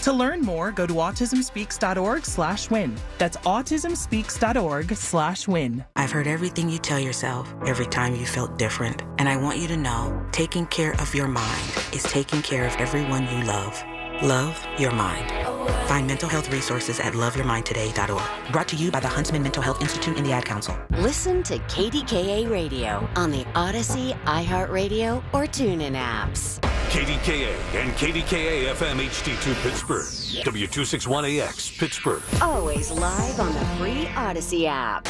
To learn more, go to autismspeaks.org/win. That's autismspeaks.org/win. I've heard everything you tell yourself every time you felt different. And I want you to know, taking care of your mind is taking care of everyone you love. Love your mind. Find mental health resources at loveyourmindtoday.org. Brought to you by the Huntsman Mental Health Institute and the Ad Council. Listen to KDKA Radio on the Odyssey, iHeartRadio, or TuneIn apps. KDKA and KDKA-FM HD2 Pittsburgh. W261AX Pittsburgh. Always live on the free Odyssey app.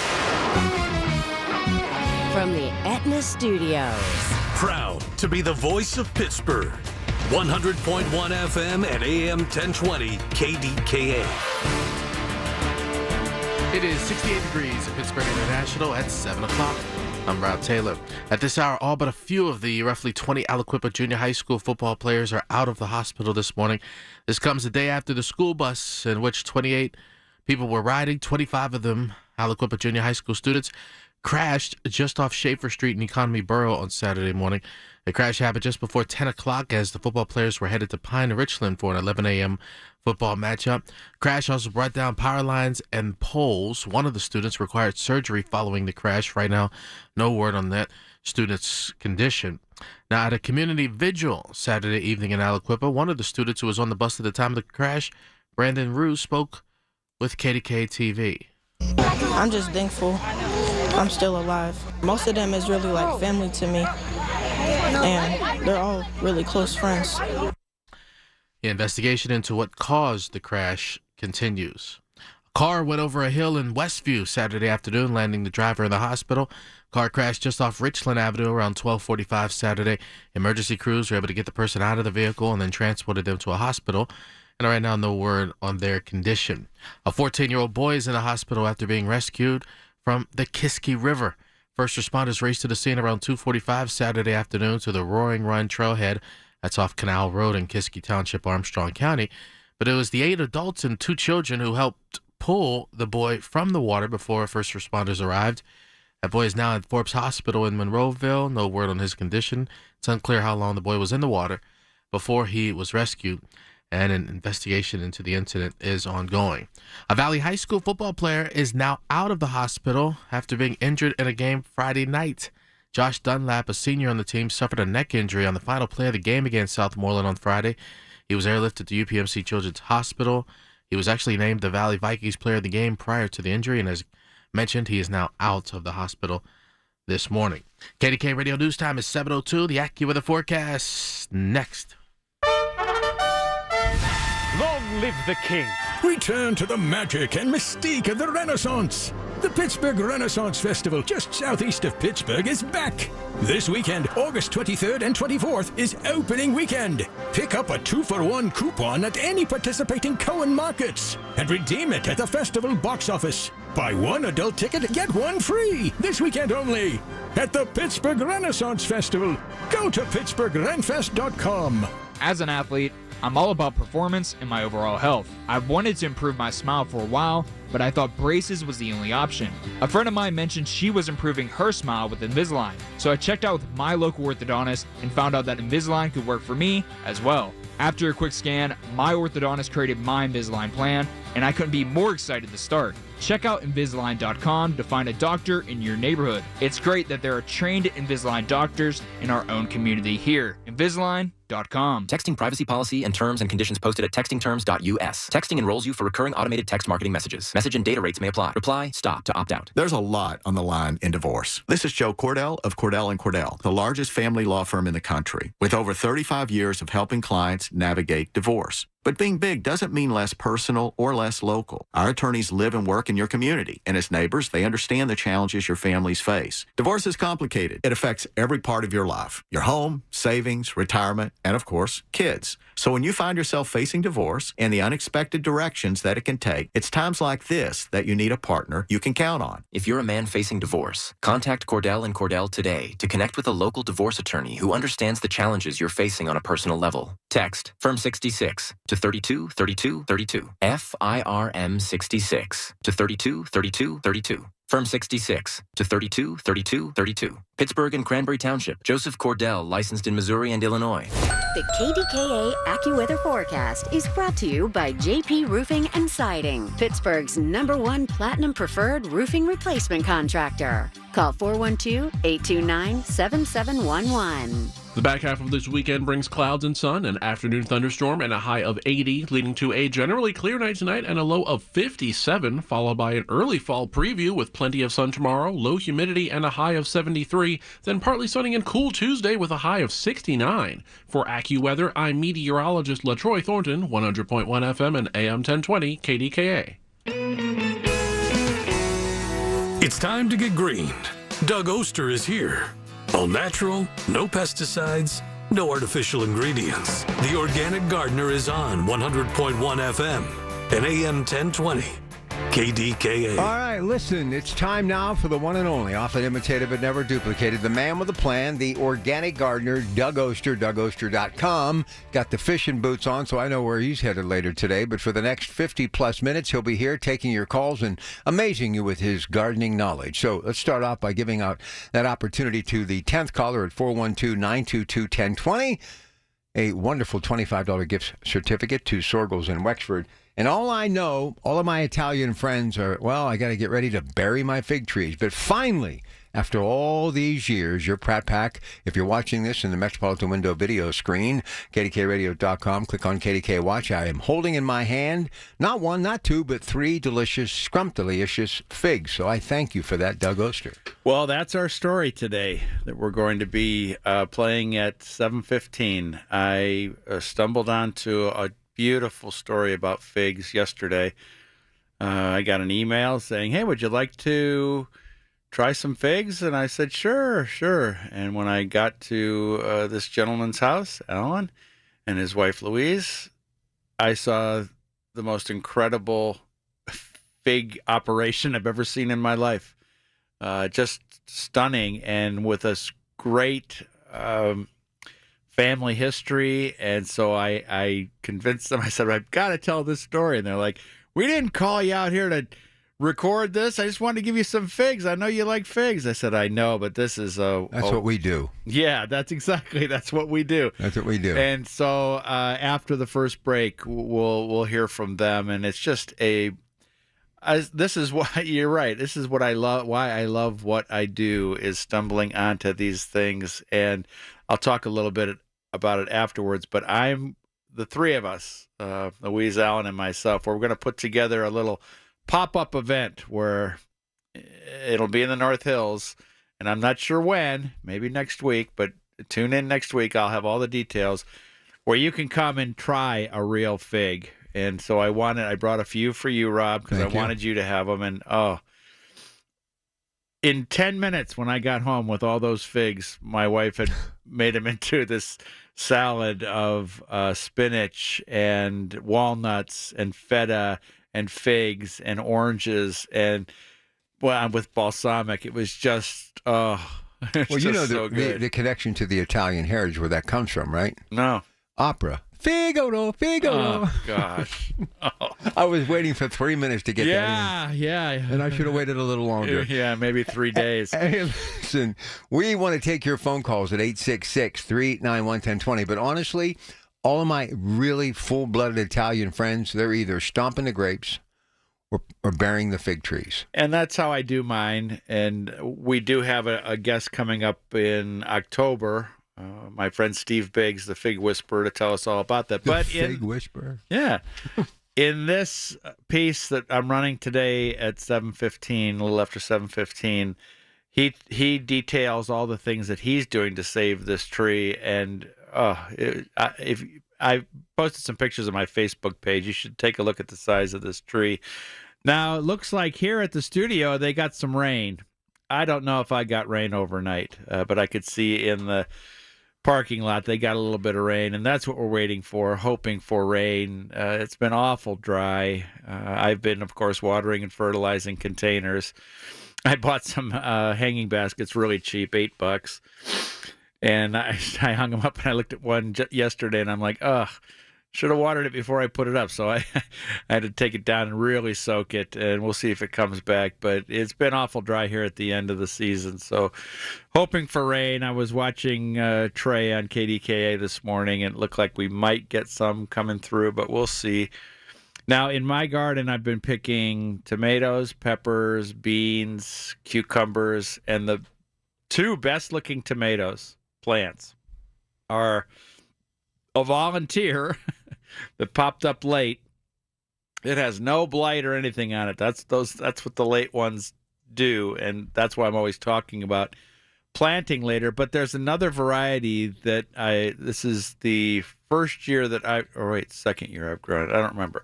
From the Aetna Studios. Proud to be the voice of Pittsburgh. 100.1 FM and AM 1020 KDKA. It is 68 degrees at Pittsburgh International at 7 o'clock. I'm Rob Taylor. At this hour, all but a few of the roughly 20 Aliquippa Junior High School football players are out of the hospital this morning. This comes the day after the school bus in which 28 people were riding, 25 of them Aliquippa Junior High School students, crashed just off Schaefer Street in Economy Borough on Saturday morning. The crash happened just before 10 o'clock as the football players were headed to Pine Richland for an 11 a.m. football matchup. Crash also brought down power lines and poles. One of the students required surgery following the crash. Right now, no word on that student's condition. Now, at a community vigil Saturday evening in Aliquippa, one of the students who was on the bus at the time of the crash, Brandon Rue, spoke with KDKA TV. I'm just thankful I'm still alive. Most of them is really like family to me, and they're all really close friends. The investigation into what caused the crash continues. A car went over a hill in Westview Saturday afternoon, landing the driver in the hospital. Car crashed just off Richland Avenue around 12:45 Saturday. Emergency crews were able to get the person out of the vehicle and then transported them to a hospital. And right now, no word on their condition. A 14-year-old boy is in the hospital after being rescued from the Kiski River. First responders raced to the scene around 2:45 Saturday afternoon to the Roaring Run trailhead. That's off Canal Road in Kiski Township, Armstrong County. But it was the 8 adults and 2 children who helped pull the boy from the water before first responders arrived. That boy is now at Forbes Hospital in Monroeville. No word on his condition. It's unclear how long the boy was in the water before he was rescued, and an investigation into the incident is ongoing. A Valley High School football player is now out of the hospital after being injured in a game Friday night. Josh Dunlap, a senior on the team, suffered a neck injury on the final play of the game against Southmoreland on Friday. He was airlifted to UPMC Children's Hospital. He was actually named the Valley Vikings player of the game prior to the injury, and as mentioned, he is now out of the hospital this morning. KDK Radio News Time is 7:02. The AccuWeather forecast next. Long live the king. Return to the magic and mystique of the Renaissance. The Pittsburgh Renaissance Festival, just southeast of Pittsburgh, is back. This weekend, August 23rd and 24th, is opening weekend. Pick up a 2-for-1 coupon at any participating Cohen markets and redeem it at the festival box office. Buy one adult ticket, get one free. This weekend only at the Pittsburgh Renaissance Festival. Go to pittsburghrenfest.com. As an athlete, I'm all about performance and my overall health. I've wanted to improve my smile for a while, but I thought braces was the only option. A friend of mine mentioned she was improving her smile with Invisalign, so I checked out with my local orthodontist and found out that Invisalign could work for me as well. After a quick scan, my orthodontist created my Invisalign plan, and I couldn't be more excited to start. Check out Invisalign.com to find a doctor in your neighborhood. It's great that there are trained Invisalign doctors in our own community here. Invisalign.com. Texting privacy policy and terms and conditions posted at textingterms.us. Texting enrolls you for recurring automated text marketing messages. Message and data rates may apply. Reply, stop to opt out. There's a lot on the line in divorce. This is Joe Cordell of Cordell & Cordell, the largest family law firm in the country, with over 35 years of helping clients navigate divorce. But being big doesn't mean less personal or less local. Our attorneys live and work in your community, and as neighbors, they understand the challenges your families face. Divorce is complicated. It affects every part of your life, your home, savings, retirement, and of course, kids. So when you find yourself facing divorce and the unexpected directions that it can take, it's times like this that you need a partner you can count on. If you're a man facing divorce, contact Cordell & Cordell today to connect with a local divorce attorney who understands the challenges you're facing on a personal level. Text Firm 66 to to 32 32 32. FIRM 66 to 32 32 32. Firm 66 to 32 32 32. Pittsburgh and Cranberry Township. Joseph Cordell, licensed in Missouri and Illinois. The KDKA AccuWeather forecast is brought to you by JP Roofing and Siding, Pittsburgh's #1 Platinum Preferred Roofing Replacement Contractor. Call 412-829-7711. The back half of this weekend brings clouds and sun, an afternoon thunderstorm, and a high of 80, leading to a generally clear night tonight and a low of 57, followed by an early fall preview with plenty of sun tomorrow, low humidity, and a high of 73, then partly sunny and cool Tuesday with a high of 69. For AccuWeather, I'm meteorologist LaTroy Thornton, 100.1 FM and AM 1020 KDKA. It's time to get greened. Doug Oster is here. All natural, no pesticides, no artificial ingredients. The Organic Gardener is on 100.1 FM and AM 1020 KDKA. All right, listen, it's time now for the one and only, often imitated but never duplicated, the man with a plan, the Organic Gardener, Doug Oster, DougOster.com. Got the fishing boots on, so I know where he's headed later today, but for the next 50-plus minutes, he'll be here taking your calls and amazing you with his gardening knowledge. So let's start off by giving out that opportunity to the 10th caller at 412-922-1020, a wonderful $25 gift certificate to Sorgels in Wexford. And all I know, all of my Italian friends are, well, I got to get ready to bury my fig trees. But finally, after all these years, your Pratt Pack, if you're watching this in the Metropolitan Window video screen, KDKRadio.com, click on KDK Watch. I am holding in my hand, not one, not two, but 3 delicious, scrumptious figs. So I thank you for that, Doug Oster. Well, that's our story today that we're going to be playing at 7:15. I stumbled onto a beautiful story about figs yesterday. I got an email saying, hey, would you like to try some figs? And I said, sure. And when I got to this gentleman's house, Alan, and his wife, Louise, I saw the most incredible fig operation I've ever seen in my life. Just stunning, and with a great family history. And so I convinced them. I said, I've got to tell this story. And they're like, we didn't call you out here to record this. I just wanted to give you some figs. I know you like figs. I said, I know, but this is that's what we do. Yeah, that's what we do. That's what we do. And so after the first break, we'll hear from them. And it's just this is why you're right. This is what I love. Why I love what I do is stumbling onto these things. And I'll talk a little bit about it afterwards. But I'm the three of us, Louise, Allen, and myself. We're going to put together a little pop-up event where it'll be in the North Hills, and I'm not sure when. Maybe next week, but tune in next week. I'll have all the details where you can come and try a real fig. And so I brought a few for you, Rob, because I wanted you to have them. And in 10 minutes when I got home with all those figs, my wife had made them into this salad of spinach and walnuts and feta and figs and oranges and with balsamic. It was just well, you know so the connection to the Italian heritage, where that comes from, right? No. Opera. Figaro. Oh, gosh. Oh. I was waiting for 3 minutes to get that in. Yeah. And I should have waited a little longer. Yeah, maybe 3 days. Hey, listen, we want to take your phone calls at 866-389-1020. But honestly, all of my really full-blooded Italian friends, they're either stomping the grapes or burying the fig trees. And that's how I do mine. And we do have a guest coming up in October. My friend Steve Biggs, the Fig Whisperer, to tell us all about that. Fig Whisperer? Yeah. In this piece that I'm running today at 7:15, a little after 7:15, he details all the things that he's doing to save this tree. And if I posted some pictures on my Facebook page, you should take a look at the size of this tree. Now, it looks like here at the studio, they got some rain. I don't know if I got rain overnight, but I could see in the parking lot they got a little bit of rain, and that's what we're waiting for, hoping for rain. It's been awful dry. I've been, of course, watering and fertilizing containers. I bought some hanging baskets really cheap, $8, and I hung them up, and I looked at one yesterday, and I'm like, ugh, Should have watered it before I put it up, so I had to take it down and really soak it, and we'll see if it comes back. But it's been awful dry here at the end of the season, so hoping for rain. I was watching Trey on KDKA this morning, and it looked like we might get some coming through, but we'll see. Now, in my garden, I've been picking tomatoes, peppers, beans, cucumbers, and the two best-looking tomatoes plants are a volunteer that popped up late. It has no blight or anything on it. That's what the late ones do, and that's why I'm always talking about planting later. But there's another variety that this is the second year I've grown it. I don't remember.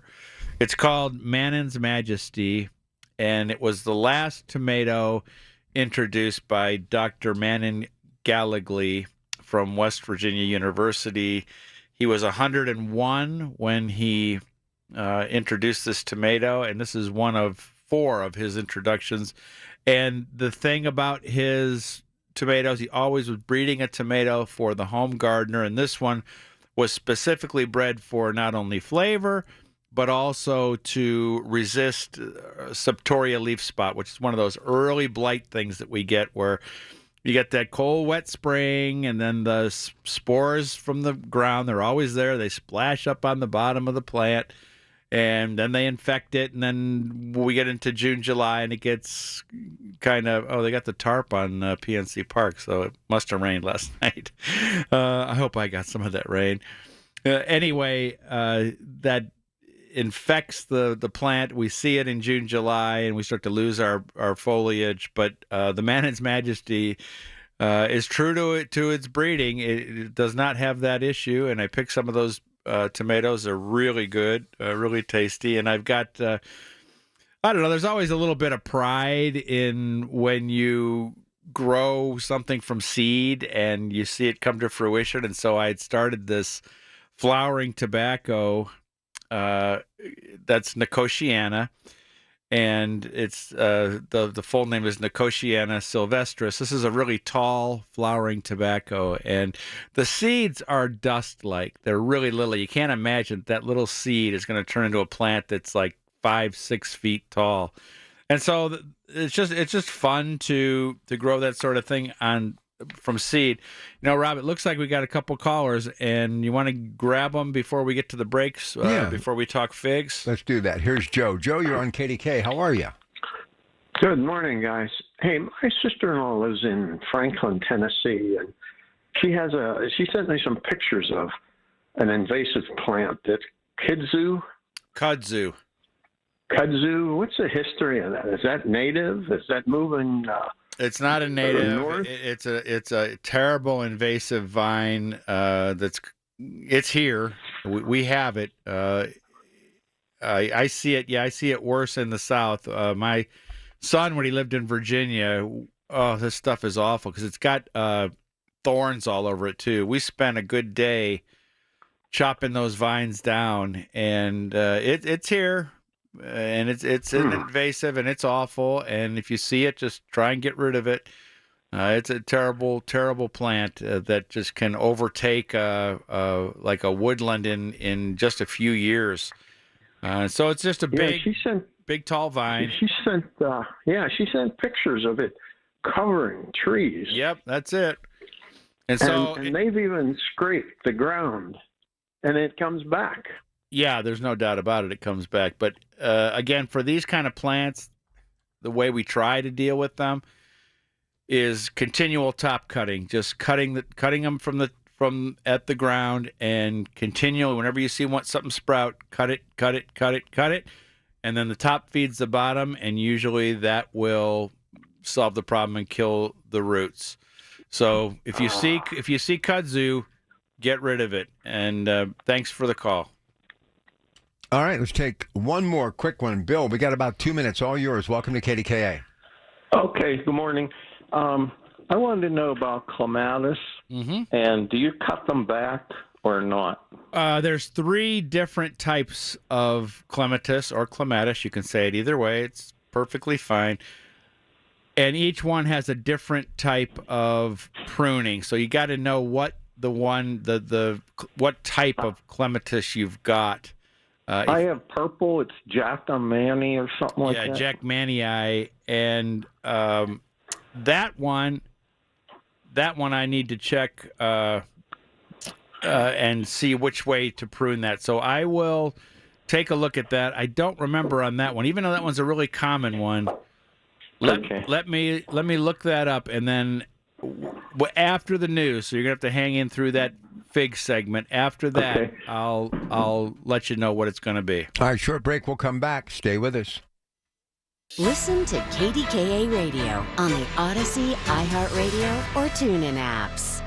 It's called Mannon's Majesty, and it was the last tomato introduced by Dr. Mannon Gallagly from West Virginia University. He was 101 when he introduced this tomato, and this is one of 4 of his introductions. And the thing about his tomatoes, he always was breeding a tomato for the home gardener, and this one was specifically bred for not only flavor, but also to resist septoria leaf spot, which is one of those early blight things that we get where you get that cold, wet spring, and then the spores from the ground, they're always there. They splash up on the bottom of the plant, and then they infect it, and then we get into June, July, and it gets kind of, they got the tarp on PNC Park, so it must have rained last night. I hope I got some of that rain. Anyway, that infects the plant. We see it in June, July, and we start to lose our foliage. But the Mannon's Majesty is true to its breeding. It does not have that issue, and I picked some of those tomatoes. Are really good, really tasty, and I've got I don't know, there's always a little bit of pride in when you grow something from seed and you see it come to fruition. And so I had started this flowering tobacco that's Nicotiana, and it's the full name is Nicotiana sylvestris. This is a really tall flowering tobacco, and the seeds are dust-like. They're really little. You can't imagine that little seed is going to turn into a plant that's like 5-6 feet tall. And so it's just fun to grow that sort of thing from seed. Rob, it looks like we got a couple callers, and you want to grab them before we get to the breaks, before we talk figs? Let's do that. Here's Joe. Joe, you're on KDK. How are you? Good morning, guys. Hey, my sister-in-law lives in Franklin, Tennessee, and she sent me some pictures of an invasive plant that's kudzu. Kudzu. Kudzu. What's the history of that? Is that native? Is that moving? It's not a native. It's a terrible invasive vine. It's here. We have it. I see it. Yeah, I see it worse in the South. My son, when he lived in Virginia, this stuff is awful because it's got thorns all over it too. We spent a good day chopping those vines down, and it's here. And it's invasive, and it's awful. And if you see it, just try and get rid of it. It's a terrible, terrible plant that just can overtake like a woodland in just a few years. So it's just a big tall vine. She sent pictures of it covering trees. Yep, that's it. And they've even scraped the ground, and it comes back. Yeah, there's no doubt about it. It comes back. But again, for these kind of plants, the way we try to deal with them is continual top cutting, just cutting them from at the ground, and continually, whenever you see something sprout, cut it, and then the top feeds the bottom, and usually that will solve the problem and kill the roots. So if you see kudzu, get rid of it. And thanks for the call. All right, let's take one more quick one. Bill, we got about 2 minutes. All yours. Welcome to KDKA. Okay, good morning. I wanted to know about clematis, and do you cut them back or not? There's 3 different types of clematis or clematis. You can say it either way. It's perfectly fine. And each one has a different type of pruning. So you got to know what what type of clematis you've got. I have purple. It's Jack Manny or something like that. Yeah, Jack Mannii, and that one I need to check and see which way to prune that. So I will take a look at that. I don't remember on that one, even though that one's a really common one. Let me look that up, and then after the news, so you're gonna have to hang in through that fig segment. After that, I'll let you know what it's gonna be. All right, short break. We'll come back. Stay with us. Listen to KDKA Radio on the Odyssey, iHeartRadio, or TuneIn apps.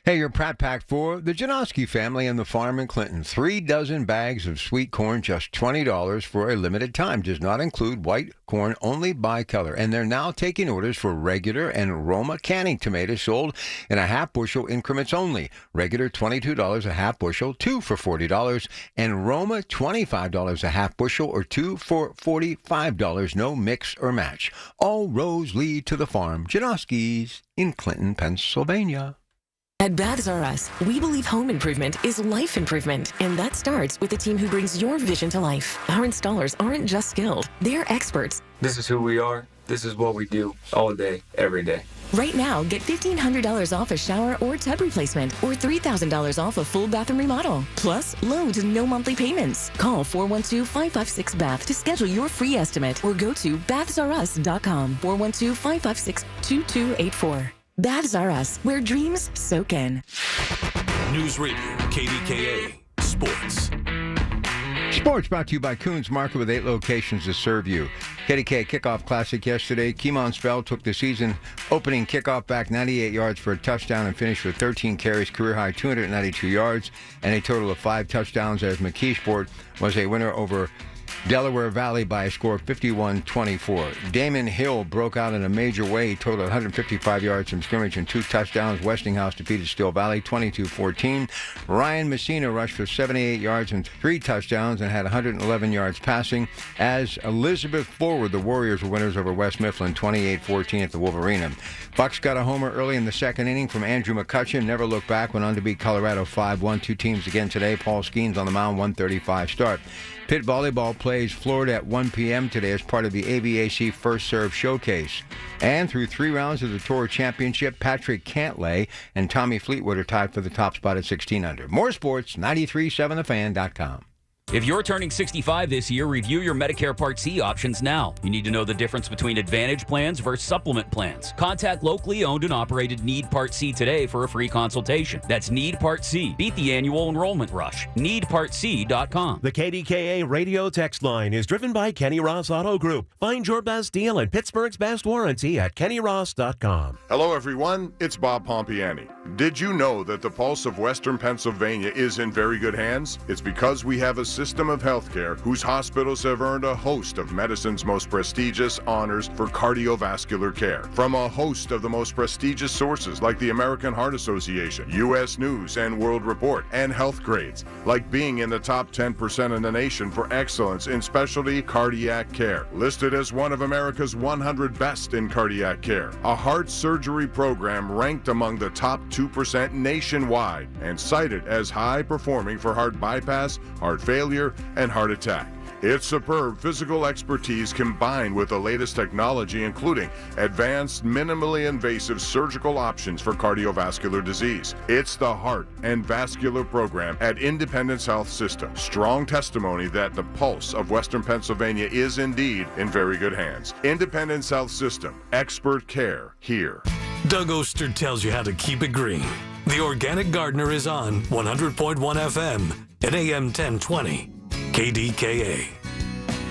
Hey, your Pratt Pack for the Janoski family and the farm in Clinton. 3 dozen bags of sweet corn, just $20 for a limited time. Does not include white corn, only by color. And they're now taking orders for regular and Roma canning tomatoes sold in a half bushel increments only. Regular $22 a half bushel, 2 for $40. And Roma $25 a half bushel or 2 for $45. No mix or match. All roads lead to the farm. Janoski's in Clinton, Pennsylvania. At Baths R Us, we believe home improvement is life improvement, and that starts with a team who brings your vision to life. Our installers aren't just skilled, they're experts. This is who we are. This is what we do all day, every day. Right now, get $1,500 off a shower or tub replacement or $3,000 off a full bathroom remodel. Plus, low to no monthly payments. Call 412-556-BATH to schedule your free estimate or go to bathsrus.com, 412-556-2284. Baths R Us, where dreams soak in. News Radio, KDKA, Sports. Sports brought to you by Coons Market with 8 locations to serve you. KDKA Kickoff Classic yesterday. Keemon Spell took the season opening kickoff back 98 yards for a touchdown and finished with 13 carries, career high 292 yards, and a total of 5 touchdowns as McKeesport was a winner over Delaware Valley by a score of 51-24. Damon Hill broke out in a major way. He totaled 155 yards from scrimmage and 2 touchdowns. Westinghouse defeated Still Valley 22-14. Ryan Messina rushed for 78 yards and 3 touchdowns and had 111 yards passing. As Elizabeth Forward, the Warriors were winners over West Mifflin 28-14 at the Wolverine. Bucks got a homer early in the second inning from Andrew McCutcheon. Never looked back, went on to beat Colorado 5-1. 2 teams again today. Paul Skeens on the mound, 135 start. Pitt Volleyball plays Florida at 1 p.m. today as part of the AVAC First Serve Showcase. And through 3 rounds of the Tour Championship, Patrick Cantlay and Tommy Fleetwood are tied for the top spot at 16 under. More sports, 937thefan.com. If you're turning 65 this year, review your Medicare Part C options now. You need to know the difference between Advantage plans versus supplement plans. Contact locally owned and operated Need Part C today for a free consultation. That's Need Part C. Beat the annual enrollment rush. NeedPartC.com. The KDKA radio text line is driven by Kenny Ross Auto Group. Find your best deal and Pittsburgh's best warranty at KennyRoss.com. Hello, everyone. It's Bob Pompiani. Did you know that the pulse of Western Pennsylvania is in very good hands? It's because we have a system of healthcare whose hospitals have earned a host of medicine's most prestigious honors for cardiovascular care. From a host of the most prestigious sources like the American Heart Association, U.S. News and World Report, and health grades, like being in the top 10% in the nation for excellence in specialty cardiac care. Listed as one of America's 100 best in cardiac care. A heart surgery program ranked among the top 2% nationwide and cited as high performing for heart bypass, heart failure, and heart attack. Its superb physical expertise combined with the latest technology, including advanced, minimally invasive surgical options for cardiovascular disease. It's the Heart and Vascular Program at Independence Health System. Strong testimony that the pulse of Western Pennsylvania is indeed in very good hands. Independence Health System. Expert care here. Doug Oster tells you how to keep it green. The Organic Gardener is on 100.1 FM at AM 1020. KDKA.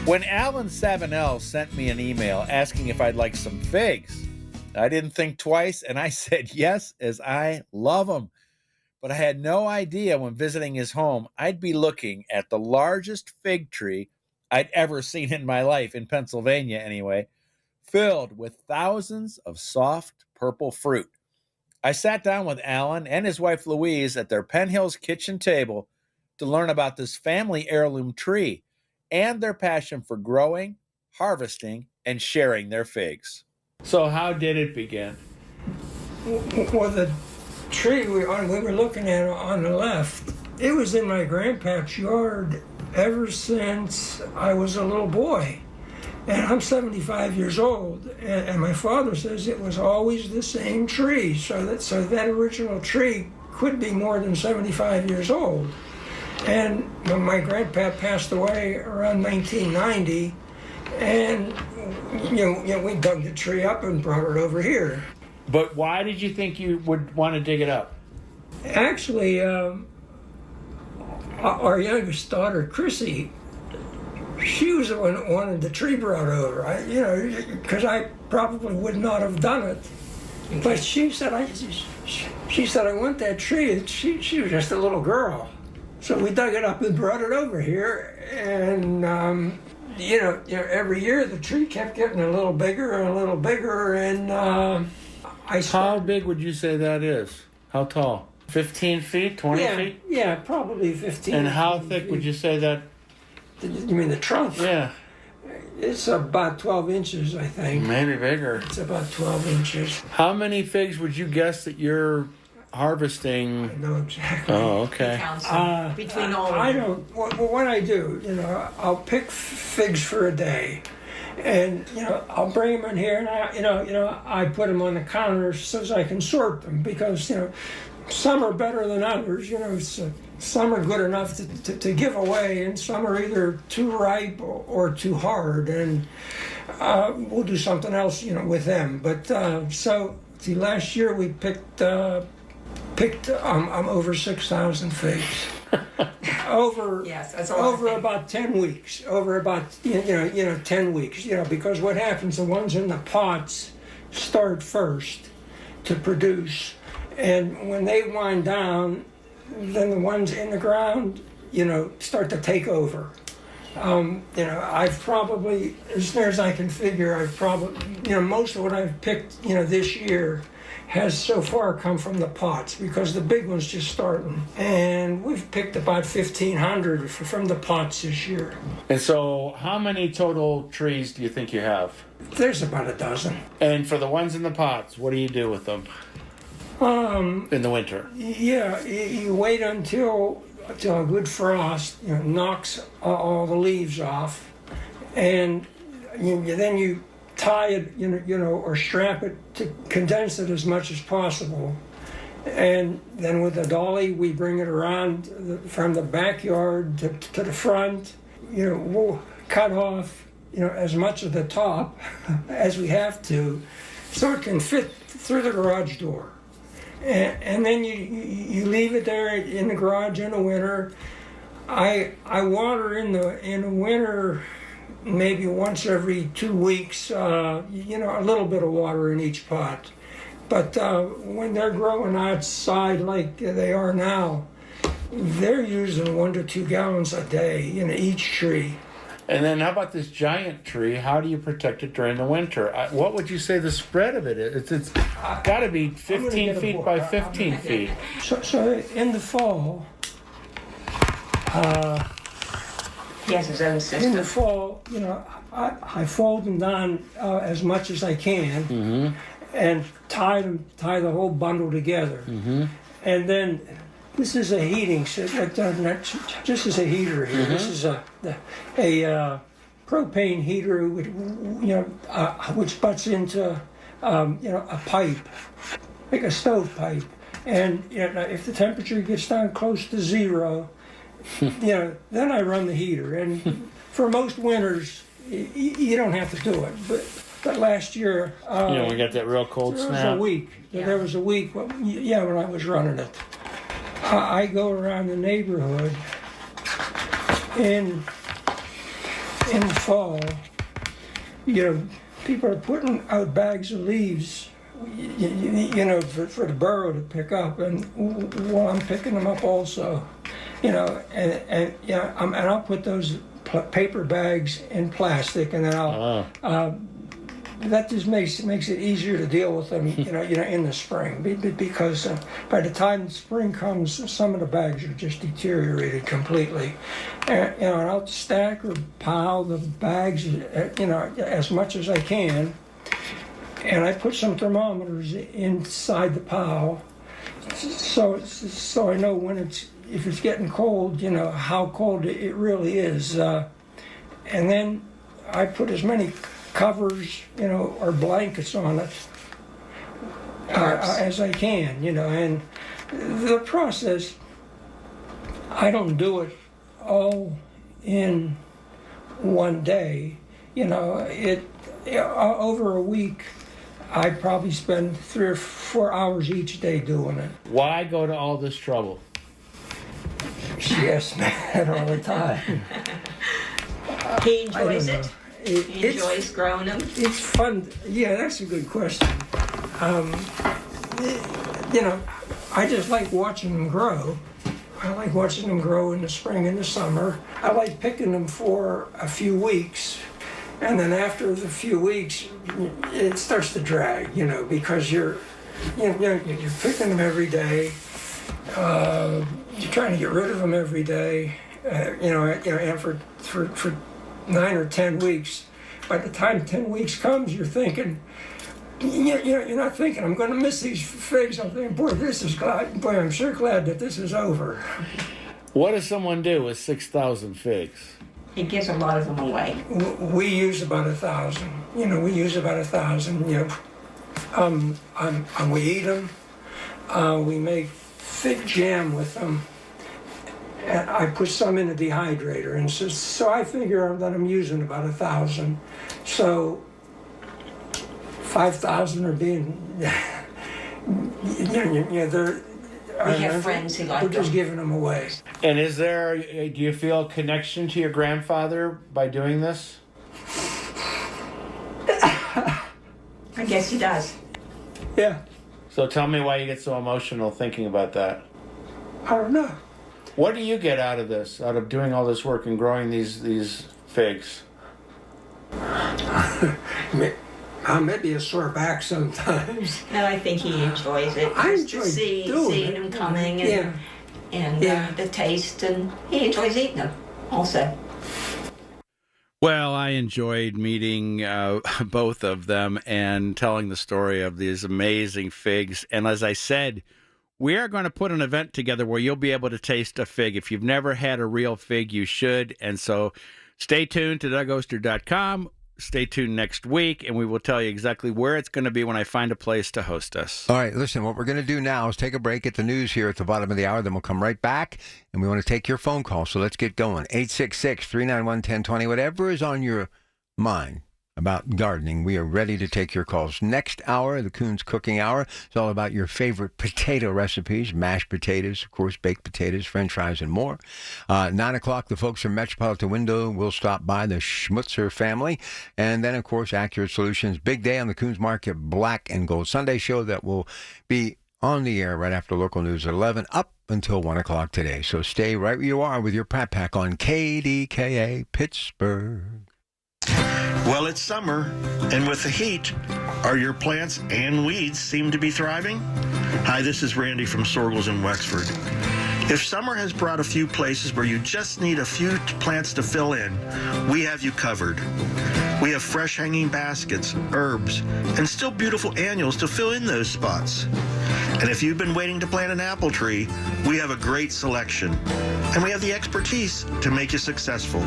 When Alan Savinell sent me an email asking if I'd like some figs, I didn't think twice, and I said yes, as I love them. But I had no idea when visiting his home I'd be looking at the largest fig tree I'd ever seen in my life, in Pennsylvania anyway, filled with thousands of soft purple fruit. I sat down with Alan and his wife Louise at their Penn Hills kitchen table to learn about this family heirloom tree and their passion for growing, harvesting, and sharing their figs. So how did it begin? Well, tree we were looking at on the left, it was in my grandpa's yard ever since I was a little boy. And I'm 75 years old, and my father says it was always the same tree, so that original tree could be more than 75 years old. And when my grandpa passed away around 1990, and we dug the tree up and brought it over here. But why did you think you would want to dig it up? Actually, our youngest daughter, Chrissy, she was the one that wanted the tree brought over. Because I probably would not have done it. But she said, I want that tree. And she was just a little girl. So we dug it up and brought it over here. And, every year the tree kept getting a little bigger and a little bigger. And How big would you say that is? How tall? 15 feet? 20 feet? Yeah, probably 15 And how thick would you say that? You mean the trunk? Yeah. It's about 12 inches, I think. Maybe bigger. It's about 12 inches. How many figs would you guess that you're harvesting? I know exactly. Oh, okay. Between all I don't. What I do, I'll pick figs for a day, and I'll bring them in here, and I put them on the counter so as I can sort them, because some are better than others. Some are good enough to give away, and some are either too ripe or too hard, and we'll do something else, with them. But last year we picked over 6,000 figs. over about 10 weeks. Over about 10 weeks. Because what happens? The ones in the pots start first to produce, and when they wind down, then the ones in the ground, start to take over. I've probably, as near as I can figure, most of what I've picked, this year has so far come from the pots, because the big one's just starting. And we've picked about 1,500 from the pots this year. And so how many total trees do you think you have? There's about a dozen. And for the ones in the pots, what do you do with them? In the winter? Yeah, you wait until a good frost knocks all the leaves off, and then you tie it, or strap it to condense it as much as possible. And then with a dolly, we bring it around from the backyard to the front. We'll cut off, as much of the top as we have to, so it can fit through the garage door. And then you leave it there in the garage in the winter. I water in the winter maybe once every 2 weeks, a little bit of water in each pot. But when they're growing outside like they are now, they're using 1 to 2 gallons a day in each tree. And then how about this giant tree? How do you protect it during the winter? What would you say the spread of it is? It's got to be 15 feet by 15 feet. So in the fall, he has his own system. In the fall, I fold them down as much as I can, and tie the whole bundle together. And then this is a heating system. This is a heater here. This is a propane heater, which butts into a pipe, like a stove pipe. And if the temperature gets down close to 0, then I run the heater. And for most winters, you don't have to do it. But last year, we got that real cold snap. There was a week. When I was running it. I go around the neighborhood in the fall. People are putting out bags of leaves, for the burro to pick up, and I'm picking them up also. And I'll put those paper bags in plastic, and then I'll. That just makes it easier to deal with them, in the spring, because by the time spring comes, some of the bags are just deteriorated completely. And I'll stack or pile the bags, as much as I can, and I put some thermometers inside the pile, so I know if it's getting cold, how cold it really is. And then I put as many covers, or blankets on it as I can, and the process, I don't do it all in one day. Over a week, I probably spend 3 or 4 hours each day doing it. Why go to all this trouble? She asks me that all the time. He enjoys it. He enjoys growing them. It's fun. Yeah, that's a good question. I just like watching them grow. I like watching them grow in the spring and the summer. I like picking them for a few weeks, and then after the few weeks, it starts to drag. Because you're picking them every day. You're trying to get rid of them every day. And for 9 or 10 weeks. By the time 10 weeks comes, you're thinking, you're not thinking, I'm going to miss these figs. I'm thinking, boy, I'm sure glad that this is over. What does someone do with 6,000 figs? He gives a lot of them away. We use about 1,000. We use about 1,000. We eat them. We make fig jam with them. And I put some in a dehydrator, and so I figure that I'm using about 1,000. So 5,000 are being, they're. We have friends who like them. We're just giving them away. And do you feel a connection to your grandfather by doing this? I guess he does. Yeah. So tell me why you get so emotional thinking about that. I don't know. What do you get out of this, out of doing all this work and growing these figs? Maybe a sore back sometimes. No, I think he enjoys it. I Just enjoy to seeing them coming and the taste, and he enjoys eating them also. Well, I enjoyed meeting both of them and telling the story of these amazing figs. And as I said, we are going to put an event together where you'll be able to taste a fig. If you've never had a real fig, you should. And so stay tuned to DougOster.com. Stay tuned next week, and we will tell you exactly where it's going to be when I find a place to host us. All right, listen, what we're going to do now is take a break at the news here at the bottom of the hour. Then we'll come right back, and we want to take your phone call. So let's get going. 866-391-1020, whatever is on your mind about gardening. We are ready to take your calls. Next hour, the Coons Cooking Hour, is all about your favorite potato recipes, mashed potatoes, of course, baked potatoes, french fries, and more. 9 o'clock, the folks from Metropolitan Window will stop by, the Schmutzer family. And then, of course, Accurate Solutions, big day on the Coons Market Black and Gold Sunday show that will be on the air right after local news at 11, up until 1 o'clock today. So stay right where you are with your Pat Pack on KDKA Pittsburgh. Well, it's summer, and with the heat, are your plants and weeds seem to be thriving? Hi, this is Randy from Sorgels in Wexford. If summer has brought a few places where you just need a few plants to fill in, we have you covered. We have fresh hanging baskets, herbs, and still beautiful annuals to fill in those spots. And if you've been waiting to plant an apple tree, we have a great selection. And we have the expertise to make you successful.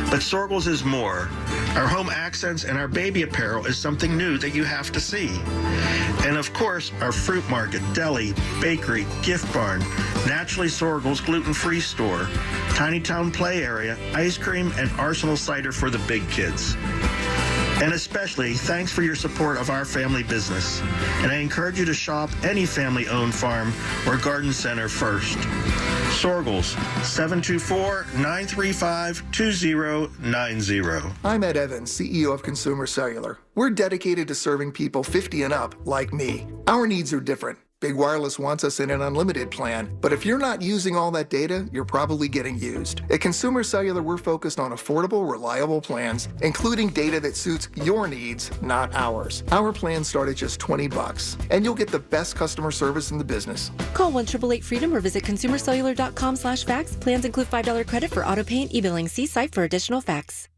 But Sorgels is more. Our home accents and our baby apparel is something new that you have to see. And of course, our fruit market, deli, bakery, gift barn, Naturally Sorgels gluten-free store, tiny town play area, ice cream, and Arsenal cider for the big kids. And especially, thanks for your support of our family business. And I encourage you to shop any family-owned farm or garden center first. Sorgels, 724-935-2090. I'm Ed Evans, CEO of Consumer Cellular. We're dedicated to serving people 50 and up, like me. Our needs are different. Big Wireless wants us in an unlimited plan, but if you're not using all that data, you're probably getting used. At Consumer Cellular, we're focused on affordable, reliable plans, including data that suits your needs, not ours. Our plans start at just $20, and you'll get the best customer service in the business. Call 1-888-FREEDOM or visit consumercellular.com/facts. Plans include $5 credit for auto pay and e-billing. See site for additional facts.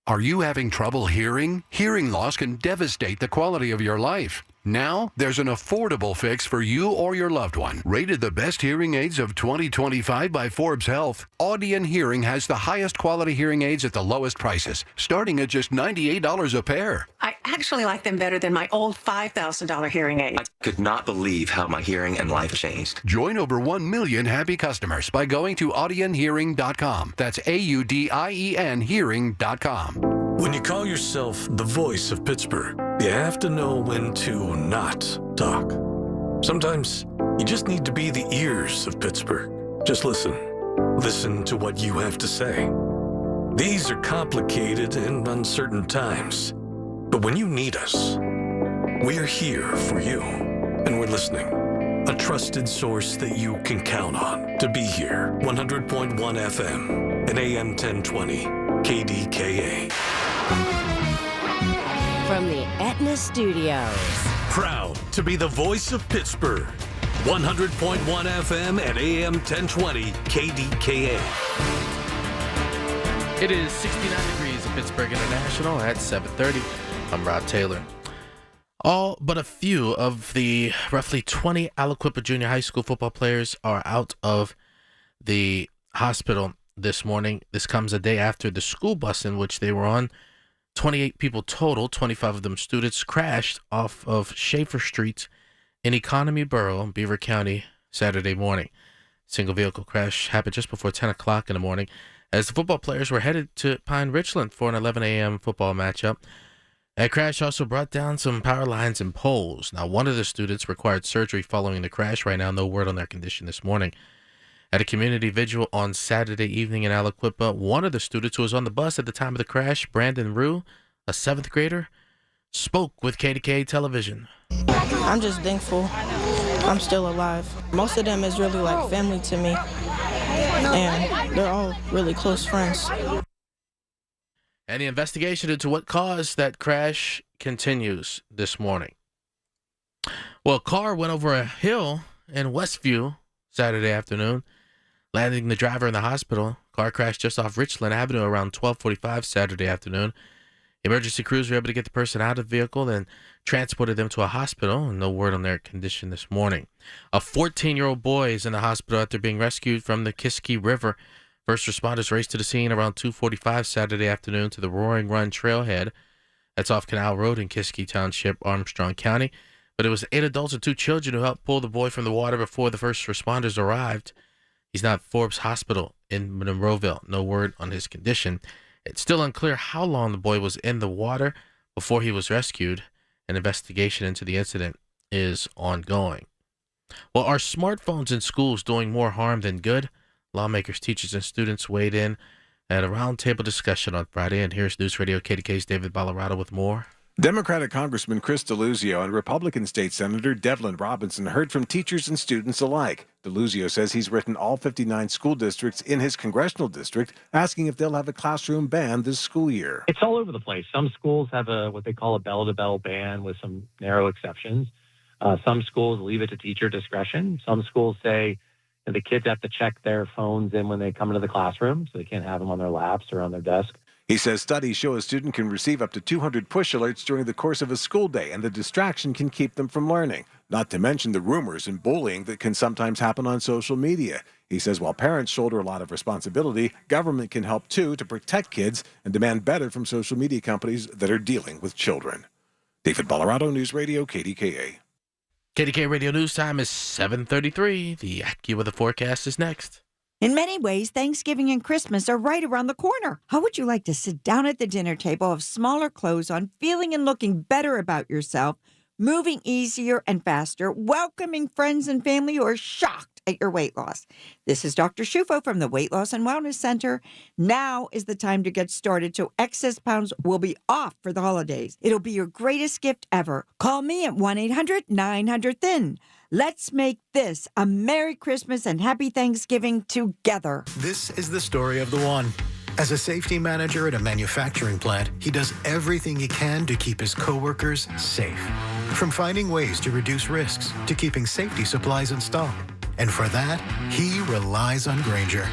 Are you having trouble hearing? Hearing loss can devastate the quality of your life. Now, there's an affordable fix for you or your loved one. Rated the best hearing aids of 2025 by Forbes Health, Audion Hearing has the highest quality hearing aids at the lowest prices, starting at just $98 a pair. I actually like them better than my old $5,000 hearing aid. I could not believe how my hearing and life changed. Join over 1 million happy customers by going to audionhearing.com. That's AUDIEN hearing.com. When you call yourself the voice of Pittsburgh, you have to know when to not talk. Sometimes you just need to be the ears of Pittsburgh. Just listen. Listen to what you have to say. These are complicated and uncertain times. But when you need us, we are here for you. And we're listening. A trusted source that you can count on to be here. 100.1 FM and AM 1020 KDKA. From the Aetna Studios. Proud to be the voice of Pittsburgh. 100.1 FM and AM 1020 KDKA. It is 69 degrees at Pittsburgh International at 7:30. I'm Rob Taylor. All but a few of the roughly 20 Aliquippa Junior High School football players are out of the hospital this morning. This comes a day after the school bus in which they were on, 28 people total, 25 of them students, crashed off of Schaefer Street in Economy Borough, Beaver County, Saturday morning. Single vehicle crash happened just before 10 o'clock in the morning as the football players were headed to Pine Richland for an 11 a.m. football matchup. That crash also brought down some power lines and poles. Now, one of the students required surgery following the crash. Right now, no word on their condition this morning. At a community vigil on Saturday evening in Aliquippa, one of the students who was on the bus at the time of the crash, Brandon Rue, a 7th grader, spoke with KDKA television. I'm just thankful I'm still alive. Most of them is really like family to me, and they're all really close friends. And the investigation into what caused that crash continues this morning. Well, a car went over a hill in Westview Saturday afternoon, landing the driver in the hospital. Car crashed just off Richland Avenue around 12:45 Saturday afternoon. Emergency crews were able to get the person out of the vehicle and transported them to a hospital, and no word on their condition this morning. A 14-year-old boy is in the hospital after being rescued from the Kiski River. First responders raced to the scene around 2:45 Saturday afternoon to the Roaring Run trailhead. That's off Canal Road in Kiski Township, Armstrong County. But it was 8 adults and 2 children who helped pull the boy from the water before the first responders arrived. He's now at Forbes Hospital in Monroeville. No word on his condition. It's still unclear how long the boy was in the water before he was rescued. An investigation into the incident is ongoing. Well, are smartphones in schools doing more harm than good? Lawmakers, teachers, and students weighed in at a roundtable discussion on Friday. And here's News Radio KDK's David Ballarado with more. Democratic Congressman Chris DeLuzio and Republican State Senator Devlin Robinson heard from teachers and students alike. DeLuzio says he's written all 59 school districts in his congressional district, asking if they'll have a classroom ban this school year. It's all over the place. Some schools have what they call a bell-to-bell ban with some narrow exceptions. Some schools leave it to teacher discretion. Some schools say the kids have to check their phones in when they come into the classroom, so they can't have them on their laps or on their desk. He says studies show a student can receive up to 200 push alerts during the course of a school day, and the distraction can keep them from learning, not to mention the rumors and bullying that can sometimes happen on social media. He says while parents shoulder a lot of responsibility, government can help too to protect kids and demand better from social media companies that are dealing with children. David Ballarado, News Radio, KDKA. KDKA Radio News Time is 7:33. The AccuWeather forecast is next. In many ways, Thanksgiving and Christmas are right around the corner. How would you like to sit down at the dinner table, have smaller clothes on, feeling and looking better about yourself, moving easier and faster, welcoming friends and family who are shocked at your weight loss? This is Dr. Shufo from the Weight Loss and Wellness Center. Now is the time to get started so excess pounds will be off for the holidays. It'll be your greatest gift ever. Call me at 1-800-900-THIN. Let's make this a Merry Christmas and Happy Thanksgiving together. This is the story of the one. As a safety manager at a manufacturing plant, he does everything he can to keep his coworkers safe. From finding ways to reduce risks to keeping safety supplies in stock. And for that, he relies on Grainger,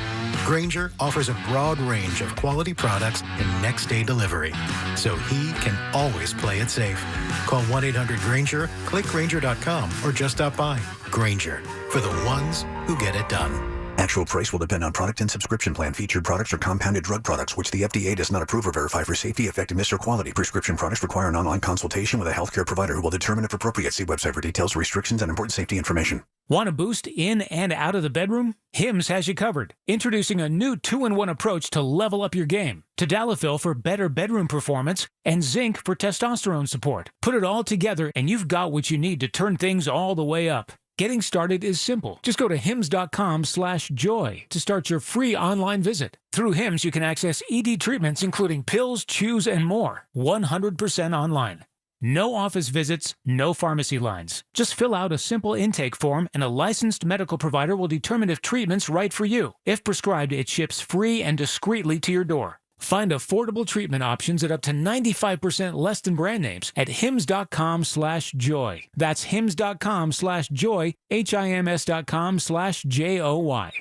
Grainger offers a broad range of quality products and next-day delivery, so he can always play it safe. Call 1-800-GRAINGER, click Grainger.com, or just stop by. Grainger, for the ones who get it done. Actual price will depend on product and subscription plan. Featured products are compounded drug products, which the FDA does not approve or verify for safety, effectiveness, or quality. Prescription products require an online consultation with a healthcare provider who will determine if appropriate. See website for details, restrictions, and important safety information. Want a boost in and out of the bedroom? Hims has you covered. Introducing a new 2-in-1 approach to level up your game. Tadalafil for better bedroom performance and zinc for testosterone support. Put it all together and you've got what you need to turn things all the way up. Getting started is simple. Just go to hims.com/joy to start your free online visit. Through Hims, you can access ED treatments including pills, chews, and more. 100% online. No office visits, no pharmacy lines. Just fill out a simple intake form and a licensed medical provider will determine if treatment's right for you. If prescribed, it ships free and discreetly to your door. Find affordable treatment options at up to 95% less than brand names at hims.com/joy. That's hims.com/joy, HIMS.com/JOY.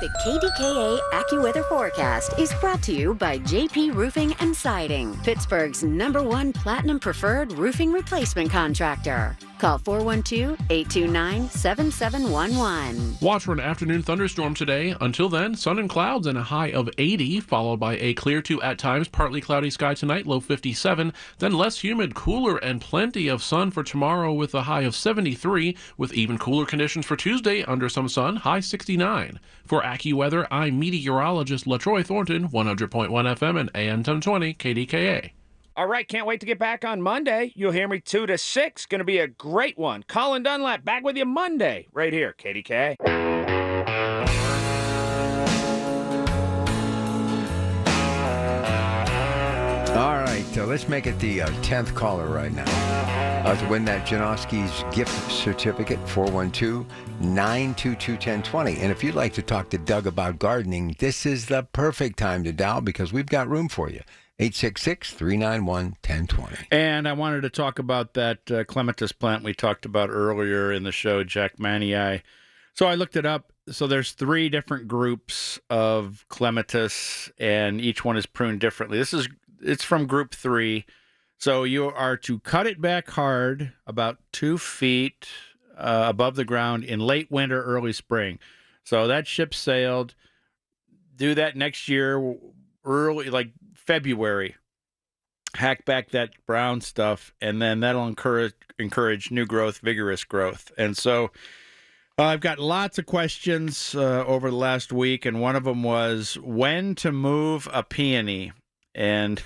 The KDKA AccuWeather forecast is brought to you by JP Roofing and Siding, Pittsburgh's #1 Platinum Preferred Roofing Replacement Contractor. Call 412-829-7711. Watch for an afternoon thunderstorm today. Until then, sun and clouds and a high of 80, followed by a clear to at times partly cloudy sky tonight, low 57. Then less humid, cooler, and plenty of sun for tomorrow with a high of 73, with even cooler conditions for Tuesday under some sun, high 69. For AccuWeather, I'm meteorologist LaTroy Thornton, 100.1 FM and AM 1020 KDKA. All right, can't wait to get back on Monday. You'll hear me 2 to 6. Going to be a great one. Colin Dunlap back with you Monday, right here, KDKA. All right, let's make it the 10th caller right now. To win that Janoski's gift certificate, 412-922-1020. And if you'd like to talk to Doug about gardening, this is the perfect time to dial because we've got room for you. 866-391-1020. And I wanted to talk about that clematis plant we talked about earlier in the show, Jackmanii. So I looked it up. So there's 3 different groups of clematis, and each one is pruned differently. It's from group 3. So you are to cut it back hard, about 2 feet above the ground in late winter, early spring. So that ship sailed. Do that next year, early, like February. Hack back that brown stuff, and then that'll encourage new growth, vigorous growth. And so I've got lots of questions over the last week, and one of them was when to move a peony. And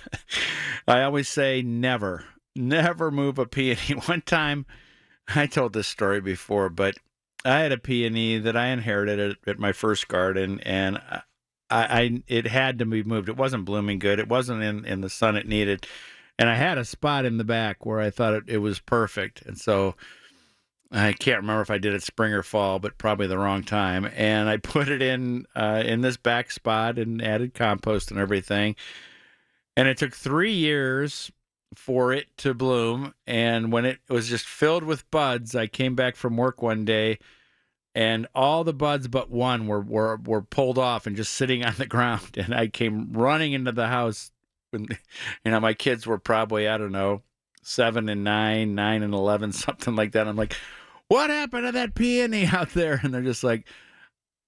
I always say never move a peony. One time, I told this story before, but I had a peony that I inherited at my first garden, and it had to be moved. It wasn't blooming good. It wasn't in the sun it needed. And I had a spot in the back where I thought it was perfect. And so I can't remember if I did it spring or fall, but probably the wrong time. And I put it in this back spot and added compost and everything. And it took 3 years for it to bloom. And when it was just filled with buds, I came back from work one day, and all the buds but one were pulled off and just sitting on the ground. And I came running into the house. When, my kids were probably, 7 and 9, 9 and 11, something like that. I'm like, what happened to that peony out there? And they're just like,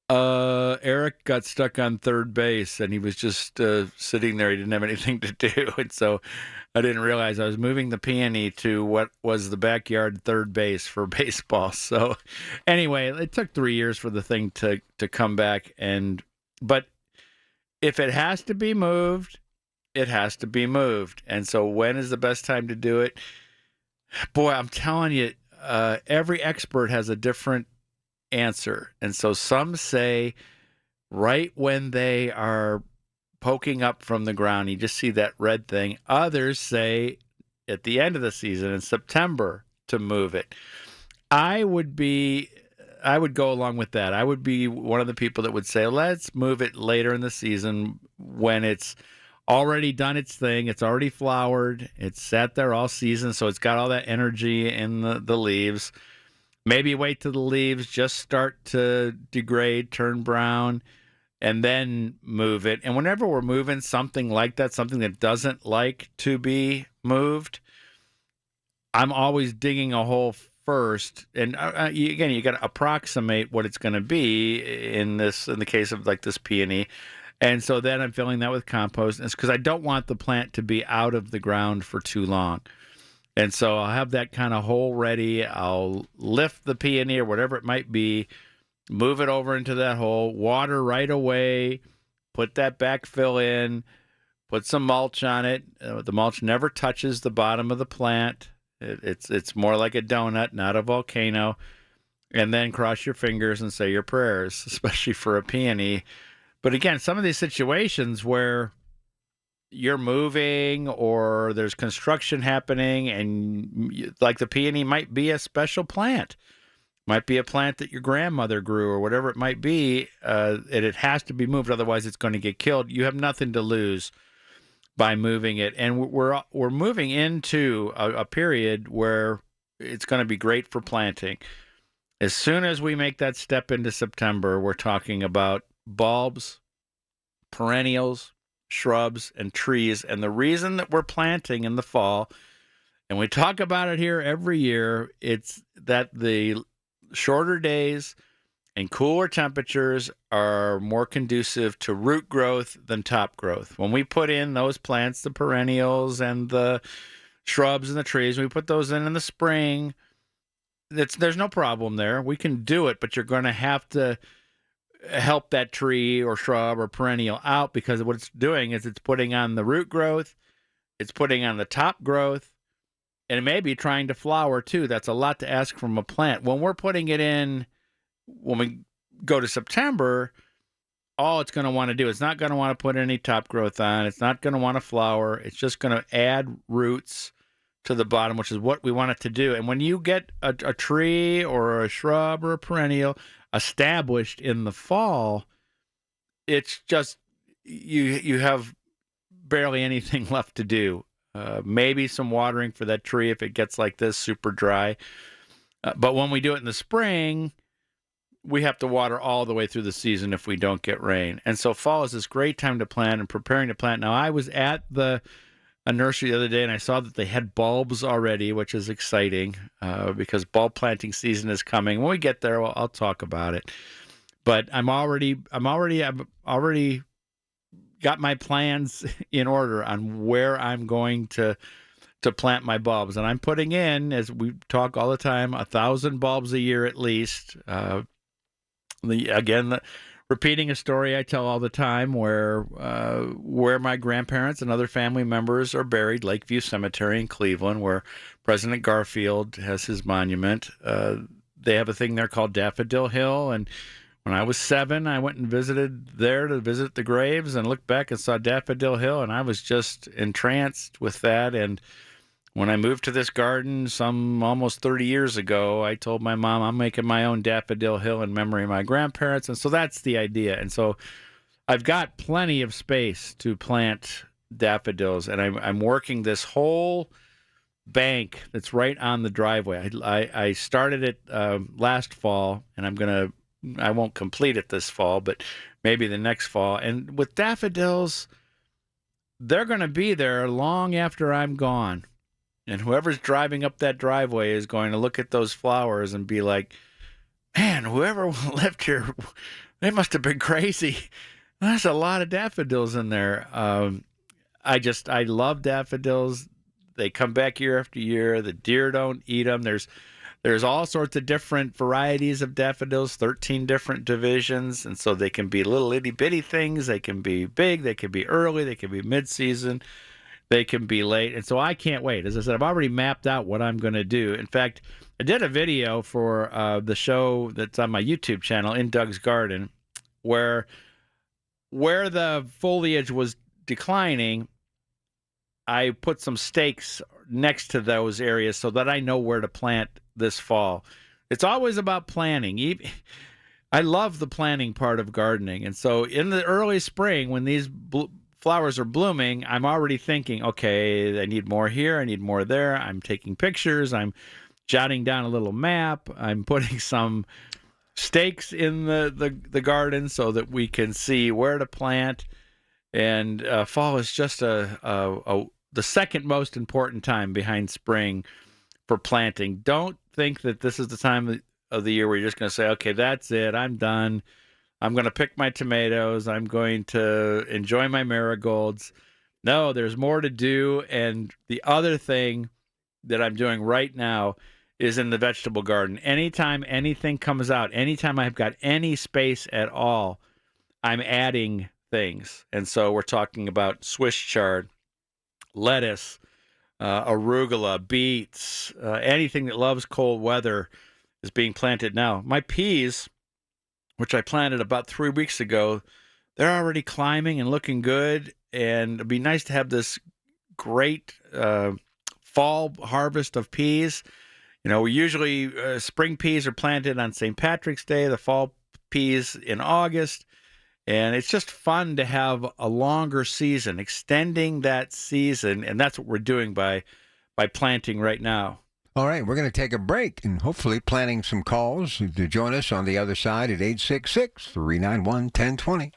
Eric got stuck on third base, and he was just sitting there. He didn't have anything to do. And so I didn't realize I was moving the peony to what was the backyard third base for baseball. So anyway, it took 3 years for the thing to come back. But if it has to be moved, it has to be moved. And so when is the best time to do it? Boy, I'm telling you, every expert has a different answer. And so some say right when they are poking up from the ground, you just see that red thing. Others say at the end of the season in September to move it. I would go along with that. I would be one of the people that would say, let's move it later in the season when it's already done its thing. It's already flowered. It's sat there all season, so it's got all that energy in the leaves. Maybe wait till the leaves just start to degrade, turn brown. and then move it. And whenever we're moving something like that, something that doesn't like to be moved, I'm always digging a hole first. And again, you got to approximate what it's going to be in the case of like this peony. And so then I'm filling that with compost. It's because I don't want the plant to be out of the ground for too long. And so I'll have that kind of hole ready. I'll lift the peony or whatever it might be, move it over into that hole, water right away, put that backfill in, put some mulch on it. The mulch never touches the bottom of the plant. It's more like a donut, not a volcano. And then cross your fingers and say your prayers, especially for a peony. But again, some of these situations where you're moving or there's construction happening and like the peony might be a special plant, might be a plant that your grandmother grew or whatever it might be, and it has to be moved, otherwise it's going to get killed. You have nothing to lose by moving it. And we're moving into a period where it's going to be great for planting. As soon as we make that step into September, we're talking about bulbs, perennials, shrubs, and trees. And the reason that we're planting in the fall, and we talk about it here every year, it's that the shorter days and cooler temperatures are more conducive to root growth than top growth. When we put in those plants, the perennials and the shrubs and the trees, we put those in the spring, there's no problem there. We can do it, but you're going to have to help that tree or shrub or perennial out, because what it's doing is it's putting on the root growth, it's putting on the top growth, and it may be trying to flower too. That's a lot to ask from a plant. When we're putting it in, when we go to September, all it's going to want to do, it's not going to want to put any top growth on. It's not going to want to flower. It's just going to add roots to the bottom, which is what we want it to do. And when you get a tree or a shrub or a perennial established in the fall, it's just you have barely anything left to do. Maybe some watering for that tree if it gets like this, super dry. But when we do it in the spring, we have to water all the way through the season if we don't get rain. And so fall is this great time to plant and preparing to plant. Now, I was at a nursery the other day, and I saw that they had bulbs already, which is exciting because bulb planting season is coming. When we get there, I'll talk about it. But I've already got my plans in order on where I'm going to plant my bulbs, and I'm putting in, as we talk all the time, 1,000 bulbs a year at least. Repeating a story I tell all the time, where my grandparents and other family members are buried, Lakeview Cemetery in Cleveland, where President Garfield has his monument. They have a thing there called Daffodil Hill, and when I was 7, I went and visited there to visit the graves and looked back and saw Daffodil Hill, and I was just entranced with that. And when I moved to this garden some almost 30 years ago, I told my mom I'm making my own Daffodil Hill in memory of my grandparents. And so that's the idea. And so I've got plenty of space to plant daffodils, and I'm working this whole bank that's right on the driveway. I started it last fall, and I won't complete it this fall, but maybe the next fall. And with daffodils, they're going to be there long after I'm gone. And whoever's driving up that driveway is going to look at those flowers and be like, man, whoever lived here, they must have been crazy. There's a lot of daffodils in there. I love daffodils. They come back year after year. The deer don't eat them. There's all sorts of different varieties of daffodils, 13 different divisions. And so they can be little itty bitty things. They can be big. They can be early. They can be mid-season. They can be late. And so I can't wait. As I said, I've already mapped out what I'm going to do. In fact, I did a video for the show that's on my YouTube channel, In Doug's Garden, where the foliage was declining, I put some stakes next to those areas so that I know where to plant this fall. It's always about planning. I love the planning part of gardening. And so in the early spring, when these flowers are blooming, I'm already thinking, okay, I need more here, I need more there. I'm taking pictures, I'm jotting down a little map, I'm putting some stakes in the garden so that we can see where to plant. And fall is just the second most important time behind spring for planting. Don't think that this is the time of the year where you're just going to say, okay, that's it, I'm done. I'm going to pick my tomatoes. I'm going to enjoy my marigolds. No, there's more to do. And the other thing that I'm doing right now is in the vegetable garden. Anytime anything comes out, anytime I've got any space at all, I'm adding things. And so we're talking about Swiss chard, lettuce, arugula, beets, anything that loves cold weather is being planted now. My peas, which I planted about 3 weeks ago, they're already climbing and looking good. And it'd be nice to have this great fall harvest of peas. You know, we usually, spring peas are planted on St. Patrick's Day, the fall peas in August. And it's just fun to have a longer season, extending that season. And that's what we're doing by planting right now. All right, we're going to take a break and hopefully planning some calls to join us on the other side at 866-391-1020.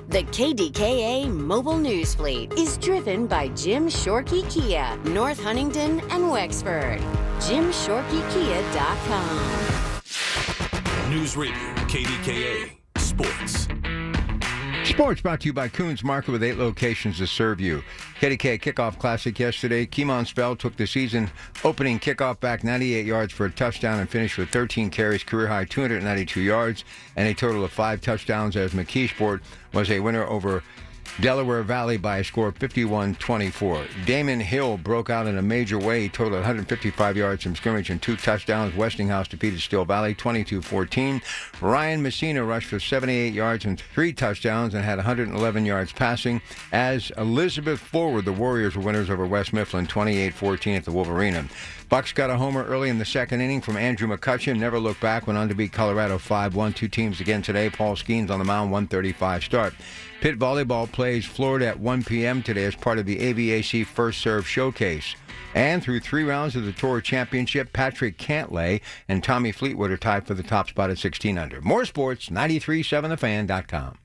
The KDKA Mobile News Fleet is driven by Jim Shorkey Kia, North Huntington and Wexford. JimShorkeyKia.com. News Radio, KDKA, Sports. Sports brought to you by Coons Market with 8 locations to serve you. KDKA Kickoff Classic yesterday. Keemon Spell took the season opening kickoff back 98 yards for a touchdown and finished with 13 carries, career high 292 yards, and a total of 5 touchdowns as McKeesport was a winner over Delaware Valley by a score of 51-24. Damon Hill broke out in a major way. He totaled 155 yards from scrimmage and 2 touchdowns. Westinghouse defeated Still Valley 22-14. Ryan Messina rushed for 78 yards and 3 touchdowns and had 111 yards passing. As Elizabeth Forward, the Warriors were winners over West Mifflin 28-14 at the Wolverine. Bucks got a homer early in the second inning from Andrew McCutcheon. Never looked back, went on to beat Colorado 5-1. 2 teams again today. Paul Skeens on the mound, 1:35 start. Pitt Volleyball plays Florida at 1 p.m. today as part of the AVAC First Serve Showcase. And through 3 rounds of the Tour Championship, Patrick Cantlay and Tommy Fleetwood are tied for the top spot at 16 under. More sports, 93.7thefan.com.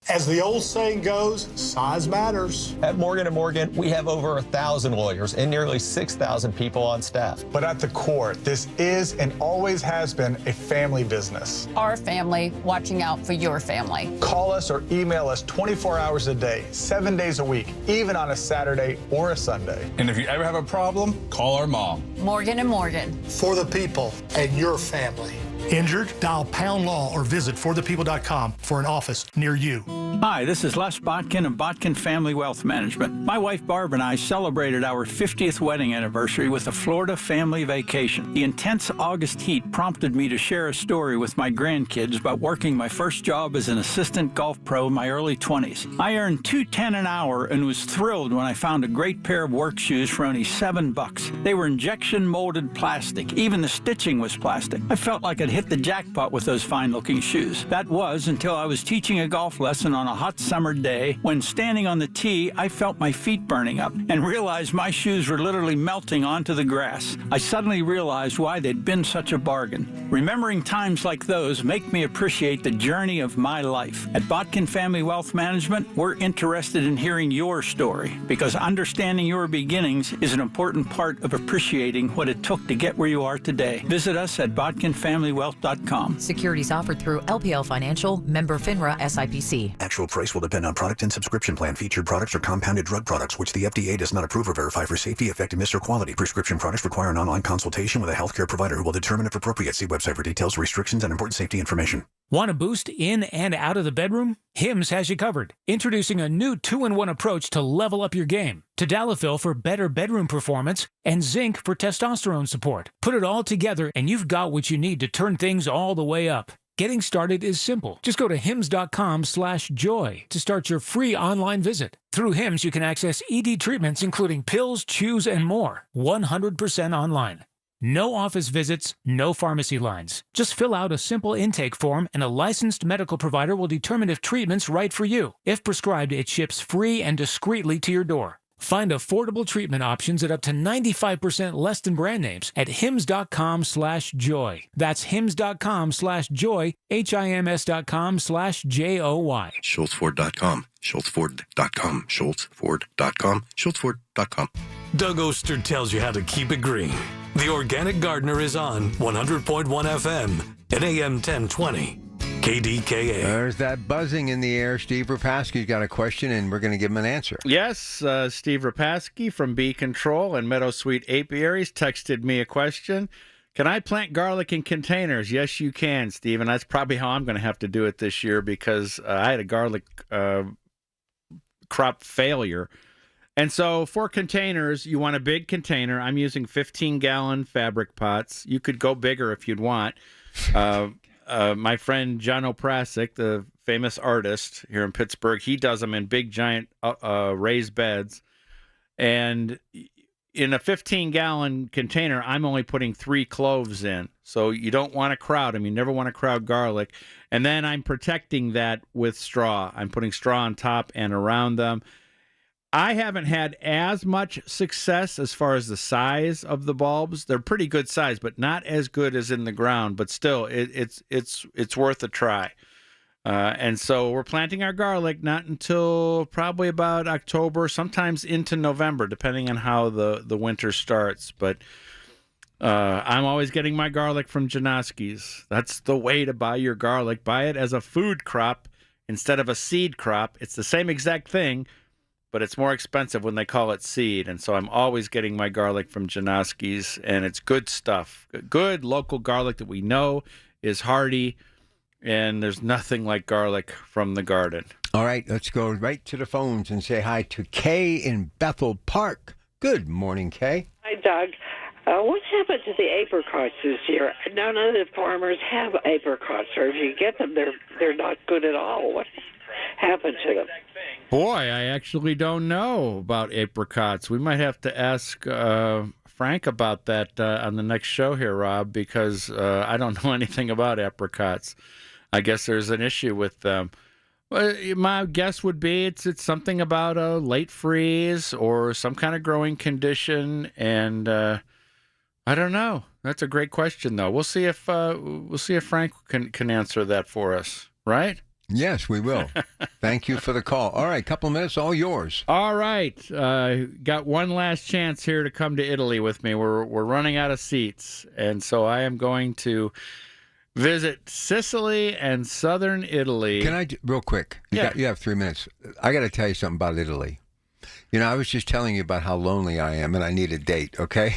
As the old saying goes, size matters. At Morgan & Morgan, we have over 1,000 lawyers and nearly 6,000 people on staff. But at the core, this is and always has been a family business. Our family watching out for your family. Call us or email us 24 hours a day, 7 days a week, even on a Saturday or a Sunday. And if you ever have a problem, call our mom. Morgan & Morgan. For the people and your family. Injured? Dial Pound Law or visit forthepeople.com for an office near you. Hi, this is Les Botkin of Botkin Family Wealth Management. My wife Barb and I celebrated our 50th wedding anniversary with a Florida family vacation. The intense August heat prompted me to share a story with my grandkids about working my first job as an assistant golf pro in my early 20s. I earned $2.10 an hour and was thrilled when I found a great pair of work shoes for only $7. They were injection molded plastic. Even the stitching was plastic. I felt like I'd hit the jackpot with those fine-looking shoes. That was until I was teaching a golf lesson on a hot summer day. When standing on the tee, I felt my feet burning up and realized my shoes were literally melting onto the grass. I suddenly realized why they'd been such a bargain. Remembering times like those make me appreciate the journey of my life. At Botkin Family Wealth Management, we're interested in hearing your story because understanding your beginnings is an important part of appreciating what it took to get where you are today. Visit us at botkinfamilywealth.com. Securities offered through LPL Financial, member FINRA SIPC. Actual price will depend on product and subscription plan. Featured products are compounded drug products, which the FDA does not approve or verify for safety, effectiveness, or quality. Prescription products require an online consultation with a healthcare provider who will determine if appropriate. See website for details, restrictions, and important safety information. Want a boost in and out of the bedroom? Hims has you covered. Introducing a new 2-in-1 approach to level up your game. Tadalafil for better bedroom performance and zinc for testosterone support. Put it all together and you've got what you need to turn things all the way up. Getting started is simple. Just go to hims.com/joy to start your free online visit. Through Hims, you can access ED treatments including pills, chews, and more. 100% online. No office visits, no pharmacy lines. Just fill out a simple intake form and a licensed medical provider will determine if treatment's right for you. If prescribed, it ships free and discreetly to your door. Find affordable treatment options at up to 95% less than brand names at hims.com/joy. That's hims.com/joy, HIMS.com/JOY. SchultzFord.com, SchultzFord.com, SchultzFord.com, SchultzFord.com. Doug Oster tells you how to keep it green. The Organic Gardener is on 100.1 FM at AM 1020. KDKA. There's that buzzing in the air. Steve Rapaski's got a question, and we're going to give him an answer. Yes, Steve Rapaski from Bee Control and Meadow Sweet Apiaries texted me a question. Can I plant garlic in containers? Yes, you can, Steve, and that's probably how I'm going to have to do it this year because I had a garlic crop failure. And so for containers, you want a big container. I'm using 15-gallon fabric pots. You could go bigger if you'd want. My friend John Oprasic, the famous artist here in Pittsburgh, he does them in big, giant raised beds. And in a 15-gallon container, I'm only putting 3 cloves in. So you don't want to crowd them. You never want to crowd garlic. And then I'm protecting that with straw. I'm putting straw on top and around them. I haven't had as much success as far as the size of the bulbs. They're pretty good size, but not as good as in the ground. But still, it's worth a try. And so we're planting our garlic not until probably about October, sometimes into November, depending on how the winter starts. But I'm always getting my garlic from Janoski's. That's the way to buy your garlic. Buy it as a food crop instead of a seed crop. It's the same exact thing, but it's more expensive when they call it seed. And so I'm always getting my garlic from Janoski's, and it's good stuff. Good local garlic that we know is hardy, and there's nothing like garlic from the garden. All right, let's go right to the phones and say hi to Kay in Bethel Park. Good morning, Kay. Hi, Doug. What's happened to the apricots this year? None of the farmers have apricots, or if you get them, they're not good at all. What happened to them? Boy, I actually don't know about apricots. We might have to ask Frank about that on the next show here, Rob, because I don't know anything about apricots. I guess there's an issue with them. Well, my guess would be it's something about a late freeze or some kind of growing condition, and I don't know. That's a great question, though. We'll see if Frank can answer that for us, right? Yes, we will. Thank you for the call. All right, couple minutes, all yours. All right, got one last chance here to come to Italy with me. We're running out of seats, and so I am going to visit Sicily and southern Italy. Can I, real quick? You have 3 minutes. I got to tell you something about Italy. You know, I was just telling you about how lonely I am, and I need a date, okay?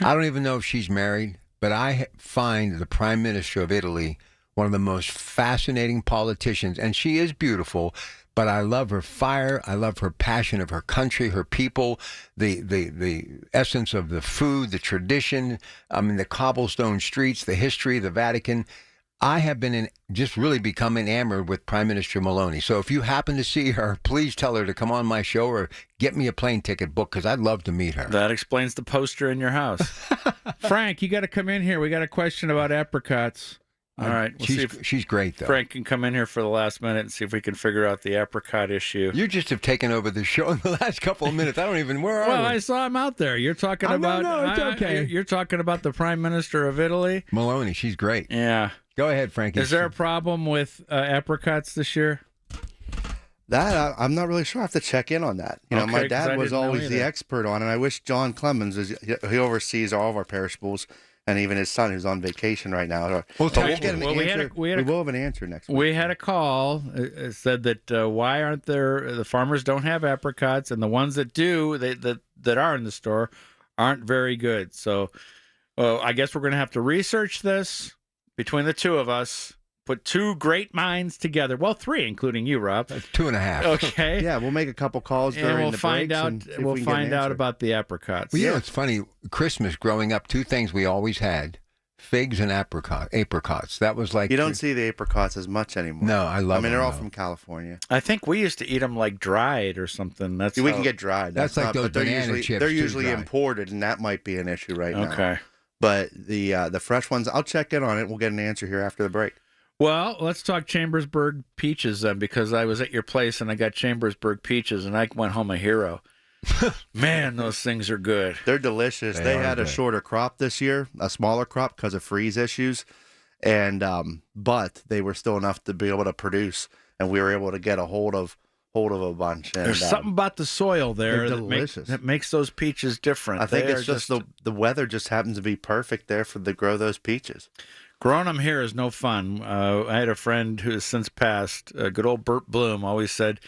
I don't even know if she's married, but I find the Prime Minister of Italy one of the most fascinating politicians, and she is beautiful, but I love her fire. I love her passion of her country, her people, the essence of the food, the tradition, the cobblestone streets, the history, the Vatican. I have been just really become enamored with Prime Minister Meloni. So if you happen to see her, please tell her to come on my show or get me a plane ticket book because I'd love to meet her. That explains the poster in your house. Frank, you got to come in here. We got a question about apricots. All right. She's great, though. Frank can come in here for the last minute and see if we can figure out the apricot issue. You just have taken over the show in the last couple of minutes. I don't even, where are we? Well, I saw him out there. You're talking about... No, it's okay. You're talking about the Prime Minister of Italy? Meloni, she's great. Yeah. Go ahead, Frankie. Is there a problem with apricots this year? That I'm not really sure. I have to check in on that. You know, Okay, my 'cause dad I was didn't know always the either. expert on it. I wish John Clemens he oversees all of our perishables, and even his son who's on vacation right now. But we'll get an answer. We will have an answer next week. We had a call. It said that why aren't the farmers don't have apricots, and the ones that do, that are in the store, aren't very good. So, I guess we're going to have to research this between the two of us. Put two great minds together. Well, three, including you, Rob. 2.5. Okay. Yeah, we'll make a couple calls And during we'll the find breaks out. and see if We'll we can get an find out answer. about the apricots. Well, you know, it's funny. Christmas, growing up, two things we always had: figs and apricots. That was like You don't see the apricots as much anymore. No, I love I mean, them, they're all though. from California. I think we used to eat them like dried or something. That's We how- can get dried. That's like those but they're banana usually, chips They're too usually dry. imported, and that might be an issue right now. Okay. But the fresh ones, I'll check in on it. We'll get an answer here after the break. Well, let's talk Chambersburg peaches then, because I was at your place and I got Chambersburg peaches and I went home a hero. Man, those things are good. They're delicious. They had a shorter crop this year, a smaller crop because of freeze issues, and but they were still enough to be able to produce, and we were able to get a hold of a bunch. And, there's something about the soil there that makes those peaches different. I think it's just the weather just happens to be perfect there to grow those peaches. Growing them here is no fun. I had a friend who has since passed, good old Bert Bloom, always said,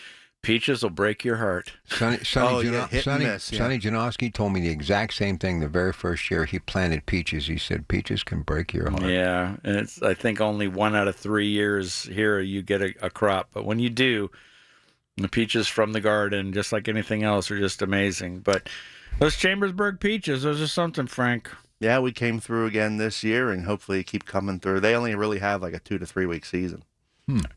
peaches will break your heart. Sonny Janowski told me the exact same thing the very first year he planted peaches. He said, peaches can break your heart. Yeah, and it's, I think, only 1 out of 3 years here you get a crop. But when you do, the peaches from the garden, just like anything else, are just amazing. But those Chambersburg peaches, those are something, Frank. Yeah, we came through again this year, and hopefully keep coming through. They only really have like a 2 to 3 week season.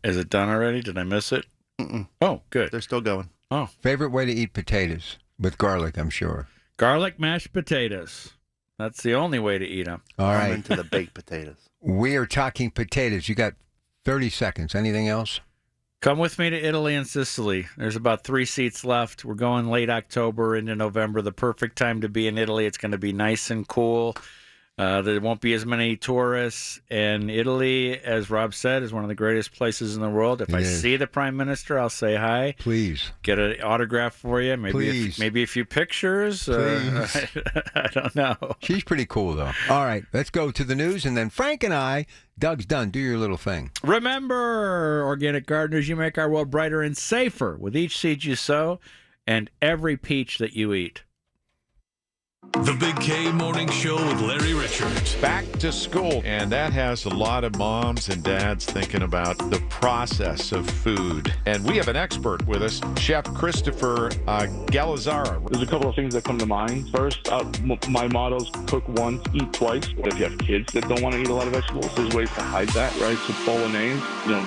Is it done already? Did I miss it? Mm-mm. Oh, good. They're still going. Oh, favorite way to eat potatoes? With garlic, I'm sure. Garlic mashed potatoes. That's the only way to eat them. All right. I'm into the baked potatoes. We are talking potatoes. You got 30 seconds. Anything else? Come with me to Italy and Sicily. There's about 3 seats left. We're going late October into November, the perfect time to be in Italy. It's going to be nice and cool. There won't be as many tourists. And Italy, as Rob said, is one of the greatest places in the world. If I see the Prime Minister, I'll say hi. Please. Get an autograph for you. Maybe a few pictures. Please. I don't know. She's pretty cool, though. All right, let's go to the news. And then Frank and I, Doug's done. Do your little thing. Remember, organic gardeners, you make our world brighter and safer with each seed you sow and every peach that you eat. The Big K Morning Show with Larry Richards. Back to school, and that has a lot of moms and dads thinking about the process of food. And we have an expert with us, Chef Christopher Galazzara. There's a couple of things that come to mind. First, my motto is cook once, eat twice. If you have kids that don't want to eat a lot of vegetables, there's ways to hide that, right? So bolognese,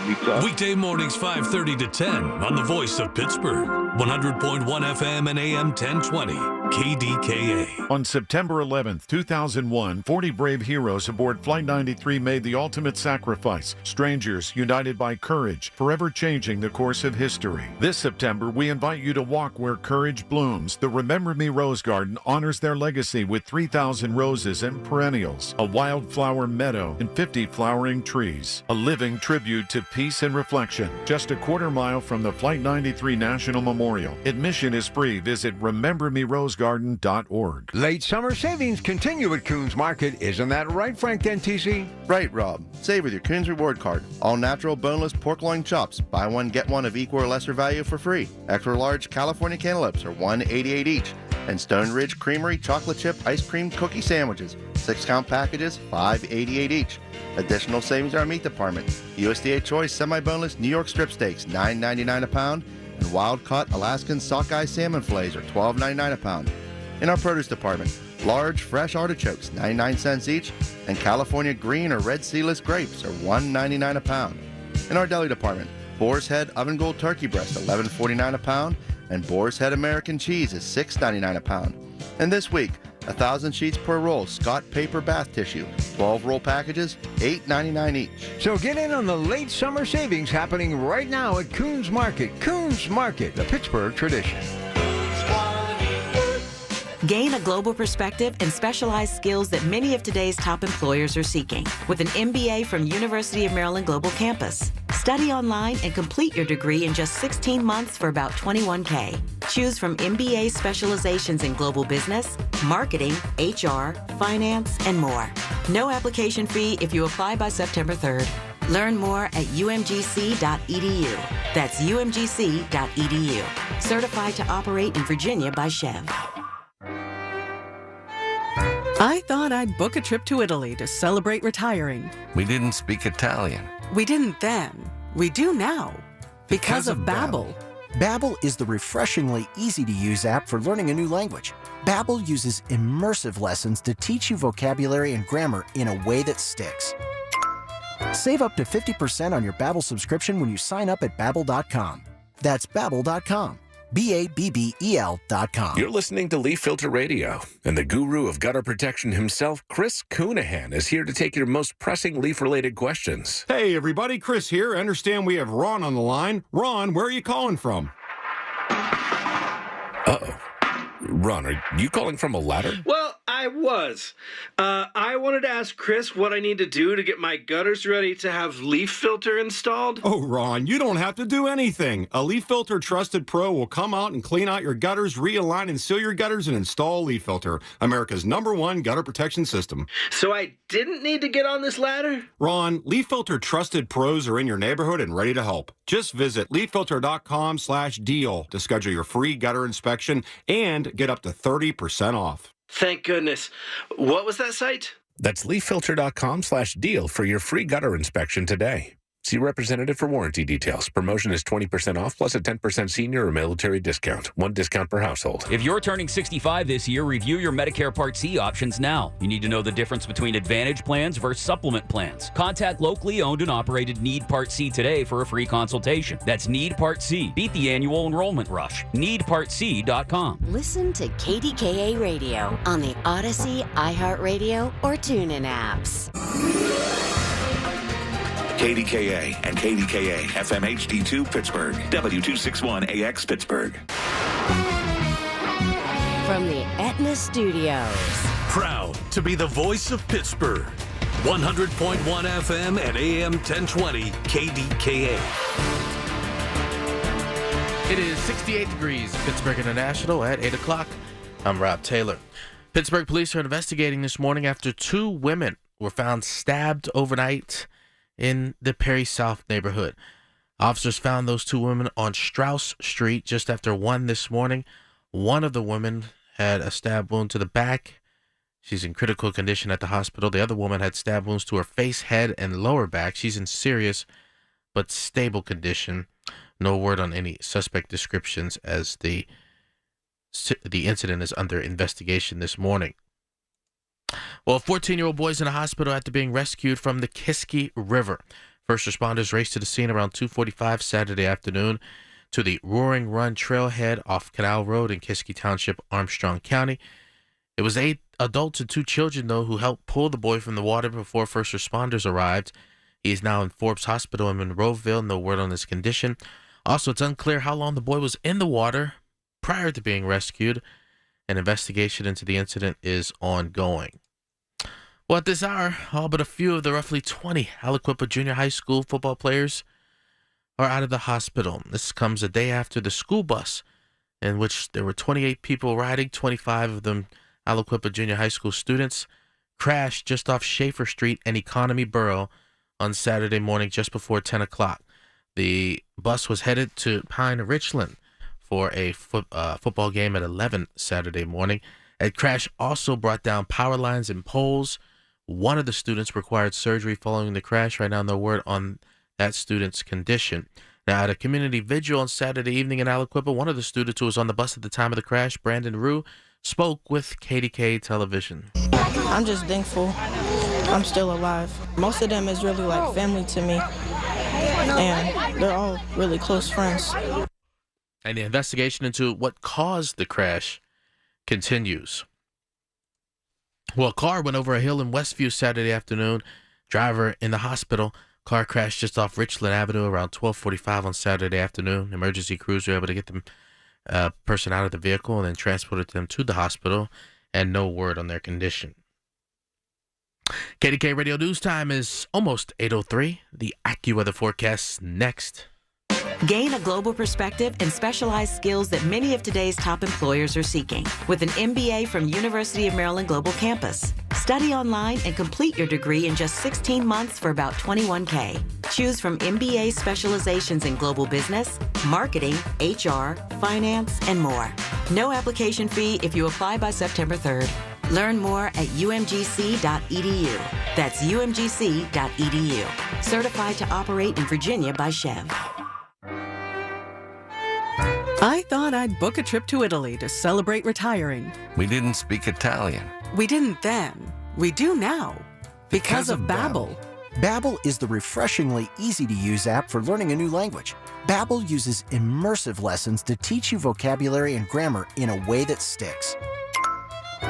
pizza. Weekday mornings 5:30 to 10 on the Voice of Pittsburgh, 100.1 FM and AM 1020, KDKA. On September 11th, 2001, 40 brave heroes aboard Flight 93 made the ultimate sacrifice. Strangers united by courage, forever changing the course of history. This September, we invite you to walk where courage blooms. The Remember Me Rose Garden honors their legacy with 3,000 roses and perennials, a wildflower meadow, and 50 flowering trees. A living tribute to peace and reflection. Just a quarter-mile from the Flight 93 National Memorial. Admission is free. Visit remembermerosegarden.org. Late summer savings continue at Coons Market. Isn't that right, Frank Dentisi? Right, Rob. Save with your Coons Reward Card. All natural boneless pork loin chops. Buy one, get one of equal or lesser value for free. Extra large California cantaloupes are $1.88 each. And Stone Ridge Creamery chocolate chip ice cream cookie sandwiches. 6-count packages, $5.88 each. Additional savings in our meat department. USDA Choice semi-boneless New York strip steaks, $9.99 a pound. And wild-caught Alaskan sockeye salmon fillets are $12.99 a pound. In our produce department, large fresh artichokes, 99 cents each, and California green or red seedless grapes are $1.99 a pound. In our deli department, Boar's Head Oven Gold turkey breast, $11.49 a pound, and Boar's Head American cheese is $6.99 a pound. And this week, 1,000 sheets per roll Scott paper bath tissue, 12 roll packages, $8.99 each. So get in on the late summer savings happening right now at Coons Market. Coons Market, the Pittsburgh tradition. Gain a global perspective and specialized skills that many of today's top employers are seeking with an MBA from University of Maryland Global Campus. Study online and complete your degree in just 16 months for about $21K. Choose from MBA specializations in global business, marketing, HR, finance, and more. No application fee if you apply by September 3rd. Learn more at umgc.edu. That's umgc.edu. Certified to operate in Virginia by Chev. I thought I'd book a trip to Italy to celebrate retiring. We didn't speak Italian. We didn't then. We do now. Because of Babbel. Babbel is the refreshingly easy-to-use app for learning a new language. Babbel uses immersive lessons to teach you vocabulary and grammar in a way that sticks. Save up to 50% on your Babbel subscription when you sign up at Babbel.com. That's Babbel.com. Babbel.com. You're listening to Leaf Filter Radio, and the guru of gutter protection himself, Chris Coonahan, is here to take your most pressing leaf-related questions. Hey, everybody, Chris here. I understand we have Ron on the line. Ron, where are you calling from? Uh-oh. Ron, are you calling from a ladder? Well, I was. I wanted to ask Chris what I need to do to get my gutters ready to have leaf filter installed. Oh, Ron, you don't have to do anything. A Leaf Filter Trusted Pro will come out and clean out your gutters, realign and seal your gutters, and install Leaf Filter, America's #1 gutter protection system. So I didn't need to get on this ladder? Ron, Leaf Filter Trusted Pros are in your neighborhood and ready to help. Just visit leaffilter.com/deal to schedule your free gutter inspection and get up to 30% off. Thank goodness. What was that site? That's leaffilter.com/deal for your free gutter inspection today. See representative for warranty details. Promotion is 20% off plus a 10% senior or military discount. One discount per household. If you're turning 65 this year, review your Medicare Part C options now. You need to know the difference between Advantage plans versus supplement plans. Contact locally owned and operated Need Part C today for a free consultation. That's Need Part C. Beat the annual enrollment rush. NeedPartC.com. Listen to KDKA Radio on the Odyssey, iHeartRadio, or TuneIn apps. KDKA and KDKA FM HD2 Pittsburgh, W261AX Pittsburgh. From the Aetna Studios. Proud to be the voice of Pittsburgh. 100.1 FM and AM 1020 KDKA. It is 68 degrees Pittsburgh International at 8 o'clock. I'm Rob Taylor. Pittsburgh police are investigating this morning after 2 women were found stabbed overnight in the Perry South neighborhood. Officers found those 2 women on Strauss Street just after 1 this morning. One of the women had a stab wound to the back. She's in critical condition at the hospital. The other woman had stab wounds to her face, head, and lower back. She's in serious but stable condition. No word on any suspect descriptions as the incident is under investigation this morning. Well, a 14-year-old boy is in a hospital after being rescued from the Kiski River. First responders raced to the scene around 2:45 Saturday afternoon to the Roaring Run trailhead off Canal Road in Kiski Township, Armstrong County. It was 8 adults and 2 children, though, who helped pull the boy from the water before first responders arrived. He is now in Forbes Hospital in Monroeville. No word on his condition. Also, it's unclear how long the boy was in the water prior to being rescued. An investigation into the incident is ongoing. Well, at this hour, all but a few of the roughly 20 Aliquippa Junior High School football players are out of the hospital. This comes a day after the school bus, in which there were 28 people riding, 25 of them Aliquippa Junior High School students, crashed just off Schaefer Street and Economy Borough on Saturday morning just before 10 o'clock. The bus was headed to Pine Richland for a football game at 11 Saturday morning. A crash also brought down power lines and poles. One of the students required surgery following the crash. Right now, no word on that student's condition. Now, at a community vigil on Saturday evening in Aliquippa, one of the students who was on the bus at the time of the crash, Brandon Rue, spoke with KDKA Television. I'm just thankful I'm still alive. Most of them is really like family to me, and they're all really close friends. And the investigation into what caused the crash continues. Well, a car went over a hill in Westview Saturday afternoon. Driver in the hospital. Car crashed just off Richland Avenue around 12:45 on Saturday afternoon. Emergency crews were able to get the person out of the vehicle and then transported them to the hospital, and no word on their condition. KDK Radio News Time is almost 8:03. The AccuWeather forecast next. Gain a global perspective and specialized skills that many of today's top employers are seeking with an MBA from University of Maryland Global Campus. Study online and complete your degree in just 16 months for about $21K. Choose from MBA specializations in global business, marketing, HR, finance, and more. No application fee if you apply by September 3rd. Learn more at umgc.edu. That's umgc.edu. Certified to operate in Virginia by Chev. I thought I'd book a trip to Italy to celebrate retiring. We didn't speak Italian. We didn't then. We do now. Because of Babbel. Babbel is the refreshingly easy-to-use app for learning a new language. Babbel uses immersive lessons to teach you vocabulary and grammar in a way that sticks.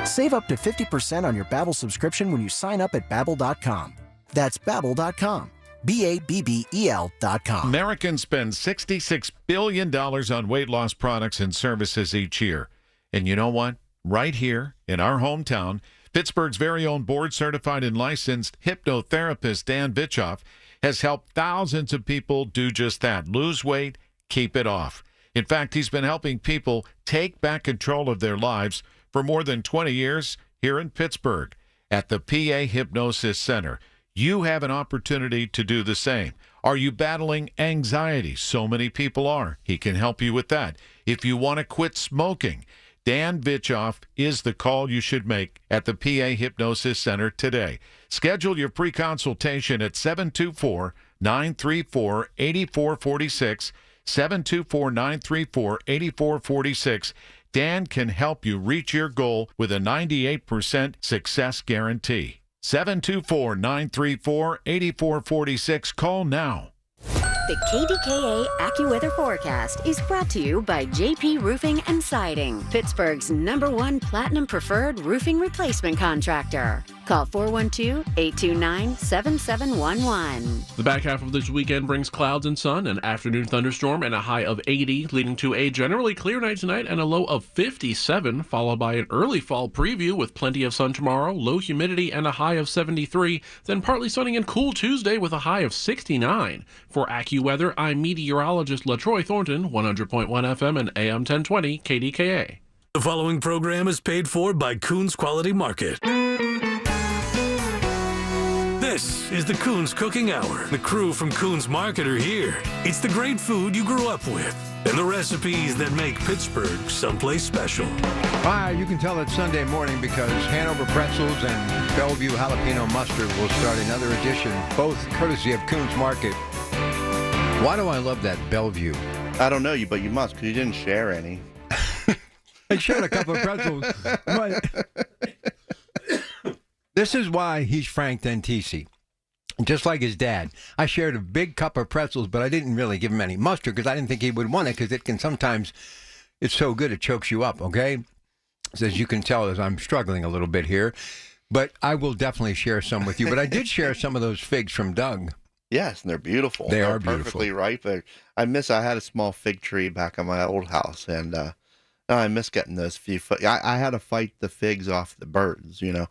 Save up to 50% on your Babbel subscription when you sign up at Babbel.com. That's Babbel.com. Babbel.com. Americans spend $66 billion on weight loss products and services each year. And you know what? Right here in our hometown, Pittsburgh's very own board-certified and licensed hypnotherapist Dan Vitchoff has helped thousands of people do just that, lose weight, keep it off. In fact, he's been helping people take back control of their lives for more than 20 years here in Pittsburgh at the PA Hypnosis Center. You have an opportunity to do the same. Are you battling anxiety? So many people are. He can help you with that. If you want to quit smoking, Dan Vitchoff is the call you should make at the PA Hypnosis Center today. Schedule your pre-consultation at 724-934-8446, 724-934-8446. Dan can help you reach your goal with a 98% success guarantee. 724-934-8446. Call now. The KDKA AccuWeather forecast is brought to you by JP Roofing and Siding, Pittsburgh's #1 Platinum Preferred Roofing Replacement Contractor. Call 412-829-7711. The back half of this weekend brings clouds and sun, an afternoon thunderstorm, and a high of 80, leading to a generally clear night tonight and a low of 57, followed by an early fall preview with plenty of sun tomorrow, low humidity, and a high of 73, then partly sunny and cool Tuesday with a high of 69. For AccuWeather, I'm meteorologist LaTroy Thornton, 100.1 FM and AM 1020 KDKA. The following program is paid for by Coons Quality Market. This is the Coons Cooking Hour. The crew from Coons Market are here. It's the great food you grew up with and the recipes that make Pittsburgh someplace special. You can tell it's Sunday morning because Hanover Pretzels and Bellevue Jalapeno Mustard will start another edition, both courtesy of Coons Market. Why do I love that Bellevue? I don't know you, but you must because you didn't share any. I shared a couple of pretzels. But this is why he's Frank Dentisi. Just like his dad. I shared a big cup of pretzels, but I didn't really give him any mustard because I didn't think he would want it because it can sometimes, it's so good it chokes you up, okay? So as you can tell, as I'm struggling a little bit here. But I will definitely share some with you. But I did share some of those figs from Doug. Yes, and they're beautiful. They're perfectly ripe. I had a small fig tree back in my old house, and I miss getting those few. I had to fight the figs off the birds, you know,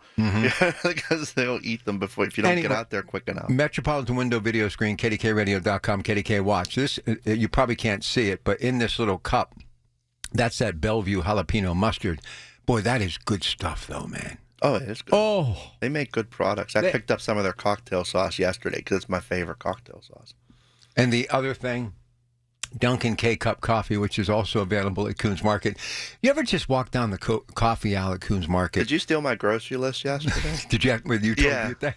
because they'll eat them if you don't get out there quick enough. Metropolitan Window Video Screen, KDKRadio.com, KDK Watch. This, you probably can't see it, but in this little cup, that's that Bellevue Jalapeno Mustard. Boy, that is good stuff, though, man. Oh, it is good. Oh, they make good products. I picked up some of their cocktail sauce yesterday because it's my favorite cocktail sauce. And the other thing, Dunkin' K-Cup coffee, which is also available at Coons Market. You ever just walk down the coffee aisle at Coons Market? Did you steal my grocery list yesterday? Did you? You told me that.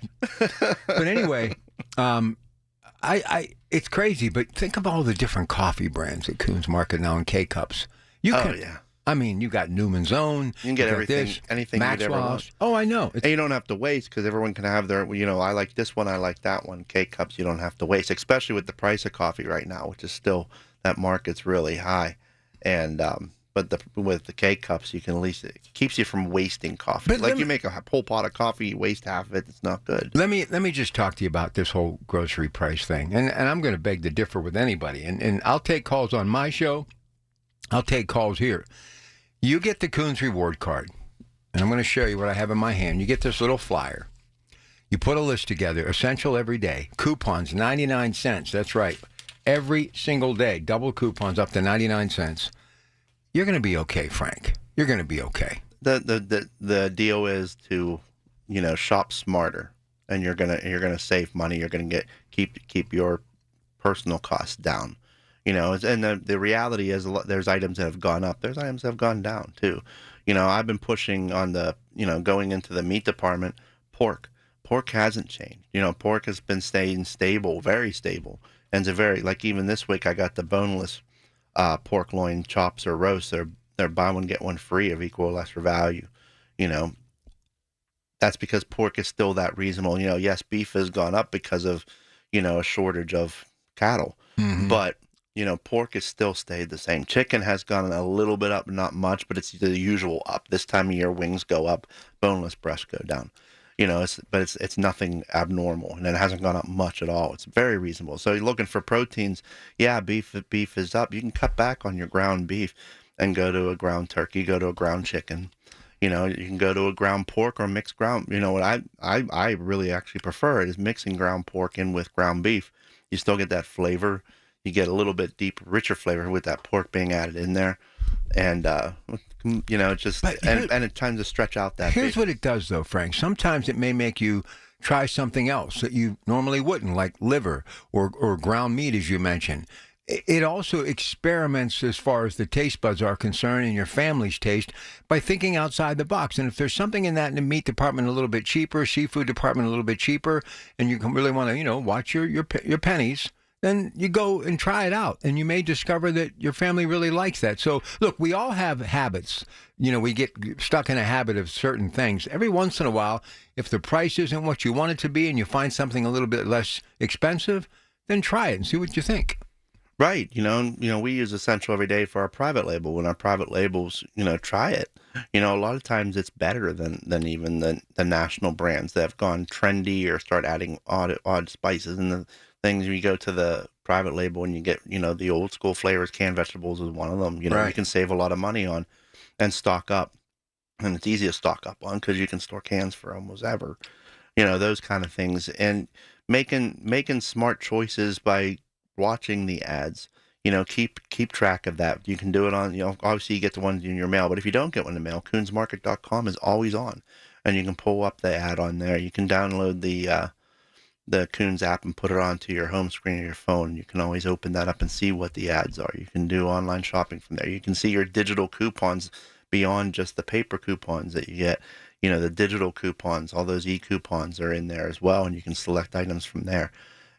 But anyway, it's crazy. But think of all the different coffee brands at Coons Market now in K-Cups. Yeah. I mean, you got Newman's Own. You can get everything, anything you'd ever want. Oh, I know. And you don't have to waste because everyone can have their, I like this one, I like that one. K-Cups, you don't have to waste, especially with the price of coffee right now, which is still, that market's really high. And but with the K-Cups, you can at least, it keeps you from wasting coffee. But you make a whole pot of coffee, you waste half of it, it's not good. Let me just talk to you about this whole grocery price thing. And I'm going to beg to differ with anybody. And I'll take calls on my show. I'll take calls here. You get the Coons Reward Card, and I'm going to show you what I have in my hand. You get this little flyer. You put a list together, essential every day, coupons, 99 cents. That's right. Every single day, double coupons up to 99 cents. You're going to be okay, Frank. You're going to be okay. The deal is to, shop smarter, and you're gonna save money. You're going to keep your personal costs down. And the reality is there's items that have gone up. There's items that have gone down, too. I've been pushing on the, going into the meat department, pork. Pork hasn't changed. Pork has been staying stable, very stable. And it's even this week, I got the boneless pork loin chops or roasts. They're buy one, get one free of equal or lesser value. That's because pork is still that reasonable. Yes, beef has gone up because of, a shortage of cattle. Mm-hmm. But pork has still stayed the same. Chicken has gone a little bit up, not much, but it's the usual up. This time of year, wings go up, boneless breasts go down. It's nothing abnormal, and it hasn't gone up much at all. It's very reasonable. So you're looking for proteins. Yeah, beef is up. You can cut back on your ground beef. and go to a ground turkey, go to a ground chicken. You know, you can go to a ground pork or mixed ground. You know, what I really actually prefer it is mixing ground pork in with ground beef. You still get that flavor. You get a little bit deeper, richer flavor with that pork being added in there. And, you know, just, and it's time to stretch out that Here's beef. what it does, though, Frank. Sometimes it may make you try something else that you normally wouldn't, like liver or ground meat, as you mentioned. It also experiments as far as the taste buds are concerned and your family's taste by thinking outside the box. And if there's something in that in the meat department a little bit cheaper, seafood department a little bit cheaper, and you can really want to, you know, watch your pennies, then you go and try it out. And you may discover that your family really likes that. So, look, we all have habits. You know, we get stuck in a habit of certain things. Every once in a while, if the price isn't what you want it to be and you find something a little bit less expensive, then try it and see what you think. Right. You know, we use Essential every day for our private label. When our private labels, you know, try it. You know, a lot of times it's better than even the national brands that have gone trendy or start adding odd spices and the things. You go to the private label and you get, you know, the old school flavors. Canned vegetables is one of them. You know, Right. You can save a lot of money on and stock up. And it's easy to stock up on because you can store cans for almost ever. You know, those kind of things. And making smart choices by watching the ads. You know, keep track of that. You can do it on, you know, obviously you get the ones in your mail, but if you don't get one in the mail, coonsmarket.com is always on, and you can pull up the ad on there. You can download the Coons app and put it onto your home screen of your phone. You can always open that up and see what the ads are. You can do online shopping from there. You can see your digital coupons beyond just the paper coupons that you get. You know, the digital coupons, all those e-coupons are in there as well, and you can select items from there.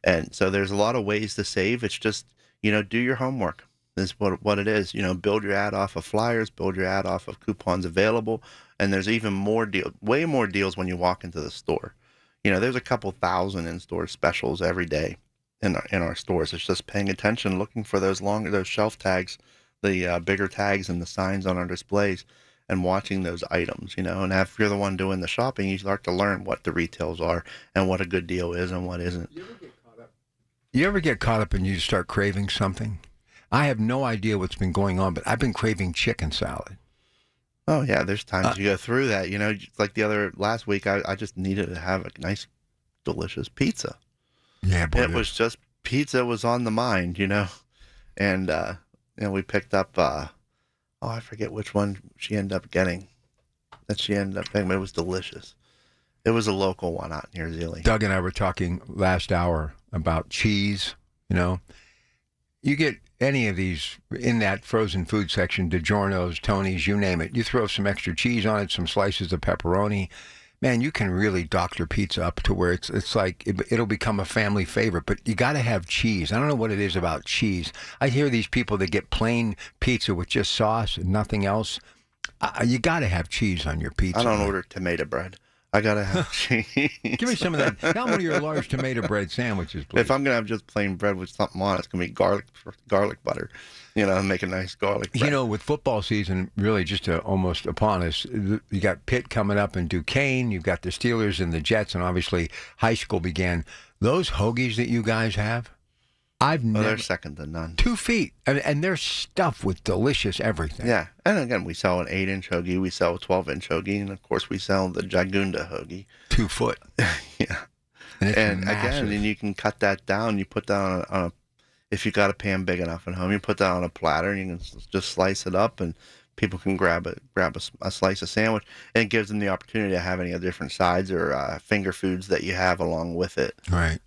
And so there's a lot of ways to save. It's just, you know, do your homework. Is what it is. You know, build your ad off of flyers, build your ad off of coupons available. And there's even more way more deals when you walk into the store. You know, there's a couple thousand in-store specials every day in our stores. It's just paying attention, looking for those shelf tags, the bigger tags and the signs on our displays, and watching those items, you know. And if you're the one doing the shopping, you start to learn what the retails are and what a good deal is and what isn't. You ever get caught up and you start craving something? I have no idea what's been going on, but I've been craving chicken salad. Oh, yeah, there's times you go through that. You know, like last week, I just needed to have a nice, delicious pizza. Yeah, boy. It was just, pizza was on the mind, you know. And, you know, we picked up, I forget which one she ended up getting. It was delicious. It was a local one out near Zealy. Doug and I were talking last hour about cheese. You know, you get any of these in that frozen food section, DiGiorno's, Tony's, you name it. You throw some extra cheese on it, some slices of pepperoni. Man, you can really doctor pizza up to where it's like it'll become a family favorite. But you got to have cheese. I don't know what it is about cheese. I hear these people that get plain pizza with just sauce and nothing else. You got to have cheese on your pizza. I don't order tomato bread. I got to have cheese. Give me some of that. Now one of your large tomato bread sandwiches, please. If I'm going to have just plain bread with something on it, it's going to be garlic butter. You know, make a nice garlic bread. You know, with football season really just almost upon us, you got Pitt coming up in Duquesne, you've got the Steelers and the Jets, and obviously high school began. Those hoagies that you guys have, they're second to none. 2 feet. And they're stuffed with delicious everything. Yeah. And again, we sell an 8-inch hoagie. We sell a 12-inch hoagie. And, of course, we sell the Jagunda hoagie. 2 foot. Yeah. And again, and you can cut that down. You put that on a, if you got a pan big enough at home, you put that on a platter and you can just slice it up and people can grab a slice of sandwich. And it gives them the opportunity to have any of the different sides or finger foods that you have along with it. Right.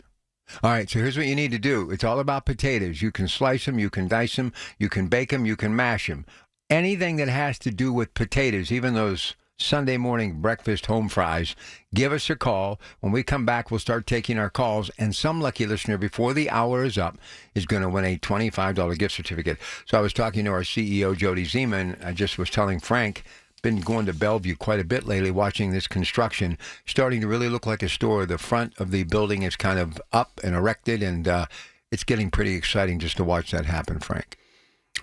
All right, so here's what you need to do. It's all about potatoes. You can slice them, you can dice them, you can bake them, you can mash them. Anything that has to do with potatoes, even those Sunday morning breakfast home fries, give us a call. When we come back, we'll start taking our calls, and some lucky listener before the hour is up is going to win a $25 gift certificate. So I was talking to our CEO, Jody Zeman. I just was telling Frank, been going to Bellevue quite a bit lately, watching this construction, starting to really look like a store. The front of the building is kind of up and erected, and it's getting pretty exciting just to watch that happen, Frank.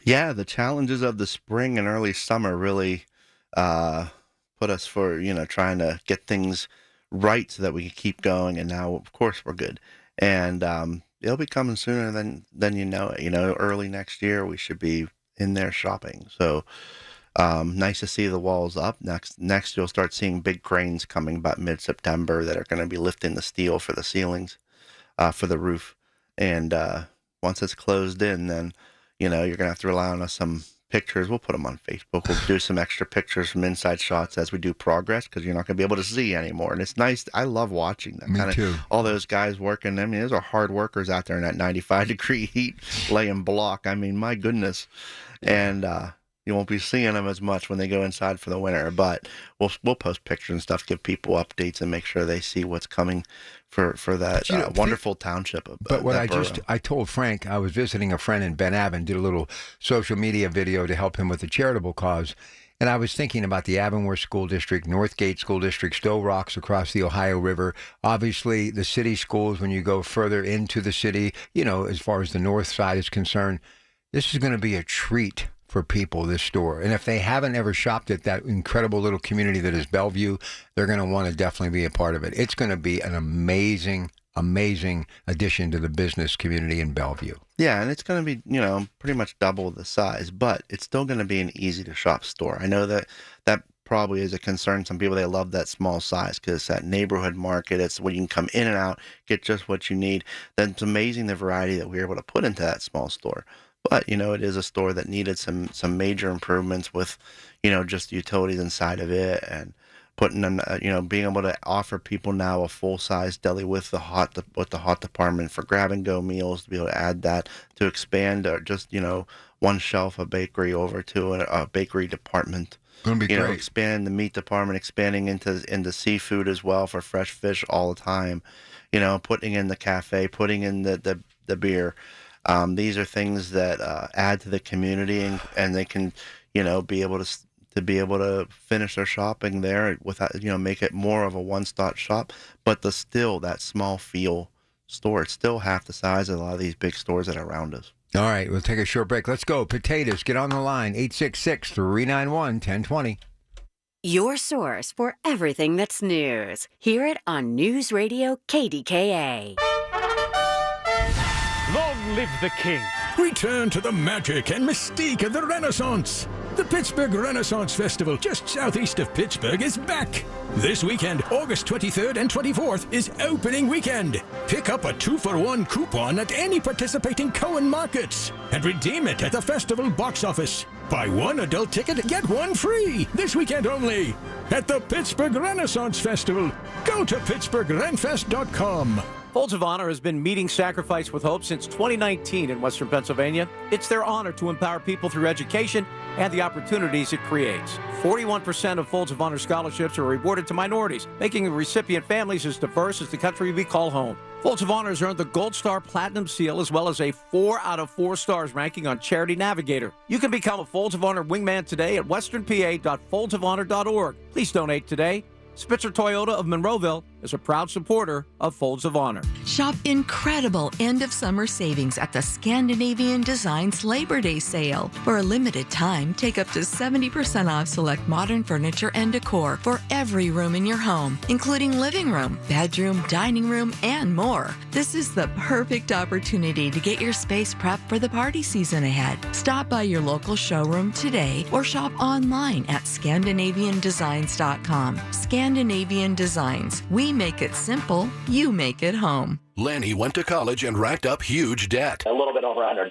Yeah, the challenges of the spring and early summer really put us for, trying to get things right so that we can keep going. And now, of course, we're good. And it'll be coming sooner than you know it. Early next year, we should be in there shopping. So nice to see the walls up. Next, you'll start seeing big cranes coming about mid-September that are going to be lifting the steel for the ceilings, for the roof. And once it's closed in, then, you're going to have to rely on some pictures. We'll put them on Facebook. We'll do some extra pictures from inside shots as we do progress, because you're not going to be able to see anymore. And it's nice. I love watching them. Me too. All those guys working. I mean, those are hard workers out there in that 95-degree heat laying block. I mean, my goodness. And you won't be seeing them as much when they go inside for the winter, but we'll post pictures and stuff, give people updates, and make sure they see what's coming for that wonderful township. But what I told Frank, I was visiting a friend in Ben Avon, did a little social media video to help him with a charitable cause, and I was thinking about the Avonworth School District, Northgate School District, Stowe Rocks across the Ohio River, obviously the city schools when you go further into the city, as far as the north side is concerned. This is going to be a treat for people, this store. And if they haven't ever shopped at that incredible little community that is Bellevue, they're going to want to definitely be a part of it. It's going to be an amazing addition to the business community in Bellevue. Yeah, and it's going to be, pretty much double the size, but it's still going to be an easy-to-shop store. I know that probably is a concern. Some people, they love that small size because it's that neighborhood market. It's where you can come in and out, get just what you need. Then it's amazing the variety that we're able to put into that small store. But, it is a store that needed some major improvements with, just utilities inside of it, and putting them, being able to offer people now a full-size deli with the hot department for grab-and-go meals, to be able to add that, to expand just, one shelf of bakery over to a bakery department. Going to be great. Expand the meat department, expanding into seafood as well for fresh fish all the time, putting in the cafe, putting in the beer. These are things that add to the community, and they can, be able to finish their shopping there without, make it more of a one-stop shop. But still that small feel store. It's still half the size of a lot of these big stores that are around us. All right, we'll take a short break. Let's go. Potatoes, get on the line. 866-391-1020. Your source for everything that's news. Hear it on News Radio KDKA. Long live the king. Return to the magic and mystique of the Renaissance. The Pittsburgh Renaissance Festival, just southeast of Pittsburgh, is back. This weekend, August 23rd and 24th, is opening weekend. Pick up a 2-for-1 coupon at any participating Cohen markets and redeem it at the festival box office. Buy one adult ticket, get one free. This weekend only at the Pittsburgh Renaissance Festival. Go to pittsburghrenfest.com. Folds of Honor has been meeting sacrifice with hope since 2019 in Western Pennsylvania. It's their honor to empower people through education and the opportunities it creates. 41% of Folds of Honor scholarships are awarded to minorities, making the recipient families as diverse as the country we call home. Folds of Honor has earned the Gold Star Platinum Seal as well as a 4 out of 4 stars ranking on Charity Navigator. You can become a Folds of Honor wingman today at westernpa.foldsofonor.org. Please donate today. Spitzer Toyota of Monroeville is a proud supporter of Folds of Honor. Shop incredible end-of-summer savings at the Scandinavian Designs Labor Day sale. For a limited time, take up to 70% off select modern furniture and decor for every room in your home, including living room, bedroom, dining room, and more. This is the perfect opportunity to get your space prepped for the party season ahead. Stop by your local showroom today or shop online at ScandinavianDesigns.com. Scandinavian Designs. We make it simple, you make it home. Lanny went to college and racked up huge debt. A little bit over $100,000.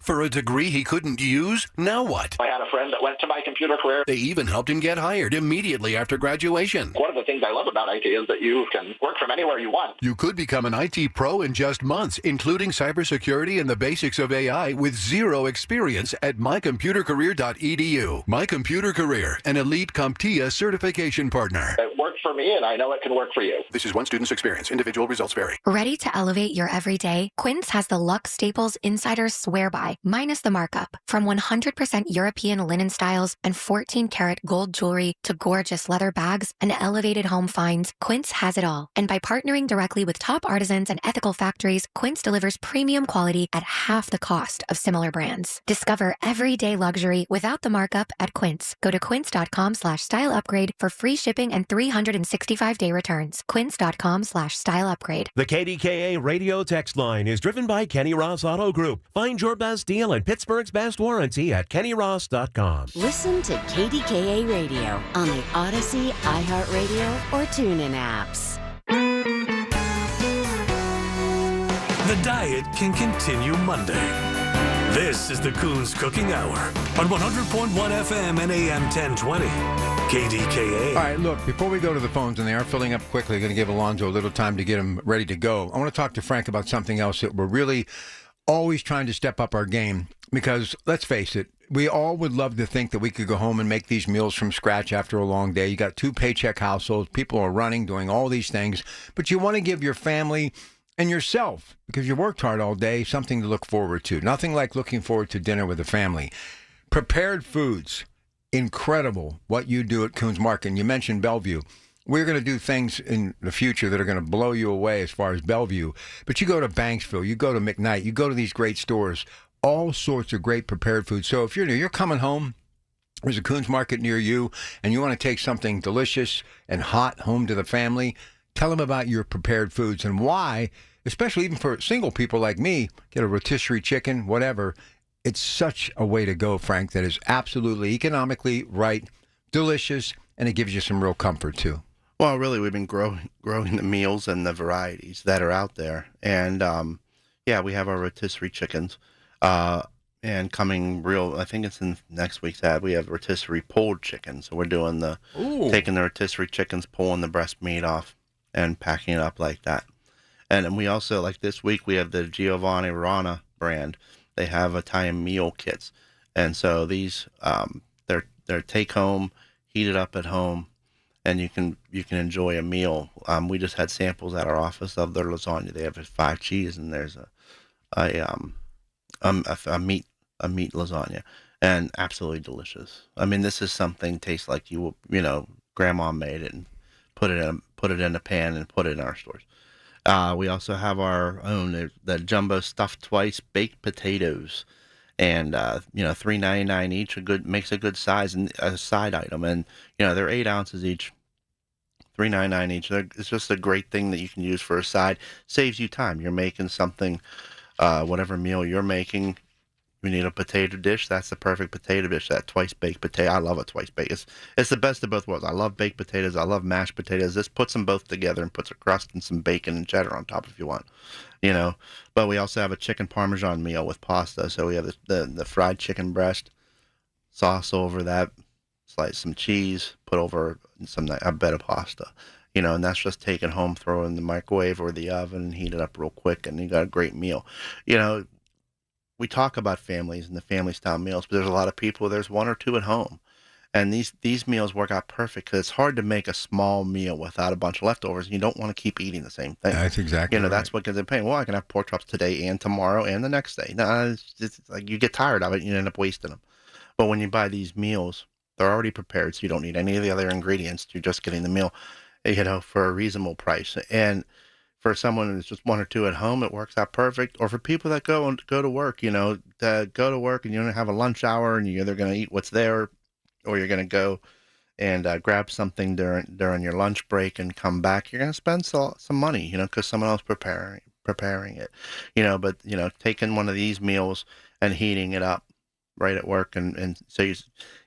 For a degree he couldn't use? Now what? I had a friend that went to my computer career. They even helped him get hired immediately after graduation. One of the things I love about IT is that you can work from anywhere you want. You could become an IT pro in just months, including cybersecurity and the basics of AI with zero experience at mycomputercareer.edu. My Computer Career, an elite CompTIA certification partner. It worked for me, and I know it can work for you. This is one student's experience. Individual results vary. Ready to elevate your everyday? Quince has the Luxe Staples Insider Swear By, minus the markup. From 100% European linen styles and 14-karat gold jewelry to gorgeous leather bags and elevated home finds, Quince has it all. And by partnering directly with top artisans and ethical factories, Quince delivers premium quality at half the cost of similar brands. Discover everyday luxury without the markup at Quince. Go to quince.com/style upgrade for free shipping and 365-day returns. Quince.com/style upgrade. The KDKA radio text line is driven by Kenny Ross Auto Group. Find your best deal and Pittsburgh's best warranty at kennyross.com. Listen to KDKA Radio on the Odyssey, iHeartRadio, or TuneIn apps. The diet can continue Monday. This is the Coons Cooking Hour on 100.1 FM and AM 1020. KDKA. All right, look, before we go to the phones, and they are filling up quickly, going to give Alonzo a little time to get him ready to go. I want to talk to Frank about something else that we're really always trying to step up our game, because let's face it, we all would love to think that we could go home and make these meals from scratch after a long day. You got 2 paycheck households, people are running, doing all these things, but you want to give your family and yourself, because you worked hard all day, something to look forward to. Nothing like looking forward to dinner with the family. Prepared foods, incredible what you do at Coons Market. And you mentioned Bellevue. We're going to do things in the future that are going to blow you away as far as Bellevue. But you go to Banksville, you go to McKnight, you go to these great stores, all sorts of great prepared foods. So if you're coming home, there's a Coons Market near you, and you want to take something delicious and hot home to the family, tell them about your prepared foods and why, especially even for single people like me, get a rotisserie chicken, whatever. It's such a way to go, Frank, that is absolutely economically right, delicious, and it gives you some real comfort, too. Well, really, we've been growing the meals and the varieties that are out there. And, we have our rotisserie chickens. And coming I think it's in next week's ad, we have rotisserie pulled chicken. So we're doing taking the rotisserie chickens, pulling the breast meat off, and packing it up like that. And then we also, like this week, we have the Giovanni Rana brand. They have Italian meal kits. And so these, they're take home, heat it up at home, and you can enjoy a meal. We just had samples at our office of their lasagna. They have 5 cheese, and there's a meat lasagna, and absolutely delicious. I mean, this is something tastes like grandma made it and put it in a pan and put it in our stores. We also have our own the jumbo stuffed twice baked potatoes, and $3.99 each. Makes a good size and a side item, and they're 8 ounces each. $3.99 each. It's just a great thing that you can use for a side. Saves you time. You're making something, whatever meal you're making. You need a potato dish. That's the perfect potato dish. That twice baked potato. I love a twice baked. It's the best of both worlds. I love baked potatoes. I love mashed potatoes. This puts them both together and puts a crust and some bacon and cheddar on top if you want. But we also have a chicken parmesan meal with pasta. So we have the fried chicken breast, sauce over that, slice some cheese, put over a bed of pasta. And that's just taken home, throw it in the microwave or the oven, and heat it up real quick, and you got a great meal. We talk about families and the family-style meals, but there's a lot of people, there's 1 or 2 at home. And these meals work out perfect because it's hard to make a small meal without a bunch of leftovers. You don't want to keep eating the same thing. That's exactly right. That's what gives it pain. Well, I can have pork chops today and tomorrow and the next day. No, it's like you get tired of it and you end up wasting them. But when you buy these meals, they're already prepared, so you don't need any of the other ingredients. You're just getting the meal, for a reasonable price. And for someone who's just 1 or 2 at home, it works out perfect. Or for people that go to work, that go to work and you don't have a lunch hour and you're either going to eat what's there or you're going to go and grab something during your lunch break and come back. You're going to spend some money, because someone else preparing it, But taking one of these meals and heating it up right at work, and so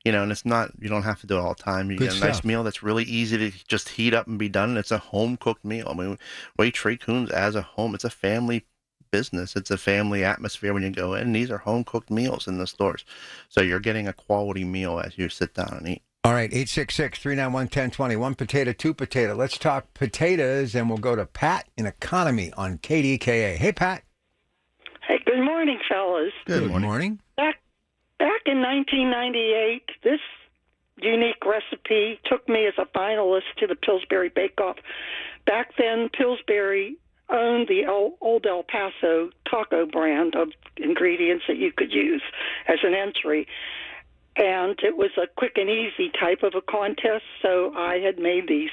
and it's not, you don't have to do it all the time. You get a nice meal that's really easy to just heat up and be done, and it's a home cooked meal. I mean, we treat Coons as a home. It's a family business. It's a family atmosphere when you go in. These are home cooked meals in the stores, so you're getting a quality meal as you sit down and eat. All right, 866-391-1020. 1 potato, 2 potato. Let's talk potatoes, and we'll go to Pat in Economy on KDKA. Hey, Pat. Hey, good morning, fellas. Good morning. Back in 1998, this unique recipe took me as a finalist to the Pillsbury Bake Off. Back then, Pillsbury owned the Old El Paso taco brand of ingredients that you could use as an entry. And it was a quick and easy type of a contest, so I had made these.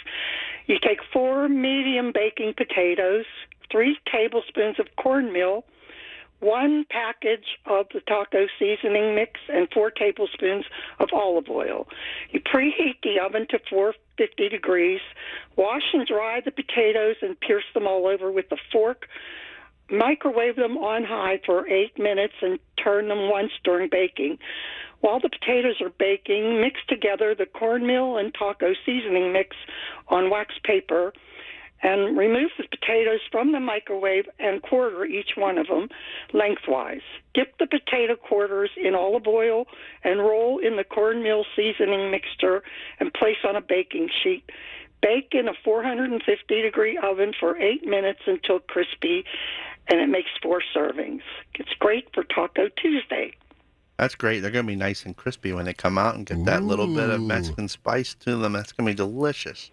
You take 4 medium baking potatoes, 3 tablespoons of cornmeal, 1 package of the taco seasoning mix, and 4 tablespoons of olive oil. You preheat the oven to 450 degrees. Wash and dry the potatoes and pierce them all over with a fork. Microwave them on high for 8 minutes and turn them once during baking. While the potatoes are baking, mix together the cornmeal and taco seasoning mix on wax paper and remove the potatoes from the microwave and quarter each one of them lengthwise. Dip the potato quarters in olive oil and roll in the cornmeal seasoning mixture and place on a baking sheet. Bake in a 450-degree oven for 8 minutes until crispy, and it makes 4 servings. It's great for Taco Tuesday. That's great. They're going to be nice and crispy when they come out and get that little bit of Mexican spice to them. That's going to be delicious.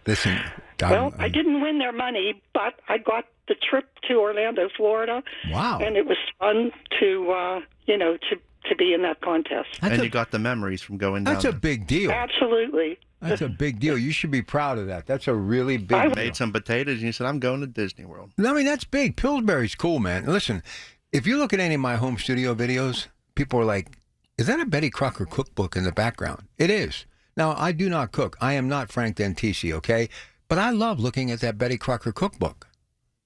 Listen, well, I didn't win their money, but I got the trip to Orlando, Florida. Wow. And it was fun to, to be in that contest. And you got the memories from going down. That's a big deal. Absolutely. That's a big deal. You should be proud of that. That's a really big deal. I made some potatoes, and you said, I'm going to Disney World. I mean, that's big. Pillsbury's cool, man. Listen, if you look at any of my home studio videos, people are like, is that a Betty Crocker cookbook in the background? It is. Now, I do not cook. I am not Frank Dentisi, okay? But I love looking at that Betty Crocker cookbook.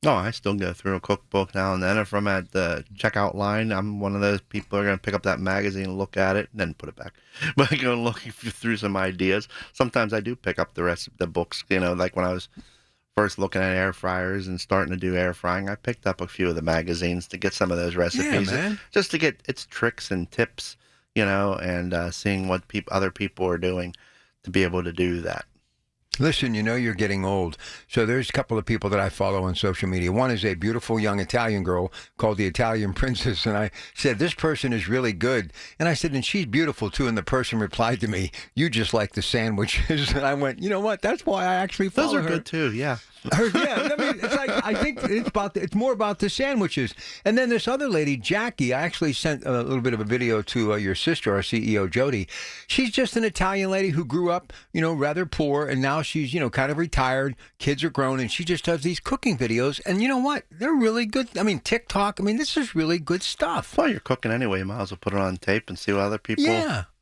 No, I still go through a cookbook now and then. If I'm at the checkout line, I'm one of those people who are going to pick up that magazine, look at it, and then put it back. But I go looking through some ideas. Sometimes I do pick up the rest of the books. Like when I was first looking at air fryers and starting to do air frying, I picked up a few of the magazines to get some of those recipes. Yeah, man. Just to get its tricks and tips, and seeing what other people are doing to be able to do that. Listen, you're getting old. So there's a couple of people that I follow on social media. One is a beautiful young Italian girl called the Italian Princess. And I said, this person is really good. And I said, and she's beautiful too. And the person replied to me, you just like the sandwiches. And I went, you know what? That's why I actually follow her. Those are good too, yeah. Yeah, I mean, it's like, I think it's more about the sandwiches. And then this other lady, Jackie, I actually sent a little bit of a video to your sister, our CEO, Jody. She's just an Italian lady who grew up, rather poor, and now she's, kind of retired. Kids are grown, and she just does these cooking videos. And you know what? They're really good. I mean, TikTok, this is really good stuff. Well, you're cooking anyway. You might as well put it on tape and see what other people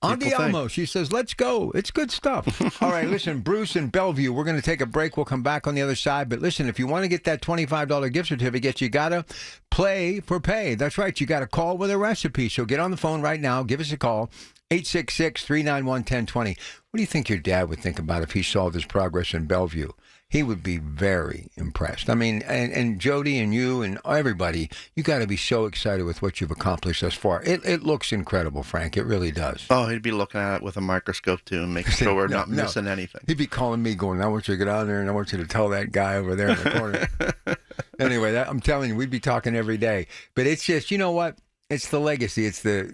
Elmo, she says, let's go. It's good stuff. All right, listen, Bruce in Bellevue, we're going to take a break. We'll come back on the other side. But listen, if you want to get that $25 gift certificate, you got to play for pay. That's right. You got to call with a recipe. So get on the phone right now. Give us a call, 866-391-1020. What do you think your dad would think about if he saw this progress in Bellevue? He would be very impressed. I mean, and Jody and you and everybody, you got to be so excited with what you've accomplished thus far. It looks incredible, Frank. It really does. Oh, he'd be looking at it with a microscope, too, and making sure we're not missing anything. He'd be calling me going, I want you to get out there, and I want you to tell that guy over there in the corner. Anyway, I'm telling you, we'd be talking every day. But it's just, you know what? It's the legacy. It's the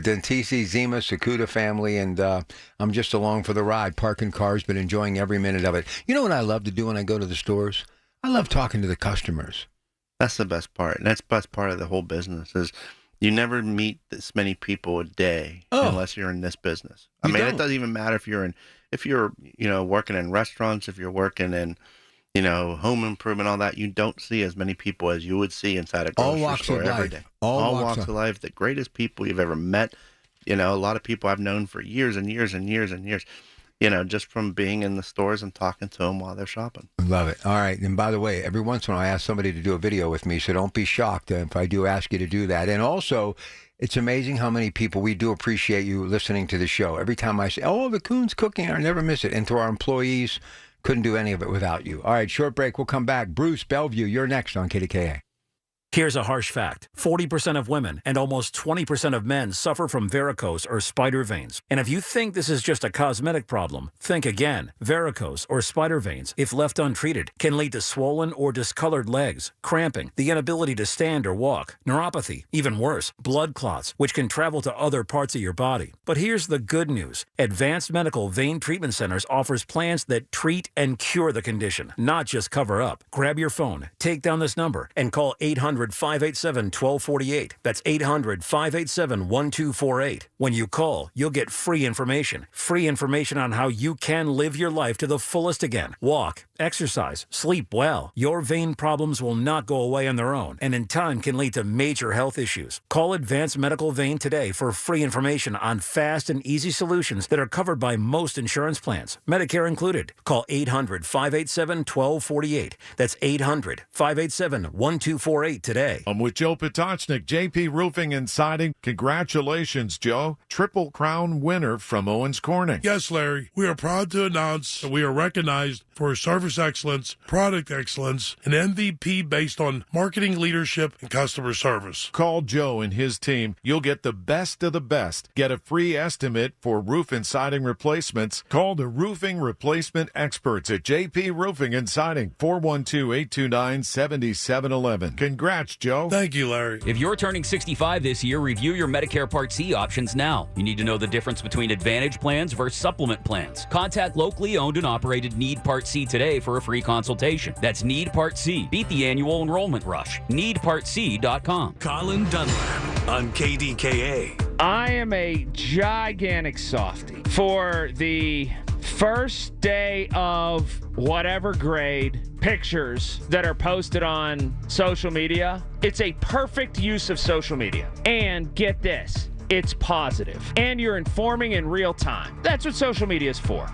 Dentisi, Zima, Sakuda family, and I'm just along for the ride, parking cars, but enjoying every minute of it. You know what I love to do when I go to the stores? I love talking to the customers. That's the best part, and that's the best part of the whole business is you never meet this many people a day unless you're in this business. It doesn't even matter if you're working in restaurants, if you're working in home improvement, all that. You don't see as many people as you would see inside a grocery store every day. All walks of life. The greatest people you've ever met. A lot of people I've known for years and years and years and years, just from being in the stores and talking to them while they're shopping. Love it. All right. And by the way, every once in a while I ask somebody to do a video with me, so don't be shocked if I do ask you to do that. And also, it's amazing how many people, we do appreciate you listening to the show. Every time I say, the Coon's cooking, I never miss it. And to our employees, couldn't do any of it without you. All right, short break. We'll come back. Bruce, Bellevue, you're next on KDKA. Here's a harsh fact. 40% of women and almost 20% of men suffer from varicose or spider veins. And if you think this is just a cosmetic problem, think again. Varicose or spider veins, if left untreated, can lead to swollen or discolored legs, cramping, the inability to stand or walk, neuropathy, even worse, blood clots, which can travel to other parts of your body. But here's the good news. Advanced Medical Vein Treatment Centers offers plans that treat and cure the condition, not just cover up. Grab your phone, take down this number, and call 800 800-587-1248. That's 800-587-1248. When you call, you'll get free information. Free information on how you can live your life to the fullest again. Walk, exercise, sleep well. Your vein problems will not go away on their own, and in time can lead to major health issues. Call Advanced Medical Vein today for free information on fast and easy solutions that are covered by most insurance plans, Medicare included. Call 800-587-1248. That's 800-587-1248 today. I'm with Joe Potocznik, JP Roofing and Siding. Congratulations, Joe. Triple Crown winner from Owens Corning. Yes, Larry. We are proud to announce that we are recognized for service excellence, product excellence, and MVP based on marketing leadership and customer service. Call Joe and his team. You'll get the best of the best. Get a free estimate for roof and siding replacements. Call the roofing replacement experts at JP Roofing and Siding, 412-829-7711. Congrats, Joe. Thank you, Larry. If you're turning 65 this year, review your Medicare Part C options now. You need to know the difference between Advantage plans versus supplement plans. Contact locally owned and operated Need Part C today for a free consultation. That's Need Part C. Beat the annual enrollment rush. NeedPartC.com. Colin Dunlap on KDKA. I am a gigantic softie for the first day of whatever grade pictures that are posted on social media. It's a perfect use of social media. And get this, it's positive. And you're informing in real time. That's what social media is for.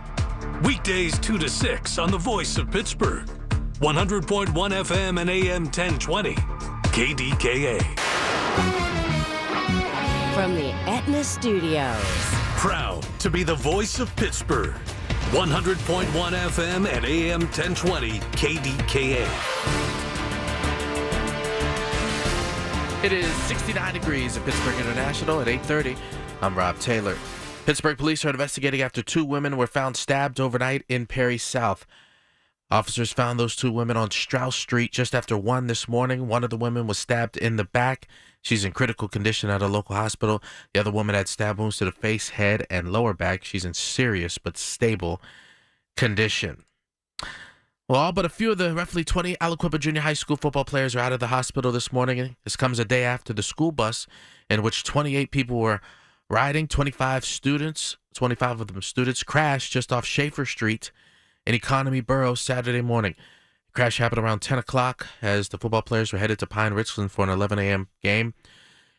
Weekdays 2 to 6 on the Voice of Pittsburgh. 100.1 FM and AM 1020. KDKA. From the Aetna Studios. Proud to be the voice of Pittsburgh. 100.1 FM and AM 1020 KDKA. It is 69 degrees at Pittsburgh International at 8:30. I'm Rob Taylor. Pittsburgh police are investigating after two women were found stabbed overnight in Perry South. Officers found those two women on Strauss Street just after 1 this morning. One of the women was stabbed in the back. She's in critical condition at a local hospital. The other woman had stab wounds to the face, head, and lower back. She's in serious but stable condition. Well, all but a few of the roughly 20 Aliquippa Junior High School football players are out of the hospital this morning. This comes a day after the school bus in which 28 people were riding, 25 of them students, crashed just off Schaefer Street in Economy Borough Saturday morning. The crash happened around 10 o'clock as the football players were headed to Pine Richland for an 11 a.m. game.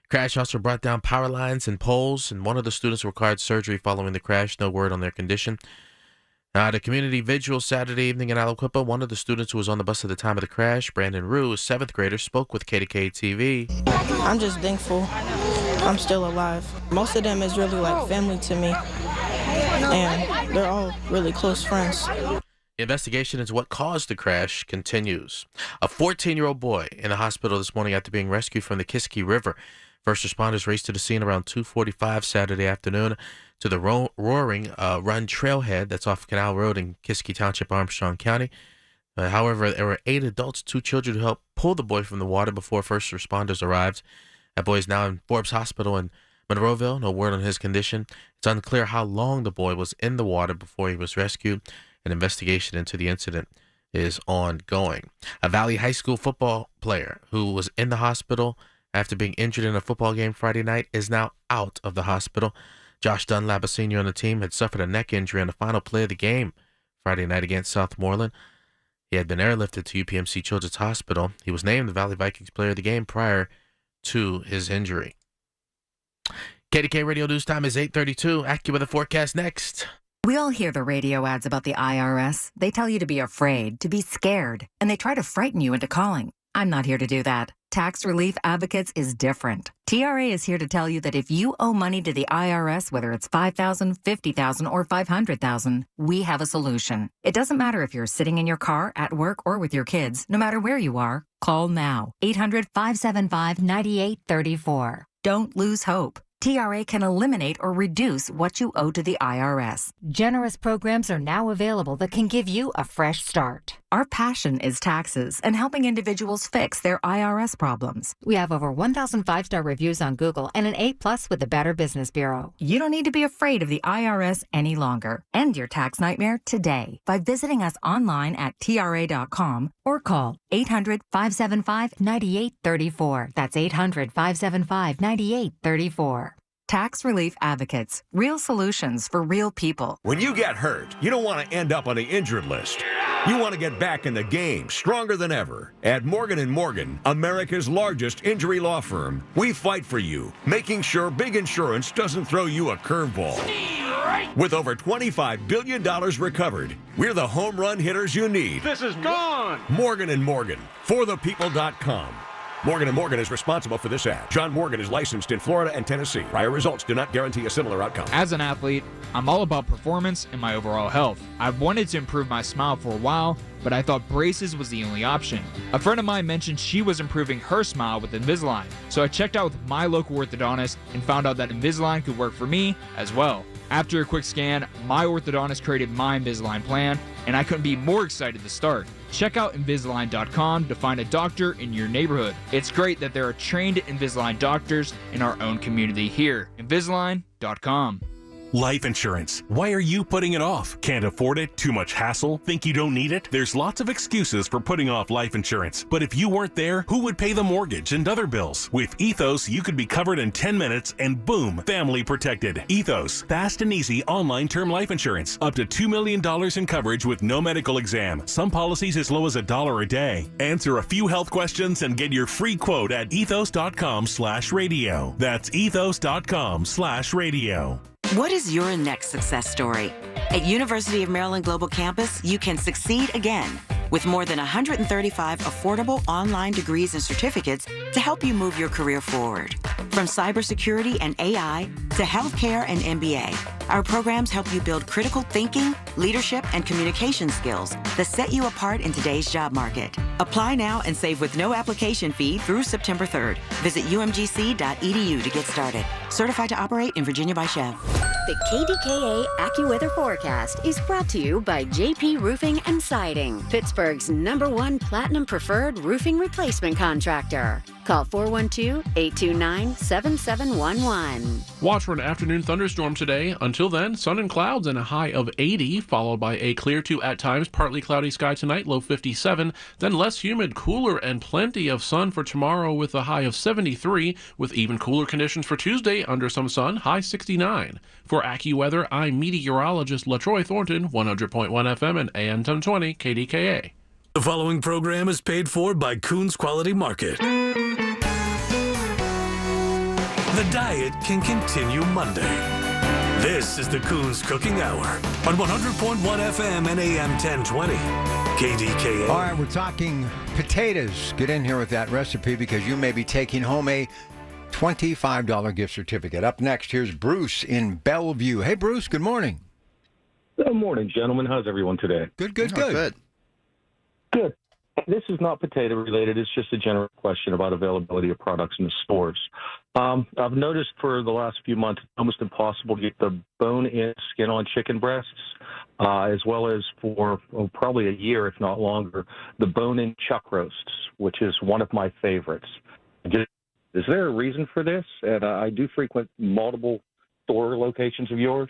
Crash also brought down power lines and poles, and one of the students required surgery following the crash. No word on their condition. At a community vigil Saturday evening in Aliquippa, one of the students who was on the bus at the time of the crash, Brandon Rue, a 7th grader, spoke with KDKA-TV. I'm just thankful I'm still alive. Most of them is really like family to me, and they're all really close friends. The investigation into what caused the crash continues. A 14-year-old boy in the hospital this morning after being rescued from the Kiski River. First responders raced to the scene around 2:45 Saturday afternoon to the Roaring Run trailhead that's off Canal Road in Kiski Township, Armstrong County. However, there were 8 adults, 2 children who helped pull the boy from the water before first responders arrived. That boy is now in Forbes Hospital in Monroeville. No word on his condition. It's unclear how long the boy was in the water before he was rescued. An investigation into the incident is ongoing. A Valley High School football player who was in the hospital after being injured in a football game Friday night is now out of the hospital. Josh Dunlap, a senior on the team, had suffered a neck injury on the final play of the game Friday night against Southmoreland. He had been airlifted to UPMC Children's Hospital. He was named the Valley Vikings player of the game prior to his injury. KDK Radio News Time is 8:32. AccuWeather forecast next. We all hear the radio ads about the IRS. They tell you to be afraid, to be scared, and they try to frighten you into calling. I'm not here to do that. Tax Relief Advocates is different. TRA is here to tell you that if you owe money to the IRS, whether it's $5,000, $50,000, or $500,000, we have a solution. It doesn't matter if you're sitting in your car, at work, or with your kids. No matter where you are, call now. 800-575-9834. Don't lose hope. TRA can eliminate or reduce what you owe to the IRS. Generous programs are now available that can give you a fresh start. Our passion is taxes and helping individuals fix their IRS problems. We have over 1,000 5-star reviews on Google and an A+ with the Better Business Bureau. You don't need to be afraid of the IRS any longer. End your tax nightmare today by visiting us online at TRA.com or call 800-575-9834. That's 800-575-9834. Tax Relief Advocates. Real solutions for real people. When you get hurt, you don't want to end up on the injured list. You want to get back in the game, stronger than ever. At Morgan & Morgan, America's largest injury law firm, we fight for you, making sure big insurance doesn't throw you a curveball. With over $25 billion recovered, we're the home run hitters you need. This is gone! Morgan & Morgan, forthepeople.com. Morgan & Morgan is responsible for this ad. John Morgan is licensed in Florida and Tennessee. Prior results do not guarantee a similar outcome. As an athlete, I'm all about performance and my overall health. I've wanted to improve my smile for a while, but I thought braces was the only option. A friend of mine mentioned she was improving her smile with Invisalign, so I checked out with my local orthodontist and found out that Invisalign could work for me as well. After a quick scan, my orthodontist created my Invisalign plan, and I couldn't be more excited to start. Check out Invisalign.com to find a doctor in your neighborhood. It's great that there are trained Invisalign doctors in our own community here. Invisalign.com. Life insurance. Why are you putting it off? Can't afford it? Too much hassle? Think you don't need it? There's lots of excuses for putting off life insurance. But if you weren't there, who would pay the mortgage and other bills? With Ethos, you could be covered in 10 minutes and boom, family protected. Ethos, fast and easy online term life insurance. Up to $2 million in coverage with no medical exam. Some policies as low as $1 a day. Answer a few health questions and get your free quote at ethos.com/radio. That's ethos.com/radio. What is your next success story? At University of Maryland Global Campus, you can succeed again with more than 135 affordable online degrees and certificates to help you move your career forward. From cybersecurity and AI to healthcare and MBA, our programs help you build critical thinking, leadership, and communication skills that set you apart in today's job market. Apply now and save with no application fee through September 3rd. Visit umgc.edu to get started. Certified to operate in Virginia by Chev. The KDKA AccuWeather forecast is brought to you by JP Roofing and Siding, Pittsburgh's #1 Platinum Preferred Roofing Replacement Contractor. Call 412-829-7711. Watch for an afternoon thunderstorm today. Until then, sun and clouds and a high of 80, followed by a clear to at times partly cloudy sky tonight, low 57. Then less humid, cooler, and plenty of sun for tomorrow with a high of 73, with even cooler conditions for Tuesday under some sun, high 69. For AccuWeather, I'm meteorologist LaTroy Thornton, 100.1 FM and AM 1020 KDKA. The following program is paid for by Coons Quality Market. The diet can continue Monday. This is the Coons Cooking Hour on 100.1 FM and AM 1020 KDKA. All right, we're talking potatoes. Get in here with that recipe because you may be taking home a $25 gift certificate. Up next, here's Bruce in Bellevue. Hey, Bruce, good morning. Good morning, gentlemen. How's everyone today? Good. Good. This is not potato related. It's just a general question about availability of products in the stores. I've noticed for the last few months, it's almost impossible to get the bone-in, skin-on chicken breasts, as well as for probably a year, if not longer, the bone-in chuck roasts, which is one of my favorites. Is there a reason for this? And I do frequent multiple store locations of yours.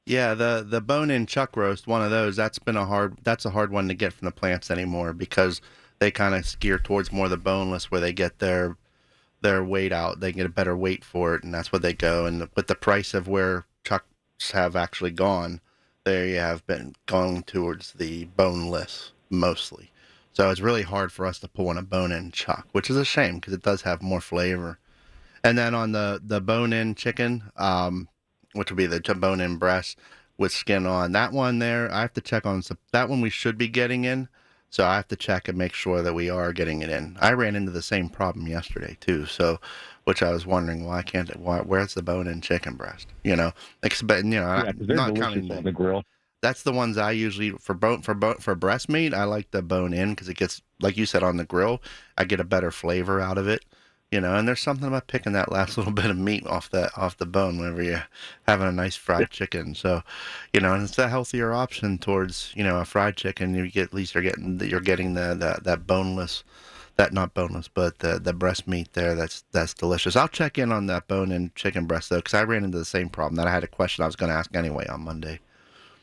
Yeah, the bone-in chuck roast, one of those, that's a hard one to get from the plants anymore because they kind of gear towards more the boneless where they get their weight out. They get a better weight for it, and that's what they go. And with the price of where chucks have actually gone, they have been going towards the boneless mostly. So it's really hard for us to pull in a bone-in chuck, which is a shame because it does have more flavor. And then on the bone-in chicken, which would be the bone-in breast with skin on. That one there, I have to check on. That one we should be getting in, so I have to check and make sure that we are getting it in. I ran into the same problem yesterday, too, which I was wondering, where's the bone-in chicken breast? I'm not counting on the grill. That's the ones I usually, for breast meat, I like the bone-in because it gets, like you said, on the grill, I get a better flavor out of it. And there's something about picking that last little bit of meat off the bone whenever you're having a nice fried chicken. So, and it's a healthier option towards, a fried chicken. You're getting that boneless, that not boneless, but the breast meat there. That's delicious. I'll check in on that bone-in chicken breast though, because I ran into the same problem that I had a question I was going to ask anyway on Monday.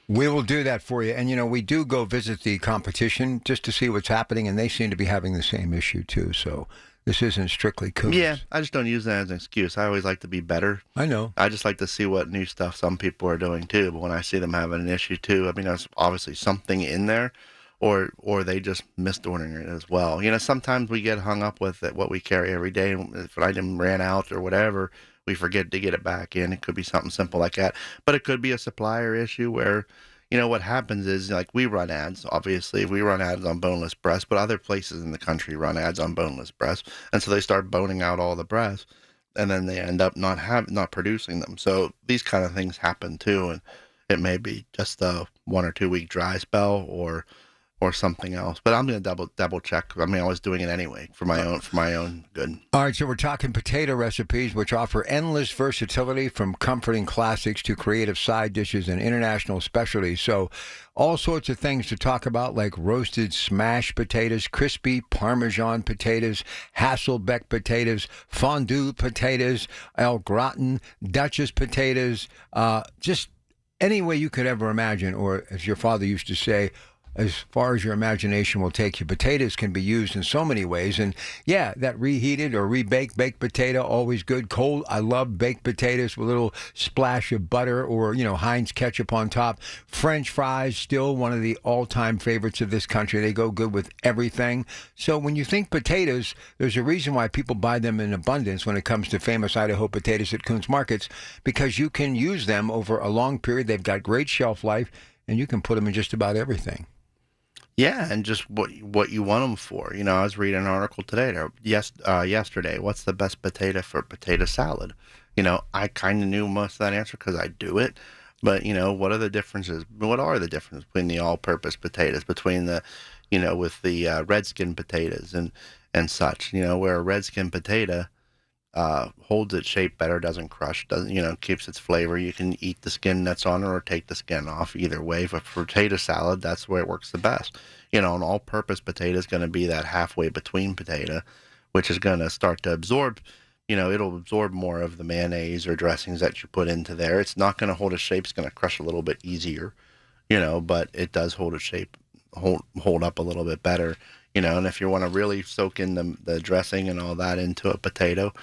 We will do that for you. And, we do go visit the competition just to see what's happening, and they seem to be having the same issue, too. So this isn't strictly coons. Yeah, I just don't use that as an excuse. I always like to be better. I know. I just like to see what new stuff some people are doing, too. But when I see them having an issue, too, I mean, there's obviously something in there, or they just missed ordering it as well. Sometimes we get hung up with what we carry every day. If an item ran out or whatever, we forget to get it back in. It could be something simple like that. But it could be a supplier issue where, what happens is, like, we run ads, obviously. We run ads on boneless breasts, but other places in the country run ads on boneless breasts. And so they start boning out all the breasts, and then they end up not producing them. So these kind of things happen, too. And it may be just a 1 or 2 week dry spell or something else. But I'm going to double check. I mean, I was doing it anyway for my own good. All right, so we're talking potato recipes, which offer endless versatility from comforting classics to creative side dishes and international specialties. So all sorts of things to talk about, like roasted smashed potatoes, crispy Parmesan potatoes, Hasselbeck potatoes, fondue potatoes, au gratin, Duchess potatoes, just any way you could ever imagine, or as your father used to say, as far as your imagination will take you. Potatoes can be used in so many ways. And yeah, that reheated or baked potato, always good. Cold, I love baked potatoes with a little splash of butter or, Heinz ketchup on top. French fries, still one of the all-time favorites of this country. They go good with everything. So when you think potatoes, there's a reason why people buy them in abundance when it comes to famous Idaho potatoes at Coons Markets, because you can use them over a long period. They've got great shelf life, and you can put them in just about everything. Yeah, and just what you want them for. I was reading an article today, yesterday. What's the best potato for potato salad? I kind of knew most of that answer because I do it. But what are the differences? What are the differences between the all-purpose potatoes, between the, with the redskin potatoes and such? Where a redskin potato holds its shape better, doesn't crush, keeps its flavor. You can eat the skin that's on it or take the skin off. Either way, for potato salad, that's where it works the best. An all-purpose potato is going to be that halfway between potato, which is going to start to absorb. It'll absorb more of the mayonnaise or dressings that you put into there. It's not going to hold its shape. It's going to crush a little bit easier, but it does hold its shape, hold up a little bit better. And if you want to really soak in the dressing and all that into a potato,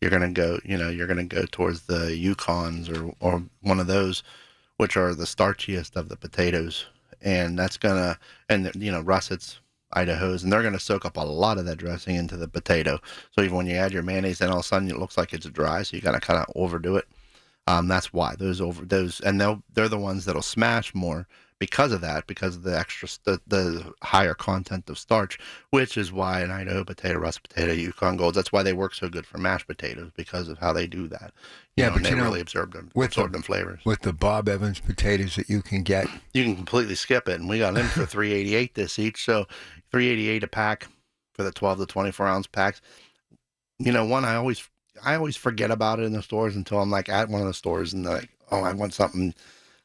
you're going to go towards the Yukons or one of those, which are the starchiest of the potatoes. And that's russets, Idaho's, and they're going to soak up a lot of that dressing into the potato. So even when you add your mayonnaise, then all of a sudden it looks like it's dry. So you got to kind of overdo it. That's why those, and they're the ones that'll smash more because of that, because of the extra, the higher content of starch, which is why an Idaho potato, russet potato, Yukon Golds, that's why they work so good for mashed potatoes, because of how they do that. But they really absorb them flavors. With the Bob Evans potatoes that you can get, you can completely skip it, and we got them for $3.88 this each, so $3.88 a pack for the 12 to 24 ounce packs. I always forget about it in the stores until I'm like at one of the stores and like, oh, I want something.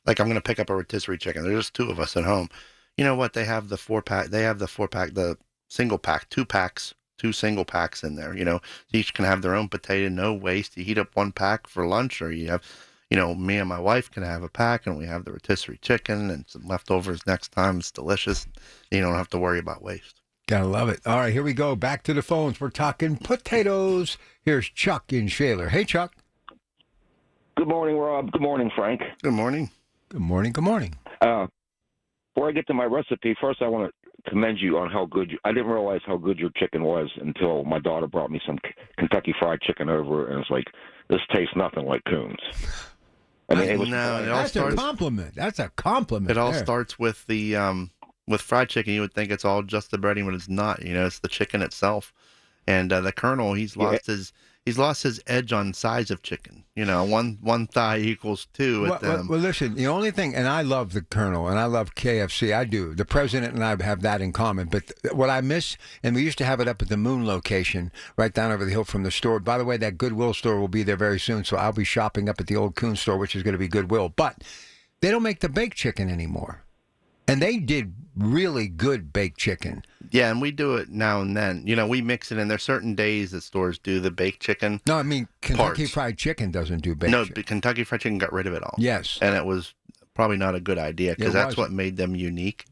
Like I'm going to pick up a rotisserie chicken. There's just two of us at home. You know what? They have the 4-pack. They have the 4-pack, the single pack, 2 packs, 2 single packs in there. Each can have their own potato, no waste. You heat up 1 pack for lunch, or you have, me and my wife can have a pack, and we have the rotisserie chicken and some leftovers next time. It's delicious. You don't have to worry about waste. Gotta love it. All right, here we go. Back to the phones. We're talking potatoes. Here's Chuck in Shaler. Hey, Chuck. Good morning, Rob. Good morning, Frank. Good morning. Good morning. Good morning. Before I get to my recipe, first I want to commend you on how good I didn't realize how good your chicken was until my daughter brought me some Kentucky Fried Chicken over, and it's like, this tastes nothing like Coons. I mean, that's a compliment. That's a compliment. It all starts with the with fried chicken. You would think it's all just the breading, but it's not. It's the chicken itself. And the Colonel, he's lost he's lost his edge on size of chicken. You know, one thigh equals two with them. Well, listen, the only thing, and I love the Colonel, and I love KFC, I do. The president and I have that in common. But what I miss, and we used to have it up at the Moon location, right down over the hill from the store. By the way, that Goodwill store will be there very soon, so I'll be shopping up at the old Coon store, which is going to be Goodwill. But they don't make the baked chicken anymore. And they did really good baked chicken. Yeah, and we do it now and then. You know, we mix it in. There's certain days that stores do the baked chicken. No, I mean, Kentucky Fried Chicken doesn't do baked chicken. No, Kentucky Fried Chicken got rid of it all. Yes. And it was probably not a good idea because that's what made them unique.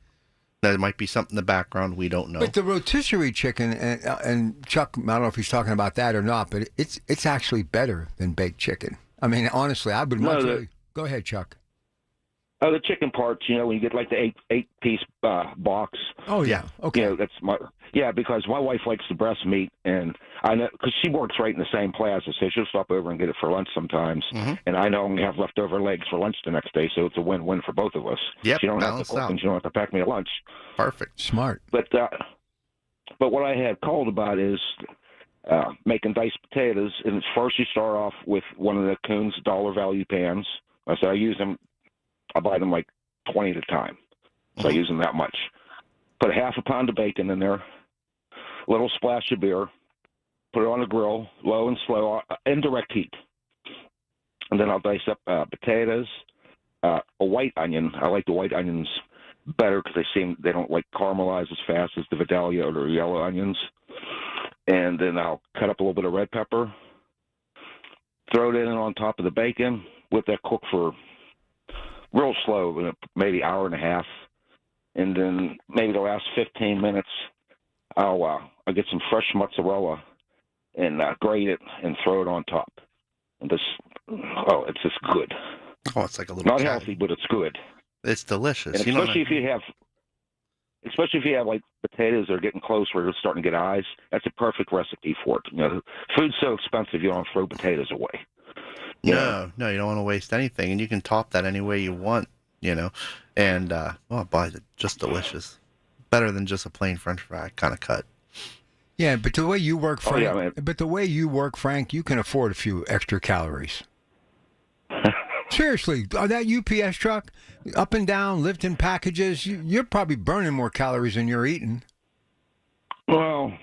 There might be something in the background we don't know. But the rotisserie chicken, and Chuck, I don't know if he's talking about that or not, but it's actually better than baked chicken. I mean, honestly, I would much rather... Go ahead, Chuck. Oh, the chicken parts, you know, when you get like the eight-piece box. Oh, yeah. Okay. You know, because my wife likes the breast meat, and I know, because she works right in the same plaza, so she'll stop over and get it for lunch sometimes. Mm-hmm. And I know I'm going to have leftover legs for lunch the next day, so it's a win-win for both of us. Yep, she don't have to cook, and she don't have to pack me a lunch. Perfect. Smart. But what I had called about is making diced potatoes, and first you start off with one of the Coon's dollar value pans. So I use them. I buy them like 20 at a time, so I use them that much. Put a half a pound of bacon in there, a little splash of beer, put it on the grill, low and slow, indirect heat. And then I'll dice up potatoes, a white onion. I like the white onions better because they don't like caramelize as fast as the Vidalia or the yellow onions. And then I'll cut up a little bit of red pepper, throw it in on top of the bacon, let that cook for real slow, maybe hour and a half, and then maybe the last 15 minutes, I'll get some fresh mozzarella and grate it and throw it on top. And it's just good. Oh, it's like a little not healthy, but it's good. It's delicious. And especially if you have like potatoes that are getting close where they're starting to get eyes, that's a perfect recipe for it. You know, food's so expensive you don't throw potatoes away. No, you don't want to waste anything, and you can top that any way you want, you know. And boy, just delicious. Better than just a plain French fry kind of cut. Yeah, but the way you work, Frank, you can afford a few extra calories. Seriously, that UPS truck, up and down, lifting packages, you're probably burning more calories than you're eating. Well,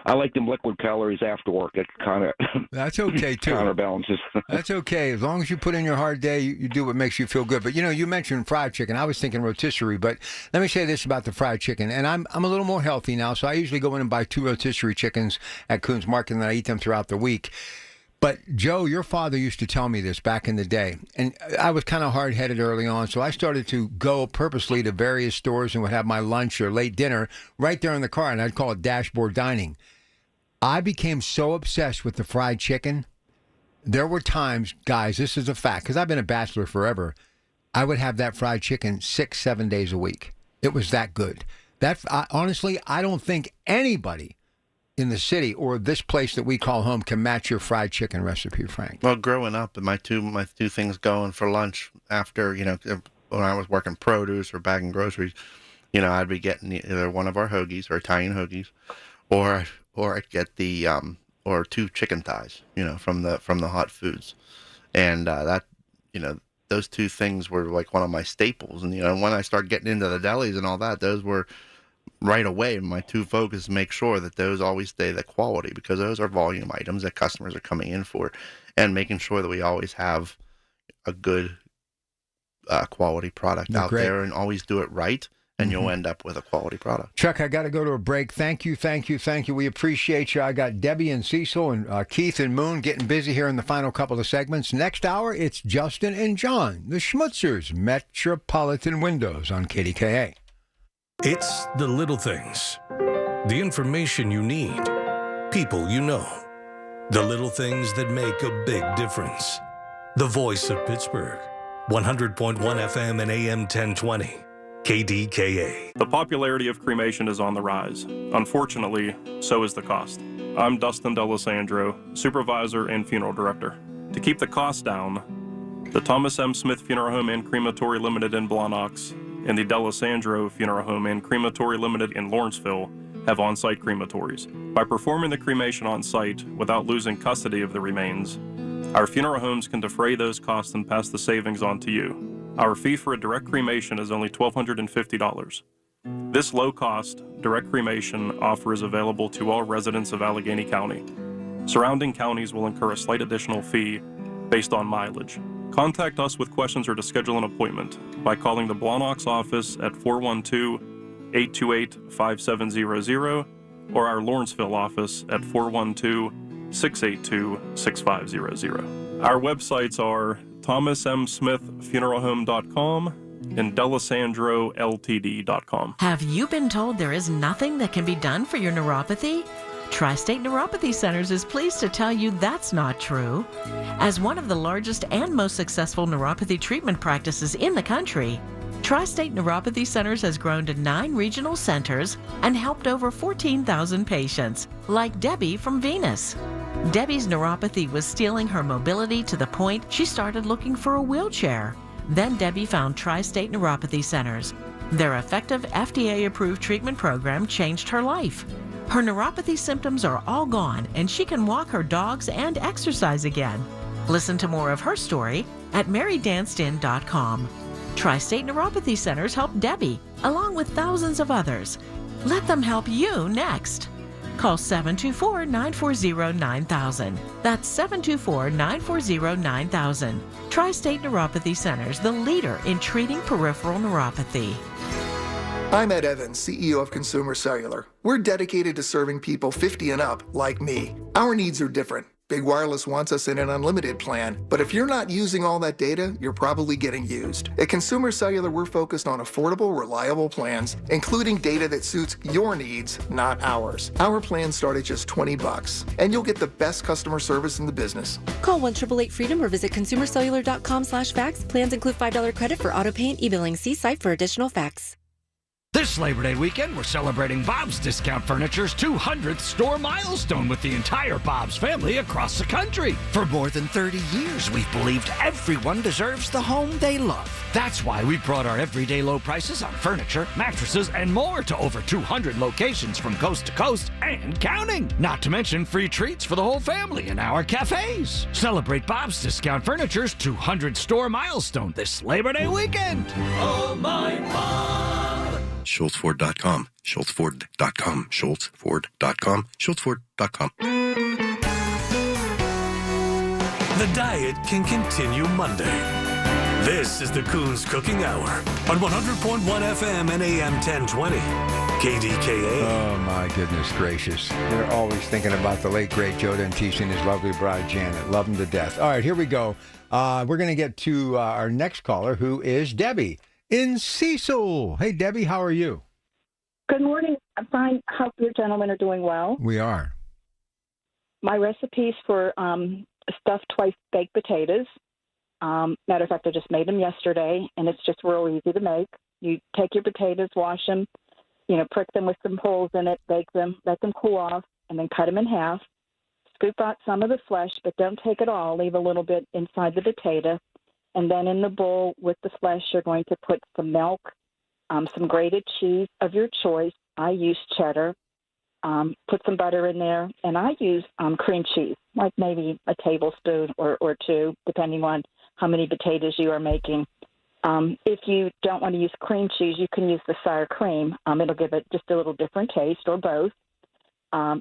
I like them liquid calories after work. It kind of that's okay too. Counterbalances. That's okay as long as you put in your hard day. You do what makes you feel good. But you know, you mentioned fried chicken. I was thinking rotisserie, but let me say this about the fried chicken. And I'm a little more healthy now, so I usually go in and buy 2 rotisserie chickens at Coons Market, and I eat them throughout the week. But Joe, your father used to tell me this back in the day, and I was kind of hard-headed early on, so I started to go purposely to various stores and would have my lunch or late dinner right there in the car, and I'd call it dashboard dining. I became so obsessed with the fried chicken. There were times, guys, this is a fact, because I've been a bachelor forever, I would have that fried chicken 6-7 days a week. It was that good. Honestly, I don't think anybody in the city or this place that we call home can match your fried chicken recipe, Frank. Well, growing up, my two things going for lunch after, you know, when I was working produce or bagging groceries, you know, I'd be getting either one of our hoagies or Italian hoagies, or I'd get the or 2 chicken thighs, you know, from the hot foods, and that, you know, those 2 things were like one of my staples. And you know, when I started getting into the delis and all that, those were right away my 2 focus, make sure that those always stay the quality, because those are volume items that customers are coming in for, and making sure that we always have a good quality product out there, and always do it right, and you'll end up with a quality product. Chuck, I got to go to a break. Thank you. We appreciate you. I got Debbie and Cecil and Keith and Moon getting busy here in the final couple of segments. Next hour, it's Justin and John, the Schmutzers, Metropolitan Windows on KDKA. It's the little things. The information you need. People you know. The little things that make a big difference. The voice of Pittsburgh. 100.1 FM and AM 1020. KDKA. The popularity of cremation is on the rise. Unfortunately, so is the cost. I'm Dustin D'Alessandro, Supervisor and Funeral Director. To keep the cost down, the Thomas M. Smith Funeral Home and Crematory Limited in Blawnox and the D'Alessandro Funeral Home and Crematory Limited in Lawrenceville have on-site crematories. By performing the cremation on-site without losing custody of the remains, our funeral homes can defray those costs and pass the savings on to you. Our fee for a direct cremation is only $1,250. This low-cost, direct cremation offer is available to all residents of Allegheny County. Surrounding counties will incur a slight additional fee based on mileage. Contact us with questions or to schedule an appointment by calling the Blawnox office at 412-828-5700 or our Lawrenceville office at 412-682-6500. Our websites are thomasmsmithfuneralhome.com and delisandroltd.com. Have you been told there is nothing that can be done for your neuropathy? Tri-State Neuropathy Centers is pleased to tell you that's not true. As one of the largest and most successful neuropathy treatment practices in the country, Tri-State Neuropathy Centers has grown to 9 regional centers and helped over 14,000 patients, like Debbie from Venus. Debbie's neuropathy was stealing her mobility to the point she started looking for a wheelchair. Then Debbie found Tri-State Neuropathy Centers. Their effective FDA-approved treatment program changed her life. Her neuropathy symptoms are all gone, and she can walk her dogs and exercise again. Listen to more of her story at marydancedin.com. Tri-State Neuropathy Centers help Debbie, along with thousands of others. Let them help you next. Call 724-940-9000. That's 724-940-9000. Tri-State Neuropathy Centers, the leader in treating peripheral neuropathy. I'm Ed Evans, CEO of Consumer Cellular. We're dedicated to serving people 50 and up, like me. Our needs are different. Big Wireless wants us in an unlimited plan, but if you're not using all that data, you're probably getting used. At Consumer Cellular, we're focused on affordable, reliable plans, including data that suits your needs, not ours. Our plans start at just $20, and you'll get the best customer service in the business. Call 1-888-FREEDOM or visit consumercellular.com/facts. Plans include $5 credit for auto pay and e-billing. See site for additional facts. This Labor Day weekend, we're celebrating Bob's Discount Furniture's 200th store milestone with the entire Bob's family across the country. For more than 30 years, we've believed everyone deserves the home they love. That's why we brought our everyday low prices on furniture, mattresses, and more to over 200 locations from coast to coast and counting. Not to mention free treats for the whole family in our cafes. Celebrate Bob's Discount Furniture's 200 store milestone this Labor Day weekend. Oh, my Bob! SchultzFord.com, SchultzFord.com, SchultzFord.com, SchultzFord.com. The diet can continue Monday. This is the Coons Cooking Hour on 100.1 FM and AM 1020. KDKA. Oh, my goodness gracious. They're always thinking about the late, great Joe Dentisi and his lovely bride, Janet. Love him to death. All right, here we go. We're going to get to our next caller, who is Debbie in Cecil. Hey, Debbie, how are you? Good morning. I'm fine. Hope you gentlemen are doing well. We are. My recipes for stuffed twice baked potatoes. Matter of fact, I just made them yesterday, and it's just real easy to make. You take your potatoes, wash them, prick them with some holes in it, bake them, let them cool off, and then cut them in half. Scoop out some of the flesh, but don't take it all. Leave a little bit inside the potato. And then in the bowl with the flesh, you're going to put some milk, some grated cheese of your choice. I use cheddar. Put some butter in there. And I use cream cheese, like maybe a tablespoon or two, depending on how many potatoes you are making. If you don't want to use cream cheese, you can use the sour cream. It'll give it just a little different taste, or both.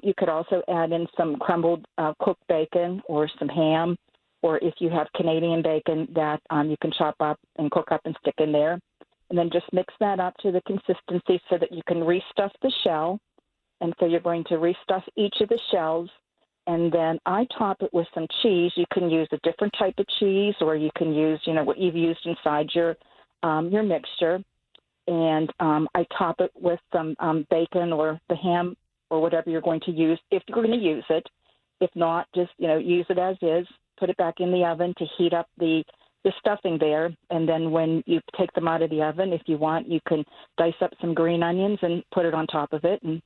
You could also add in some crumbled cooked bacon or some ham. Or if you have Canadian bacon that you can chop up and cook up and stick in there. And then just mix that up to the consistency so that you can restuff the shell. And so you're going to restuff each of the shells. And then I top it with some cheese. You can use a different type of cheese, or you can use, what you've used inside your mixture. And I top it with some bacon or the ham or whatever you're going to use, if you're going to use it. If not, just, use it as is. Put it back in the oven to heat up the stuffing there. And then when you take them out of the oven, if you want, you can dice up some green onions and put it on top of it and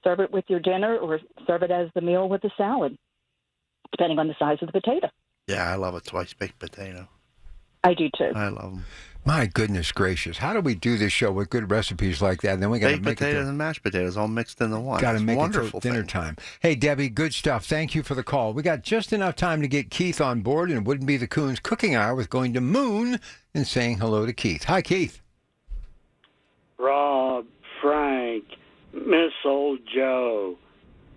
serve it with your dinner, or serve it as the meal with the salad, depending on the size of the potato. Yeah, I love a twice-baked potato. I do too. I love them. My goodness gracious. How do we do this show with good recipes like that? And then we got to Baked make potatoes and mashed potatoes all mixed into one. Got to make wonderful it dinner time. Hey, Debbie, good stuff. Thank you for the call. We got just enough time to get Keith on board, and it wouldn't be the Coons Cooking Hour with going to Moon and saying hello to Keith. Hi, Keith. Rob, Frank, miss old Joe,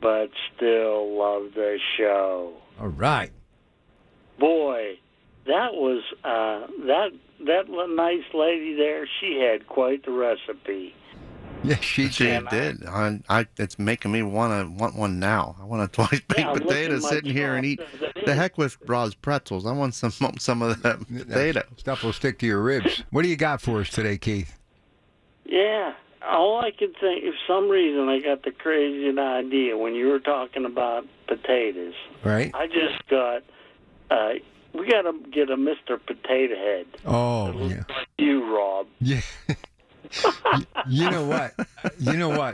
but still love the show. All right. Boy, that was that nice lady there. She had quite the recipe. Yes, she did. It's making me want one now. I want a twice baked potato sitting here and eat. The heck with Rob's pretzels. I want some of that potato. Stuff will stick to your ribs. What do you got for us today, Keith? Yeah, all I could think, for some reason, I got the craziest idea when you were talking about potatoes. Right. I just got, we got to get a Mr. Potato Head. Oh, yeah. Like you, Rob. Yeah. You know what?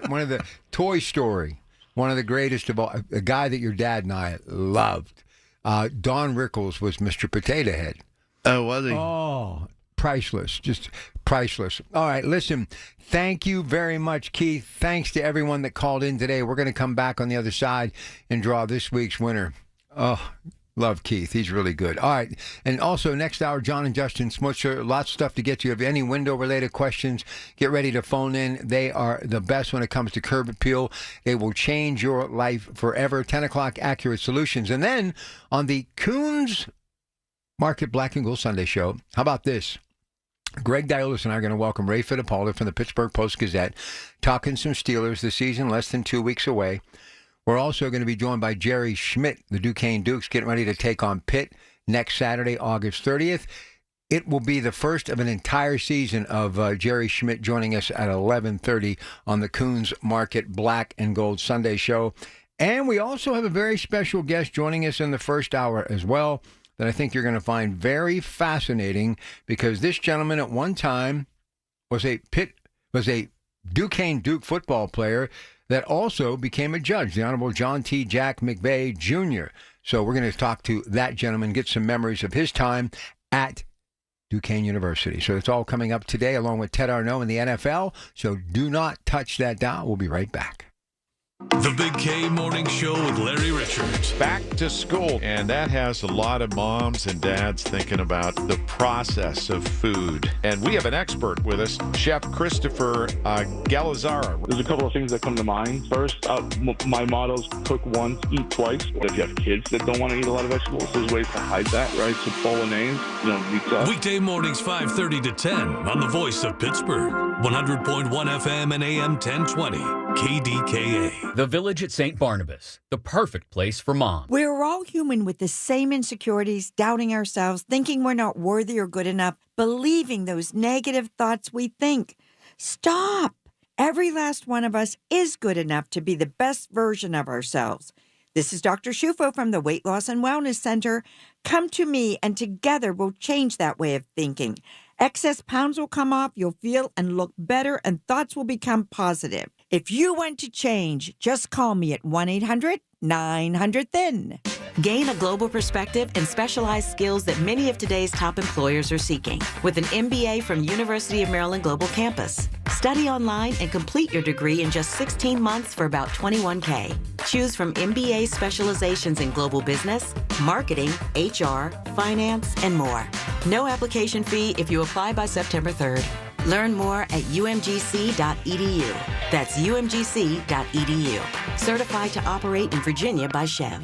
One of the Toy Story, one of the greatest of all, a guy that your dad and I loved, Don Rickles was Mr. Potato Head. Oh, was he? Oh, priceless. Just priceless. All right, listen, thank you very much, Keith. Thanks to everyone that called in today. We're going to come back on the other side and draw this week's winner. Oh, love Keith. He's really good. All right. And also, next hour, John and Justin Smutzer. Lots of stuff to get to. If you have any window-related questions, get ready to phone in. They are the best when it comes to curb appeal. They will change your life forever. 10 o'clock, Accurate Solutions. And then on the Coons Market Black and Gold Sunday show, how about this? Greg Diolis and I are going to welcome Ray Fittipaldi from the Pittsburgh Post-Gazette, talking some Steelers. The season less than 2 weeks away. We're also going to be joined by Jerry Schmidt, the Duquesne Dukes, getting ready to take on Pitt next Saturday, August 30th. It will be the first of an entire season of Jerry Schmidt joining us at 11:30 on the Coons Market Black and Gold Sunday show. And we also have a very special guest joining us in the first hour as well that I think you're going to find very fascinating, because this gentleman at one time was a Duquesne Duke football player that also became a judge, the Honorable John T. Jack McVeigh Jr. So we're going to talk to that gentleman, get some memories of his time at Duquesne University. So it's all coming up today, along with Ted Arnott and the NFL. So do not touch that dial. We'll be right back. The Big K Morning Show with Larry Richards. Back to school, and that has a lot of moms and dads thinking about the process of food. And we have an expert with us, Chef Christopher Galazzara. There's a couple of things that come to mind. First, my motto is cook once, eat twice. If you have kids that don't want to eat a lot of vegetables, there's ways to hide that, right? So bolognese, meat sauce. Weekday mornings 5:30 to 10 on the Voice of Pittsburgh, 100.1 FM and AM 1020, KDKA. The Village at St. Barnabas, the perfect place for mom. We're all human with the same insecurities, doubting ourselves, thinking we're not worthy or good enough, believing those negative thoughts we think. Stop! Every last one of us is good enough to be the best version of ourselves. This is Dr. Shufo from the Weight Loss and Wellness Center. Come to me, and together we'll change that way of thinking. Excess pounds will come off, you'll feel and look better, and thoughts will become positive. If you want to change, just call me at 1-800-900-THIN. Gain a global perspective and specialized skills that many of today's top employers are seeking with an MBA from University of Maryland Global Campus. Study online and complete your degree in just 16 months for about $21K. Choose from MBA specializations in global business, marketing, HR, finance, and more. No application fee if you apply by September 3rd. Learn more at umgc.edu. That's umgc.edu. Certified to operate in Virginia by Chev.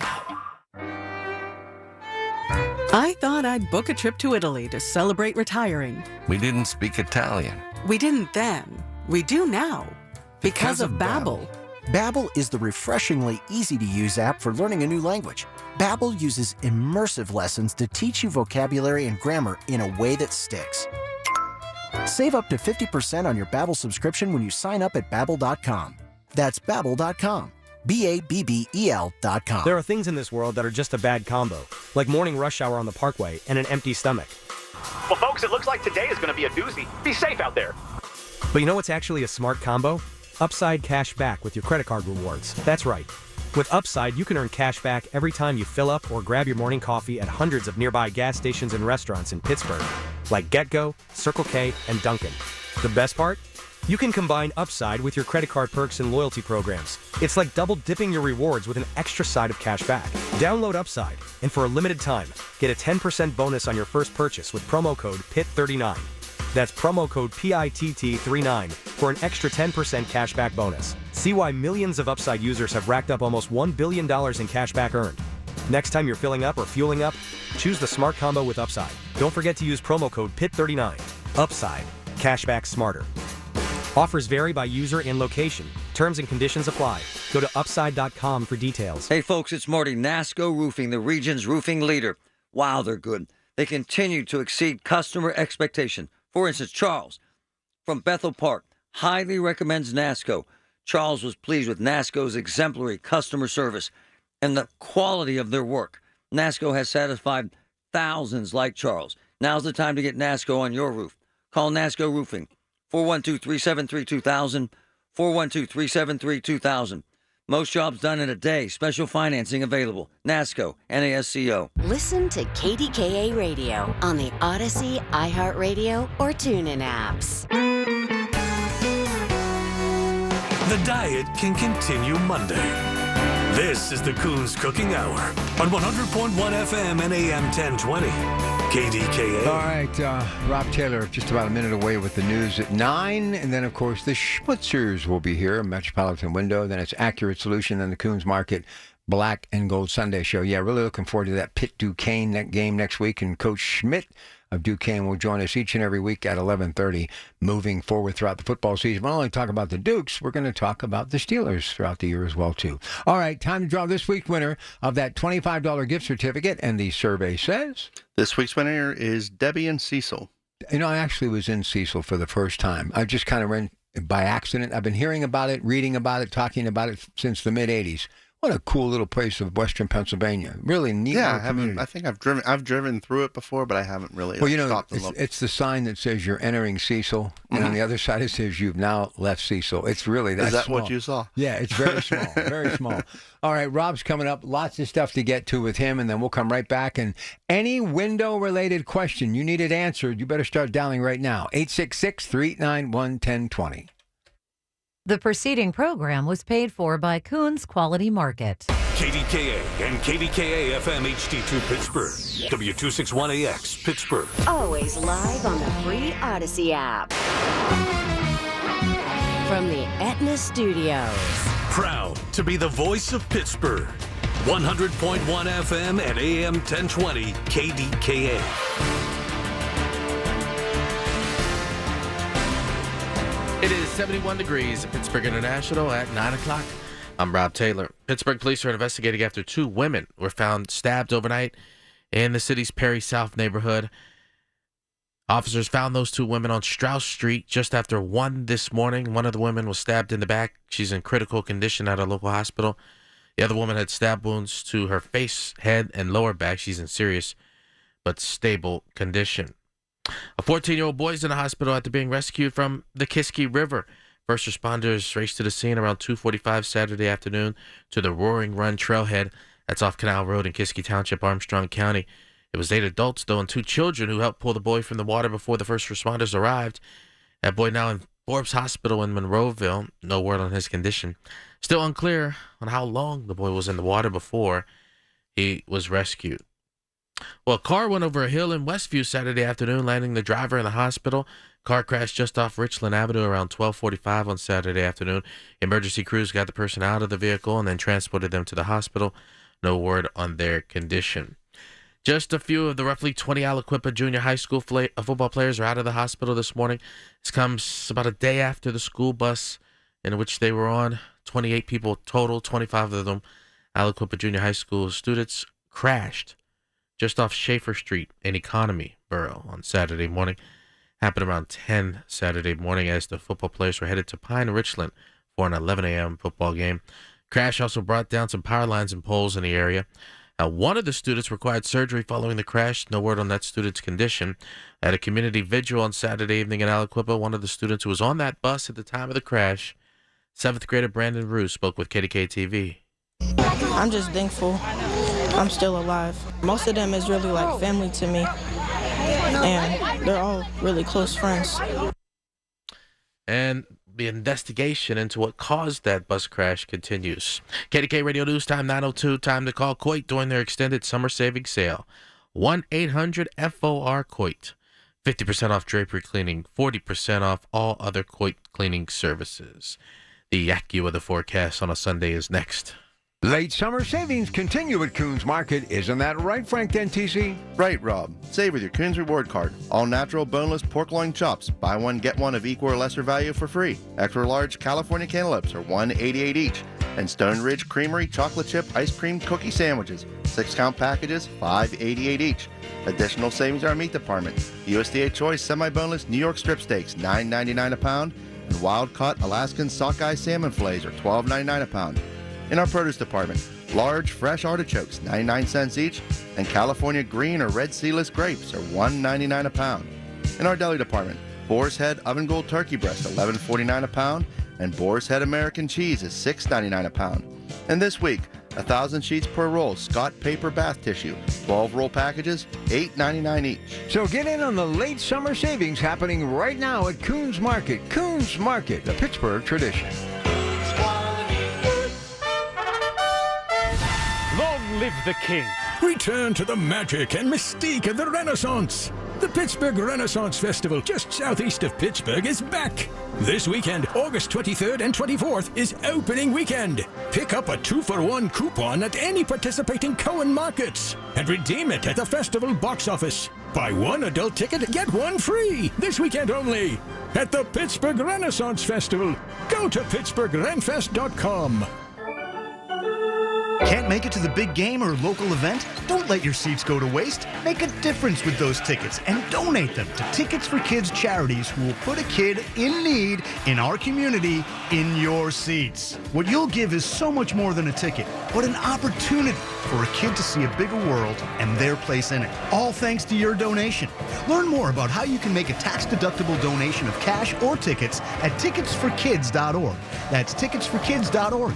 I thought I'd book a trip to Italy to celebrate retiring. We didn't speak Italian. We didn't then. We do now. Because of Babbel. Babbel is the refreshingly easy-to-use app for learning a new language. Babbel uses immersive lessons to teach you vocabulary and grammar in a way that sticks. Save up to 50% on your Babbel subscription when you sign up at Babbel.com. That's Babbel.com. Babbel.com. There are things in this world that are just a bad combo, like morning rush hour on the Parkway and an empty stomach. Well, folks, it looks like today is going to be a doozy. Be safe out there. But you know what's actually a smart combo? Upside cash back with your credit card rewards. That's right. With Upside, you can earn cash back every time you fill up or grab your morning coffee at hundreds of nearby gas stations and restaurants in Pittsburgh. like GetGo, Circle K, and Dunkin'. The best part? You can combine Upside with your credit card perks and loyalty programs. It's like double dipping your rewards with an extra side of cash back. Download Upside, and for a limited time, get a 10% bonus on your first purchase with promo code PITT39. That's promo code PITT39 for an extra 10% cash back bonus. See why millions of Upside users have racked up almost $1 billion in cash back earned. Next time you're filling up or fueling up, choose the Smart Combo with Upside. Don't forget to use promo code PITT39. Upside. Cashback smarter. Offers vary by user and location. Terms and conditions apply. Go to upside.com for details. Hey folks, it's Marty. NASCO Roofing, the region's roofing leader. Wow, they're good. They continue to exceed customer expectation. For instance, Charles from Bethel Park highly recommends NASCO. Charles was pleased with NASCO's exemplary customer service and the quality of their work. NASCO has satisfied thousands like Charles. Now's the time to get NASCO on your roof. Call NASCO Roofing. 412-373-2000, 412-373-2000. Most jobs done in a day. Special financing available. NASCO, NASCO. Listen to KDKA Radio on the Odyssey, iHeartRadio, or TuneIn apps. The diet can continue Monday. This is the Coons Cooking Hour on 100.1 FM and AM 1020. KDKA. All right, Rob Taylor, just about a minute away with the news at 9. And then, of course, the Schmutzers will be here, Metropolitan Window. Then it's Accurate Solution and the Coons Market Black and Gold Sunday show. Yeah, really looking forward to that Pitt Duquesne game next week. And Coach Schmidt of Duquesne will join us each and every week at 11:30, moving forward throughout the football season. We'll not only talk about the Dukes, we're going to talk about the Steelers throughout the year as well, too. All right, time to draw this week's winner of that $25 gift certificate, and the survey says... This week's winner is Debbie in Cecil. You know, I actually was in Cecil for the first time. I just kind of ran by accident. I've been hearing about it, reading about it, talking about it since the mid-'80s. What a cool little place of Western Pennsylvania. Really neat. Yeah, I think I've driven through it before, but I haven't really stopped and looked. It's the sign that says you're entering Cecil, and on the other side it says you've now left Cecil. It's really that. Is that small. what you saw? Yeah, it's very small, very small. All right, Rob's coming up. Lots of stuff to get to with him, and then we'll come right back. And any window-related question you need it answered, you better start dialing right now. 866-391-1020. The preceding program was paid for by Coons Quality Market. KDKA and KDKA-FM HD2 Pittsburgh. W261AX Pittsburgh. Always live on the free Odyssey app. From the Aetna Studios. Proud to be the voice of Pittsburgh. 100.1 FM and AM 1020 KDKA. It is 71 degrees at Pittsburgh International at 9 o'clock. I'm Rob Taylor. Pittsburgh police are investigating after 2 women were found stabbed overnight in the city's Perry South neighborhood. Officers found those 2 women on Strauss Street just after 1 this morning. One of the women was stabbed in the back. She's in critical condition at a local hospital. The other woman had stab wounds to her face, head, and lower back. She's in serious but stable condition. A 14-year-old boy is in the hospital after being rescued from the Kiski River. First responders raced to the scene around 2:45 Saturday afternoon to the Roaring Run trailhead. That's off Canal Road in Kiski Township, Armstrong County. It was 8 adults, though, and 2 children who helped pull the boy from the water before the first responders arrived. That boy now in Forbes Hospital in Monroeville. No word on his condition. Still unclear on how long the boy was in the water before he was rescued. Well, a car went over a hill in Westview Saturday afternoon, landing the driver in the hospital. Car crashed just off Richland Avenue around 12:45 on Saturday afternoon. Emergency crews got the person out of the vehicle and then transported them to the hospital. No word on their condition. Just a few of the roughly 20 Aliquippa Junior High School football players are out of the hospital this morning. This comes about a day after the school bus in which they were on. 28 people total, 25 of them Aliquippa Junior High School students, crashed just off Schaefer Street in Economy Borough on Saturday morning. Happened around 10 Saturday morning as the football players were headed to Pine Richland for an 11 a.m. football game. Crash also brought down some power lines and poles in the area. One of the students required surgery following the crash. No word on that student's condition. At a community vigil on Saturday evening in Aliquippa, one of the students who was on that bus at the time of the crash, 7th grader Brandon Rue, spoke with KDKA-TV. I'm just thankful I'm still alive. Most of them is really like family to me. and they're all really close friends. And the investigation into what caused that bus crash continues. KDKA Radio News Time 9:02. Time to call Coit during their extended summer savings sale. 1-800-FOR-COIT. 50% off drapery cleaning, 40% off all other Coit cleaning services. The AccuWeather forecast on a Sunday is next. Late summer savings continue at Coons Market. Isn't that right, Frank Dentisi? Right, Rob. Save with your Coons Reward Card. All natural boneless pork loin chops. Buy one, get one of equal or lesser value for free. Extra large California cantaloupes are $1.88 each. And Stone Ridge Creamery chocolate chip ice cream cookie sandwiches. 6-count packages, $5.88 each. Additional savings in our meat department. USDA Choice semi-boneless New York strip steaks, $9.99 a pound. And wild-caught Alaskan sockeye salmon fillets are $12.99 a pound. In our produce department, large fresh artichokes, 99 cents each, and California green or red seedless grapes are $1.99 a pound. In our deli department, Boar's Head oven gold turkey breast, $11.49 a pound, and Boar's Head American cheese is $6.99 a pound. And this week, 1,000 sheets per roll Scott paper bath tissue, 12 roll packages, $8.99 each. So get in on the late summer savings happening right now at Coons Market. Coons Market, the Pittsburgh tradition. Long live the king! Return to the magic and mystique of the Renaissance. The Pittsburgh Renaissance Festival, just southeast of Pittsburgh, is back. This weekend, August 23rd and 24th, is opening weekend. Pick up a 2-for-1 coupon at any participating Cohen markets and redeem it at the festival box office. Buy one adult ticket, get one free. This weekend only at the Pittsburgh Renaissance Festival. Go to pittsburghrenfest.com. Can't make it to the big game or local event? Don't let your seats go to waste. Make a difference with those tickets and donate them to Tickets for Kids charities who will put a kid in need in our community in your seats. What you'll give is so much more than a ticket, but an opportunity for a kid to see a bigger world and their place in it. All thanks to your donation. Learn more about how you can make a tax-deductible donation of cash or tickets at ticketsforkids.org. That's ticketsforkids.org.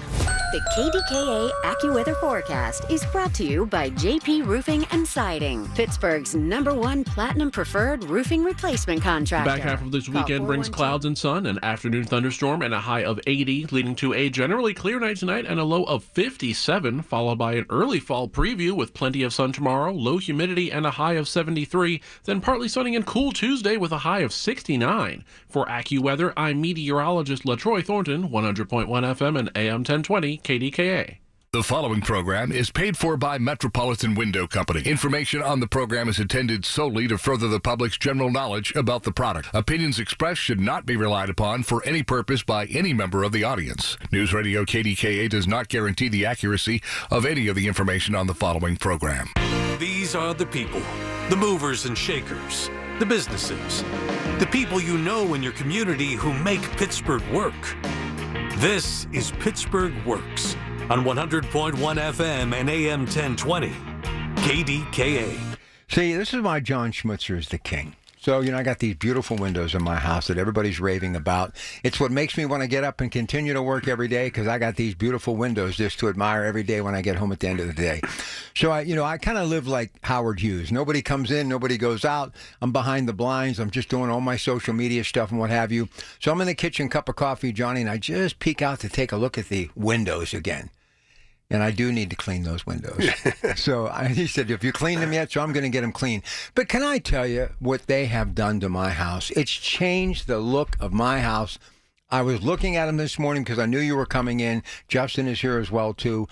The KDKA AccuWeather forecast is brought to you by JP Roofing and Siding, Pittsburgh's #1 Platinum Preferred Roofing Replacement Contractor. Back half of this weekend brings clouds and sun, an afternoon thunderstorm, and a high of 80, leading to a generally clear night tonight and a low of 57, followed by an early fall preview with plenty of sun tomorrow, low humidity, and a high of 73, then partly sunny and cool Tuesday with a high of 69. For AccuWeather, I'm meteorologist LaTroy Thornton, 100.1 FM and AM 1020 KDKA. The following program is paid for by Metropolitan Window Company. Information on the program is intended solely to further the public's general knowledge about the product. Opinions expressed should not be relied upon for any purpose by any member of the audience. News Radio KDKA does not guarantee the accuracy of any of the information on the following program. These are the people, the movers and shakers, the businesses, the people you know in your community who make Pittsburgh work. This is Pittsburgh Works on 100.1 FM and AM 1020, KDKA. See, this is why John Schmutzer is the king. So, I got these beautiful windows in my house that everybody's raving about. It's what makes me want to get up and continue to work every day because I got these beautiful windows just to admire every day when I get home at the end of the day. So, I kind of live like Howard Hughes. Nobody comes in, nobody goes out. I'm behind the blinds. I'm just doing all my social media stuff and what have you. So I'm in the kitchen, cup of coffee, Johnny, and I just peek out to take a look at the windows again. And I do need to clean those windows. So he said, if you clean them yet, so I'm going to get them clean. But can I tell you what they have done to my house? It's changed the look of my house. I was looking at them this morning because I knew you were coming in. Justin is here as well, too.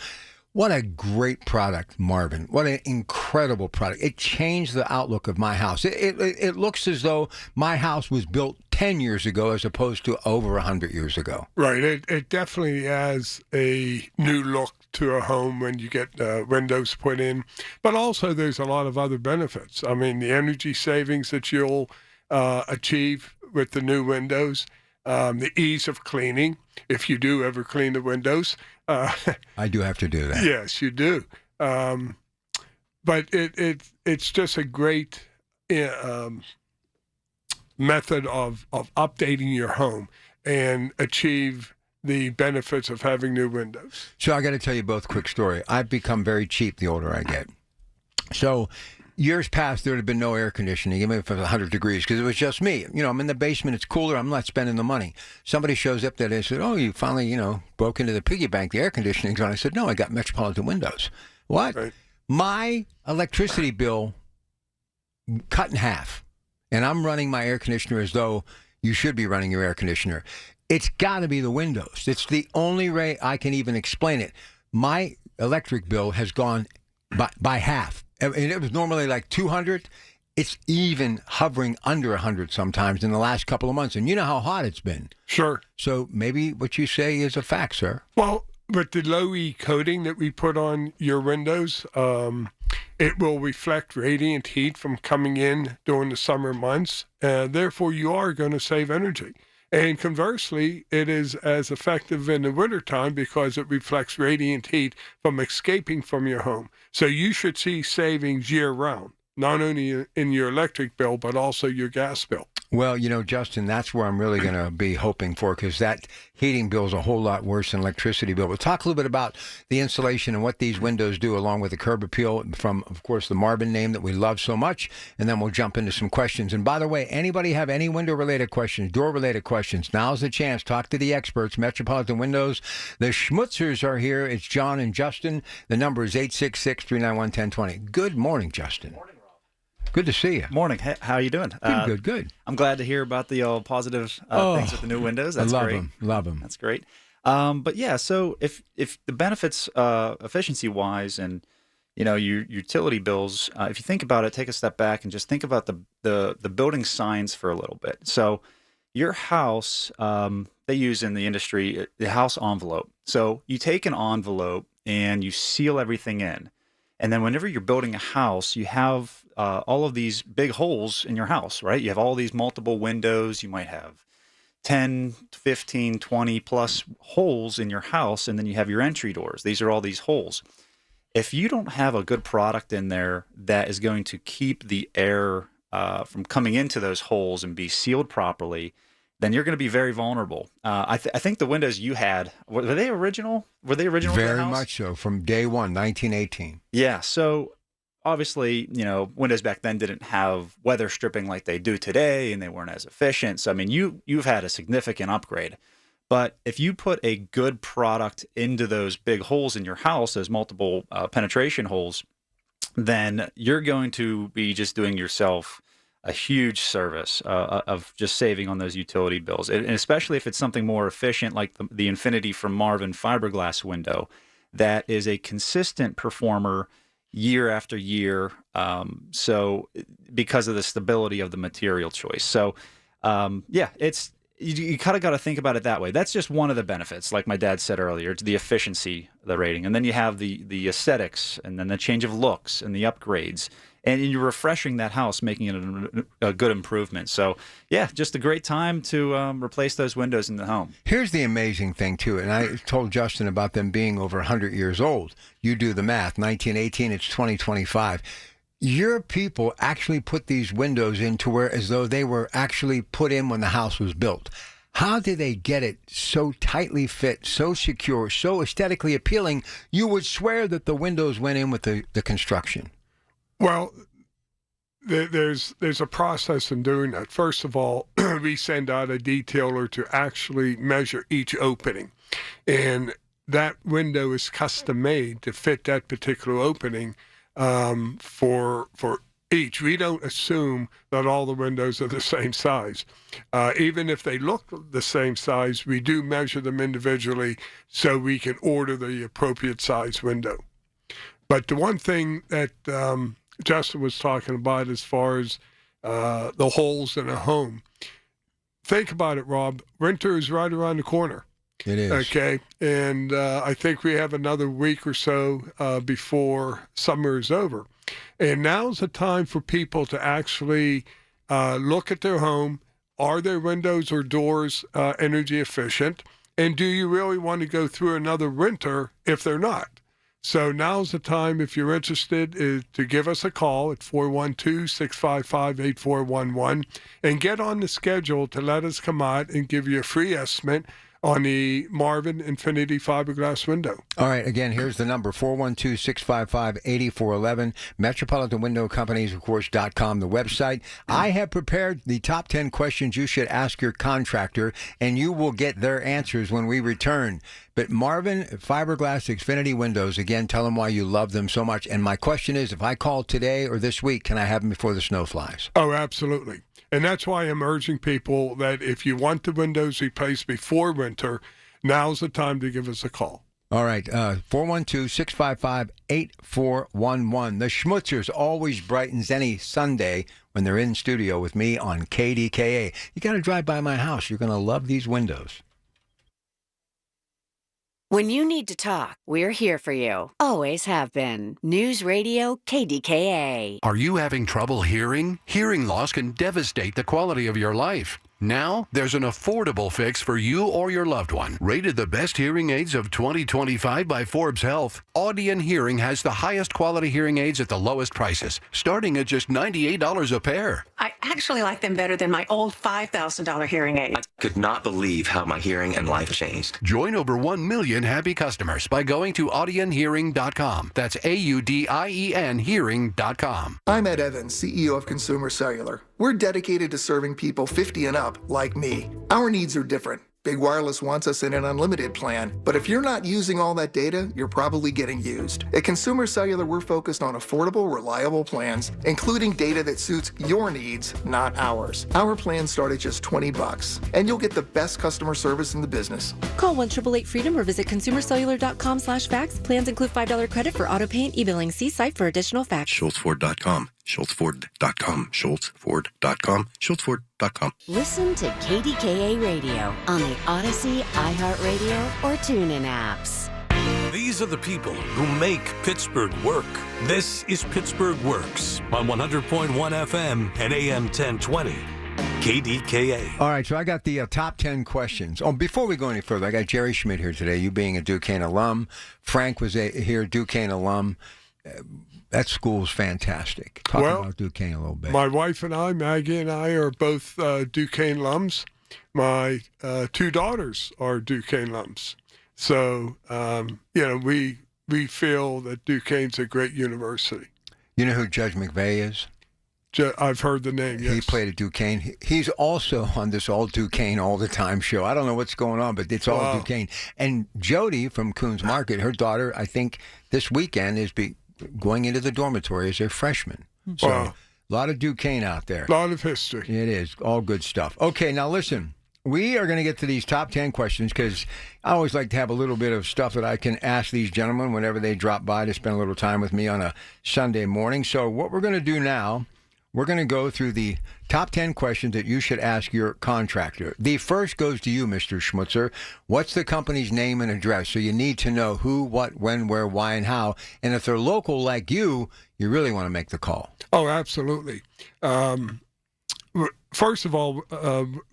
What a great product, Marvin. What an incredible product. It changed the outlook of my house. It looks as though my house was built 10 years ago as opposed to over 100 years ago. Right. It definitely has a new look to a home when you get windows put in. But also there's a lot of other benefits. I mean, the energy savings that you'll achieve with the new windows, the ease of cleaning, if you do ever clean the windows. I do have to do that. Yes, you do. But it's just a great method of updating your home and achieve the benefits of having new windows. So I got to tell you both a quick story. I've become very cheap the older I get. So Years past, there would have been no air conditioning, even if it was 100 degrees, because it was just me. I'm in the basement. It's cooler. I'm not spending the money. Somebody shows up there. They said, oh, you finally, broke into the piggy bank. The air conditioning's on. I said, no, I got Metropolitan Windows. What? Right. My electricity bill cut in half, and I'm running my air conditioner as though you should be running your air conditioner. It's got to be the windows. It's the only way I can even explain it. My electric bill has gone by half. And it was normally like 200. It's even hovering under 100 sometimes in the last couple of months. And you know how hot it's been. Sure. So maybe what you say is a fact, sir. Well, with the low E coating that we put on your windows, it will reflect radiant heat from coming in during the summer months. Therefore, you are going to save energy. And conversely, it is as effective in the wintertime because it reflects radiant heat from escaping from your home. So you should see savings year-round, not only in your electric bill, but also your gas bill. Well, Justin, that's where I'm really going to be hoping for, because that heating bill is a whole lot worse than electricity bill. We'll talk a little bit about the insulation and what these windows do, along with the curb appeal from, of course, the Marvin name that we love so much, and then we'll jump into some questions. And by the way, anybody have any window-related questions, door-related questions, now's the chance. Talk to the experts, Metropolitan Windows. The Schmutzers are here. It's John and Justin. The number is 866-391-1020. Good morning, Justin. Morning. Good to see you. Morning. How are you doing? Good. I'm glad to hear about the positive things with the new windows. That's great. Love them. That's great. But yeah, so if the benefits efficiency-wise and, your utility bills, if you think about it, take a step back and just think about the building signs for a little bit. So your house, they use in the industry, the house envelope. So you take an envelope and you seal everything in. And then whenever you're building a house, you have all of these big holes in your house, right? You have all these multiple windows. You might have 10, 15, 20 plus holes in your house, and then you have your entry doors. These are all these holes. If you don't have a good product in there that is going to keep the air from coming into those holes and be sealed properly, then you're going to be very vulnerable. I think the windows you had, were they original? Were they original? Very much so, from day one, 1918. Yeah, so obviously, windows back then didn't have weather stripping like they do today, and they weren't as efficient. So, I mean, you've had a significant upgrade. But if you put a good product into those big holes in your house, those multiple penetration holes, then you're going to be just doing yourself a huge service of just saving on those utility bills, and especially if it's something more efficient like the Infinity from Marvin fiberglass window that is a consistent performer year after year. So because of the stability of the material choice. So it's you kind of got to think about it that way. That's just one of the benefits, like my dad said earlier. It's the efficiency, the rating, and then you have the aesthetics, and then the change of looks and the upgrades. And you're refreshing that house, making it a good improvement. So, yeah, just a great time to replace those windows in the home. Here's the amazing thing, too, and I told Justin about them being over 100 years old. You do the math. 1918, it's 2025. Your people actually put these windows in to where as though they were actually put in when the house was built. How did they get it so tightly fit, so secure, so aesthetically appealing? You would swear that the windows went in with the construction. Well, there's a process in doing that. First of all, we send out a detailer to actually measure each opening. And that window is custom made to fit that particular opening for each. We don't assume that all the windows are the same size. Even if they look the same size, we do measure them individually so we can order the appropriate size window. But the one thing that Justin was talking about as far as the holes in a home. Think about it, Rob. Winter is right around the corner. It is. Okay. And I think we have another week or so before summer is over. And now's the time for people to actually look at their home. Are their windows or doors energy efficient? And do you really want to go through another winter if they're not? So now's the time, if you're interested, is to give us a call at 412-655-8411 and get on the schedule to let us come out and give you a free estimate on the Marvin Infinity fiberglass window. All right, again, here's the number, 412-655-8411, Metropolitan Window Companies, of course, .com, the website. I have prepared the top 10 questions you should ask your contractor, and you will get their answers when we return. But Marvin Fiberglass Xfinity Windows, again, tell them why you love them so much. And my question is, if I call today or this week, can I have them before the snow flies? Oh, absolutely. And that's why I'm urging people that if you want the windows replaced before winter, now's the time to give us a call. All right, 412-655-8411. The Schmutzers always brightens any Sunday when they're in studio with me on KDKA. You got to drive by my house. You're going to love these windows. When you need to talk, we're here for you. Always have been. News Radio KDKA. Are you having trouble hearing? Hearing loss can devastate the quality of your life. Now, there's an affordable fix for you or your loved one. Rated the best hearing aids of 2025 by Forbes Health, Audion Hearing has the highest quality hearing aids at the lowest prices, starting at just $98 a pair. I actually like them better than my old $5,000 hearing aid. I could not believe how my hearing and life changed. Join over 1 million happy customers by going to audionhearing.com. That's AUDIEN hearing.com. I'm Ed Evans, CEO of Consumer Cellular. We're dedicated to serving people 50 and up, like me. Our needs are different. Big Wireless wants us in an unlimited plan, but if you're not using all that data, you're probably getting used. At Consumer Cellular, we're focused on affordable, reliable plans, including data that suits your needs, not ours. Our plans start at just $20, and you'll get the best customer service in the business. Call 1-888-FREEDOM or visit consumercellular.com/facts. Plans include $5 credit for auto pay and e-billing. See site for additional facts. SchultzFord.com. SchultzFord.com. SchultzFord.com. SchultzFord.com. Listen to KDKA Radio on the Odyssey, iHeartRadio, or TuneIn apps. These are the people who make Pittsburgh work. This is Pittsburgh Works on 100.1 FM and AM 1020. KDKA. All right, so I got the top 10 questions. Oh, before we go any further, I got Jerry Schmidt here today, you being a Duquesne alum. Frank was here, Duquesne alum. That school's fantastic. Talk about Duquesne a little bit. My wife and I, Maggie and I, are both Duquesne alums. My two daughters are Duquesne alums. So, we feel that Duquesne's a great university. You know who Judge McVeigh is? I've heard the name, yes. He played at Duquesne. He's also on this All Duquesne All the Time show. I don't know what's going on, but it's all Duquesne. And Jody from Coons Market, her daughter, I think this weekend is going into the dormitory as a freshman. So a lot of Duquesne out there. A lot of history. It is. All good stuff. Okay, now listen. We are going to get to these top 10 questions because I always like to have a little bit of stuff that I can ask these gentlemen whenever they drop by to spend a little time with me on a Sunday morning. So what we're going to do now, we're going to go through the top 10 questions that you should ask your contractor. The first goes to you, Mr. Schmutzer. What's the company's name and address? So you need to know who, what, when, where, why, and how. And if they're local like you, you really want to make the call. Oh, absolutely. First of all,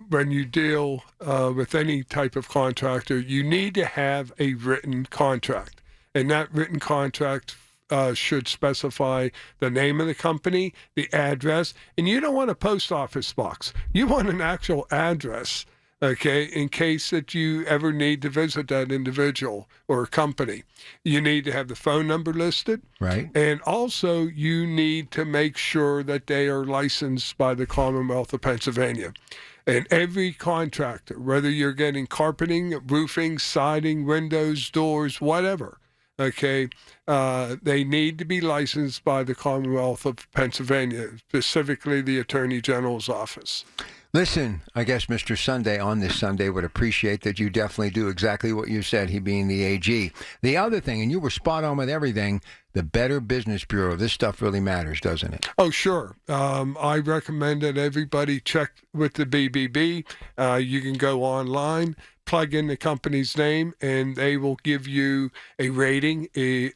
when you deal with any type of contractor, you need to have a written contract. And that written contract should specify the name of the company, the address, and you don't want a post office box. You want an actual address, okay, in case that you ever need to visit that individual or company. You need to have the phone number listed. Right. And also you need to make sure that they are licensed by the Commonwealth of Pennsylvania. And every contractor, whether you're getting carpeting, roofing, siding, windows, doors, whatever, okay, they need to be licensed by the Commonwealth of Pennsylvania, specifically the Attorney General's office. Listen, I guess Mr. Sunday on this Sunday would appreciate that you definitely do exactly what you said, he being the AG. The other thing, and you were spot on with everything, the Better Business Bureau. This stuff really matters, doesn't it? Oh, sure. I recommend that everybody check with the BBB. You can go online, plug in the company's name, and they will give you a rating, A+.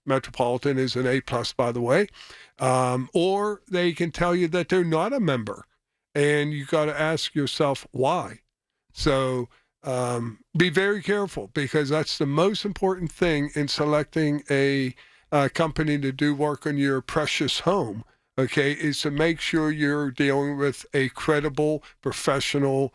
Metropolitan is an A+, by the way. Or they can tell you that they're not a member. And you got to ask yourself why. So be very careful, because that's the most important thing in selecting a company to do work on your precious home, okay, is to make sure you're dealing with a credible, professional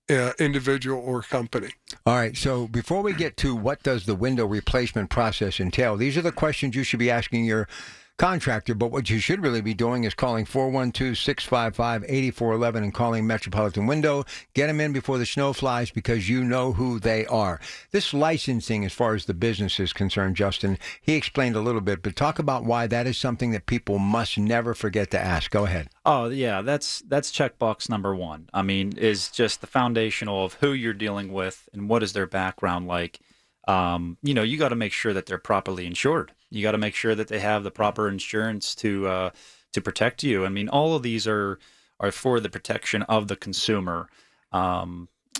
individual or company. All right, so before we get to what does the window replacement process entail, these are the questions you should be asking your contractor, but what you should really be doing is calling 412-655-8411 and calling Metropolitan Window. Get them in before the snow flies because you know who they are. This licensing, as far as the business is concerned, Justin, he explained a little bit, but talk about why that is something that people must never forget to ask. Go ahead. Oh, yeah, that's checkbox number one. I mean, is just the foundational of who you're dealing with and what is their background like. You got to make sure that they're properly insured. You got to make sure that they have the proper insurance to protect you. I mean, all of these are for the protection of the consumer.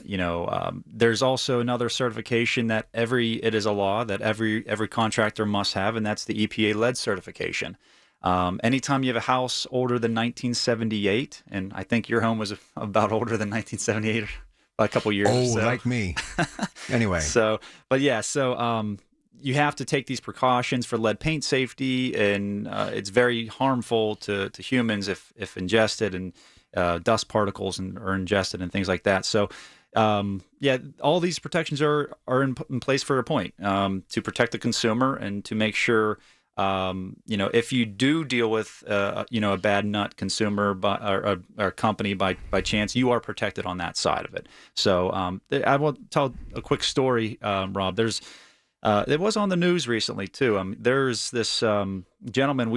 There's also another certification that it is a law that every contractor must have, and that's the EPA lead certification. Anytime you have a house older than 1978, and I think your home was about older than 1978 by a couple years. Oh, so. Like me. Anyway. You have to take these precautions for lead paint safety, and it's very harmful to humans if ingested, and dust particles are ingested and things like that. So, all these protections are in place for a point, to protect the consumer and to make sure, if you do deal with, a bad nut consumer or company by chance, you are protected on that side of it. So I will tell a quick story, Rob. It was on the news recently too. There's this gentleman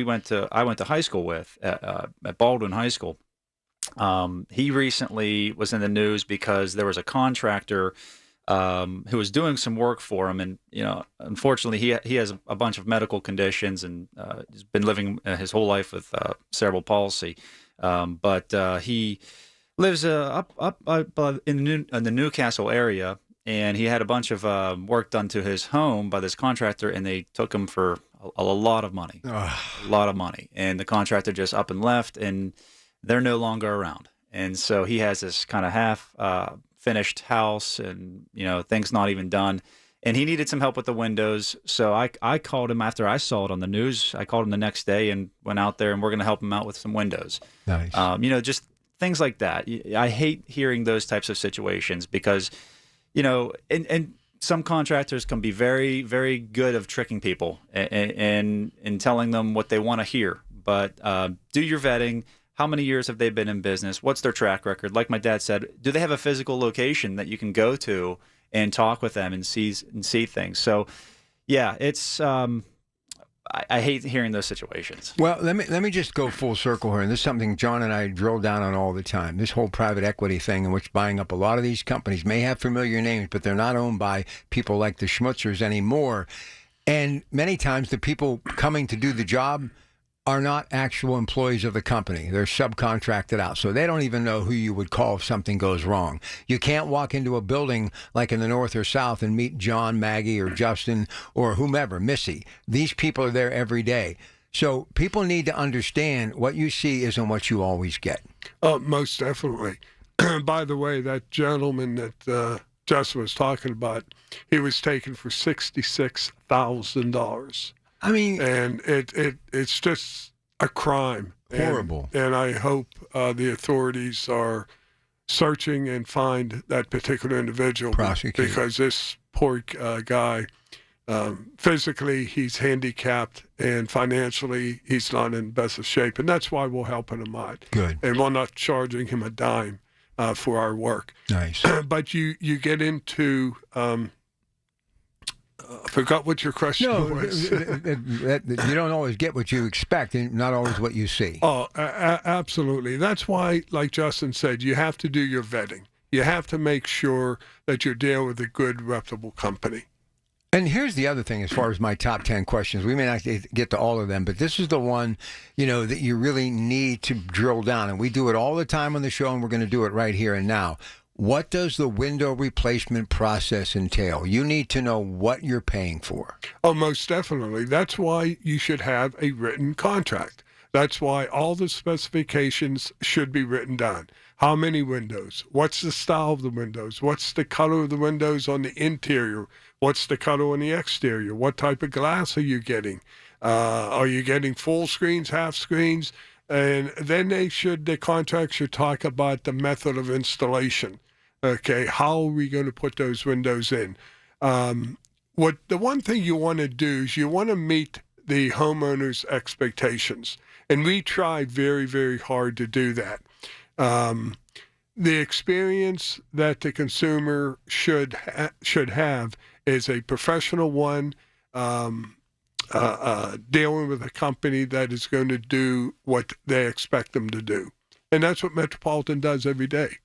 I went to high school with at Baldwin High School. He recently was in the news because there was a contractor who was doing some work for him, and unfortunately he has a bunch of medical conditions and he's been living his whole life with cerebral palsy. But he lives up in the Newcastle area. And he had a bunch of work done to his home by this contractor, and they took him for a lot of money, a lot of money. And the contractor just up and left, and they're no longer around. And so he has this kind of half finished house, and things not even done. And he needed some help with the windows. So I called him after I saw it on the news. I called him the next day and went out there, and we're going to help him out with some windows. Nice. Just things like that. I hate hearing those types of situations because and some contractors can be very, very good of tricking people and telling them what they want to hear. But do your vetting. How many years have they been in business? What's their track record? Like my dad said, do they have a physical location that you can go to and talk with them and see things? So, yeah, it's I hate hearing those situations. Well, let me just go full circle here, and this is something John and I drill down on all the time. This whole private equity thing, in which buying up a lot of these companies may have familiar names, but they're not owned by people like the Schmutzers anymore. And many times the people coming to do the job are not actual employees of the company. They're subcontracted out. So they don't even know who you would call if something goes wrong. You can't walk into a building like in the North or South and meet John, Maggie, or Justin, or whomever, Missy. These people are there every day. So people need to understand what you see isn't what you always get. Most definitely. By the way, that gentleman that Justin was talking about, he was taken for $66,000. I mean, and it's just a crime. Horrible. And I hope the authorities are searching and find that particular individual. Prosecute. Because this poor guy, physically he's handicapped, and financially he's not in best of shape. And that's why we're helping him out. Good. And we're not charging him a dime for our work. Nice. But you get into... I forgot what your question was. You don't always get what you expect, and not always what you see. Oh, absolutely. That's why, like Justin said, you have to do your vetting. You have to make sure that you're dealing with a good, reputable company. And here's the other thing as far as my top 10 questions. We may not get to all of them, but this is the one, that you really need to drill down. And we do it all the time on the show, and we're going to do it right here and now. What does the window replacement process entail? You need to know what you're paying for. Oh, most definitely. That's why you should have a written contract. That's why all the specifications should be written down. How many windows? What's the style of the windows? What's the color of the windows on the interior? What's the color on the exterior? What type of glass are you getting? Are you getting full screens, half screens? And then the contract should talk about the method of installation. Okay, how are we going to put those windows in? The one thing you want to do is you want to meet the homeowner's expectations. And we tried very, very hard to do that. The experience that the consumer should have is a professional one, dealing with a company that is going to do what they expect them to do. And that's what Metropolitan does every day.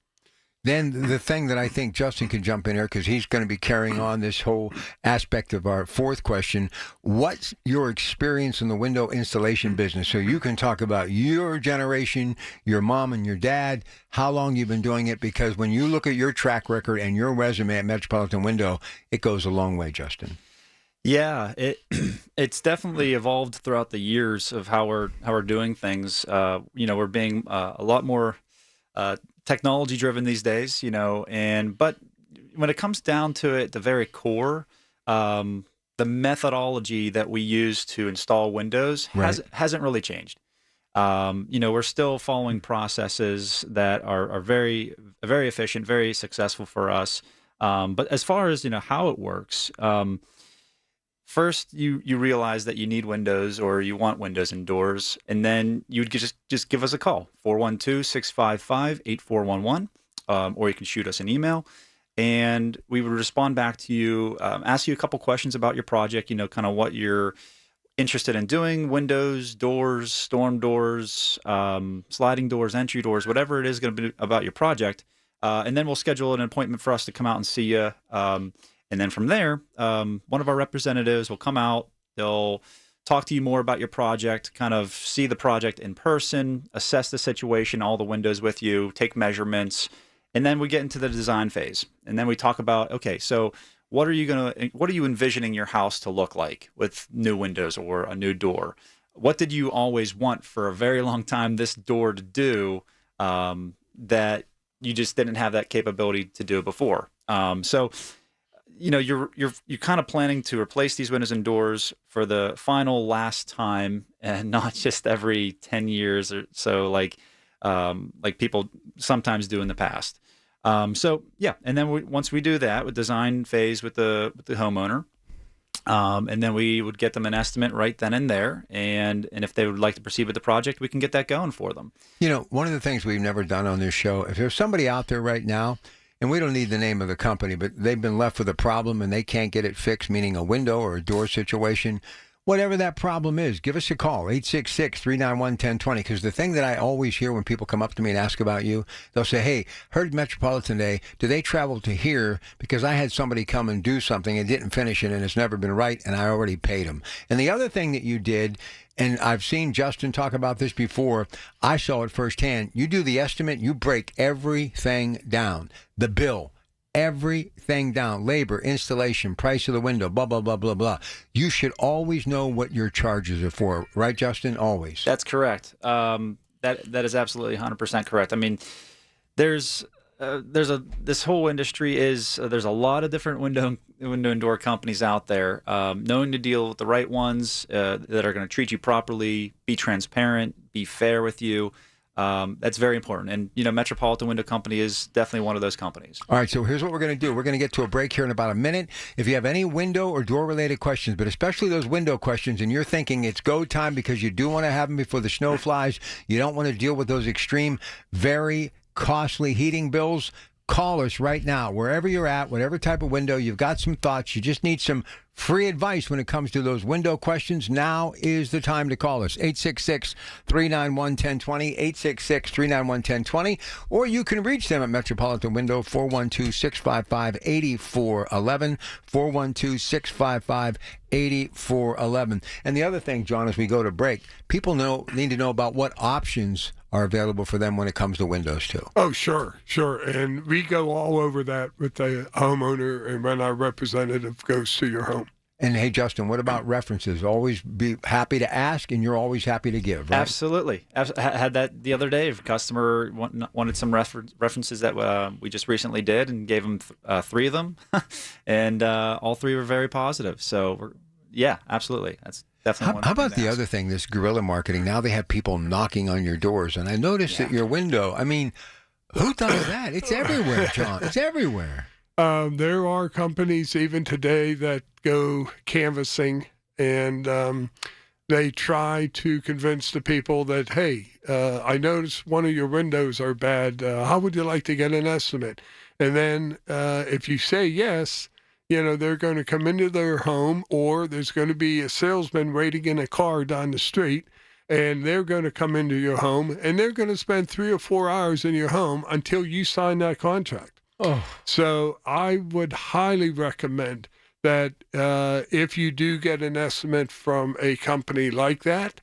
Then the thing that I think Justin can jump in here, because he's going to be carrying on this whole aspect of our fourth question. What's your experience in the window installation business? So you can talk about your generation, your mom and your dad, how long you've been doing it, because when you look at your track record and your resume at Metropolitan Window, it goes a long way, Justin. Yeah, it's definitely evolved throughout the years of how we're doing things. We're being a lot more technology driven these days, but when it comes down to it, the very core, the methodology that we use to install windows hasn't really changed. We're still following processes that are very, very efficient, very successful for us. But as far as, how it works, first, you realize that you need windows or you want windows and doors, and then you would just give us a call, 412-655-8411, or you can shoot us an email, and we would respond back to you, ask you a couple questions about your project, kind of what you're interested in doing, windows, doors, storm doors, sliding doors, entry doors, whatever it is going to be about your project, and then we'll schedule an appointment for us to come out and see you. And then from there, one of our representatives will come out. They'll talk to you more about your project, kind of see the project in person, assess the situation, all the windows with you, take measurements, and then we get into the design phase. And then we talk about, okay, so what are you envisioning your house to look like with new windows or a new door? What did you always want for a very long time this door to do that you just didn't have that capability to do before? You're kind of planning to replace these windows and doors for the final last time, and not just every 10 years or so, like people sometimes do in the past. And then once we do that with design phase with the homeowner, and then we would get them an estimate right then and there, and if they would like to proceed with the project, we can get that going for them. One of the things we've never done on this show, if there's somebody out there right now, and we don't need the name of the company, but they've been left with a problem and they can't get it fixed, meaning a window or a door situation, whatever that problem is, give us a call, 866-391-1020, because the thing that I always hear when people come up to me and ask about you, they'll say, hey, heard Metropolitan today, do they travel to here? Because I had somebody come and do something and didn't finish it and it's never been right, and I already paid them. And the other thing that you did, and I've seen Justin talk about this before, I saw it firsthand. You do the estimate, you break everything down. The bill, everything down. Labor, installation, price of the window, blah, blah, blah, blah, blah. You should always know what your charges are for. Right, Justin? Always. That's correct. That is absolutely 100% correct. I mean, this whole industry is, there's a lot of different window and door companies out there. Knowing to deal with the right ones that are going to treat you properly, be transparent, be fair with you, that's very important. And Metropolitan Window Company is definitely one of those companies. All right, so here's what we're going to do. We're going to get to a break here in about a minute. If you have any window or door related questions, but especially those window questions, and you're thinking it's go time because you do want to have them before the snow flies, you don't want to deal with those extreme, very costly heating bills, call us right now. Wherever you're at, whatever type of window, you've got some thoughts, you just need some free advice when it comes to those window questions, now is the time to call us. 866-391-1020, 866-391-1020, or you can reach them at Metropolitan Window, 412-655-8411, 412-655-8411. And the other thing, John, as we go to break, people need to know about what options are available for them when it comes to windows too. Oh, sure. And we go all over that with the homeowner and when our representative goes to your home. And hey, Justin, what about references? Always be happy to ask, and you're always happy to give, right? Absolutely. I had that the other day. A customer wanted some references that we just recently did, and gave them 3 of them, and all 3 were very positive. So, yeah, absolutely. That's definitely one. How about the other thing, this guerrilla marketing? Now they have people knocking on your doors, and I noticed that your window, I mean, Who does that? It's everywhere, John. It's everywhere. There are companies even today that go canvassing, and they try to convince the people that, hey, I noticed one of your windows are bad. How would you like to get an estimate? And then if you say yes, they're going to come into their home, or there's going to be a salesman waiting in a car down the street, and they're going to come into your home, and they're going to spend 3 or 4 hours in your home until you sign that contract. Oh. So I would highly recommend that if you do get an estimate from a company like that,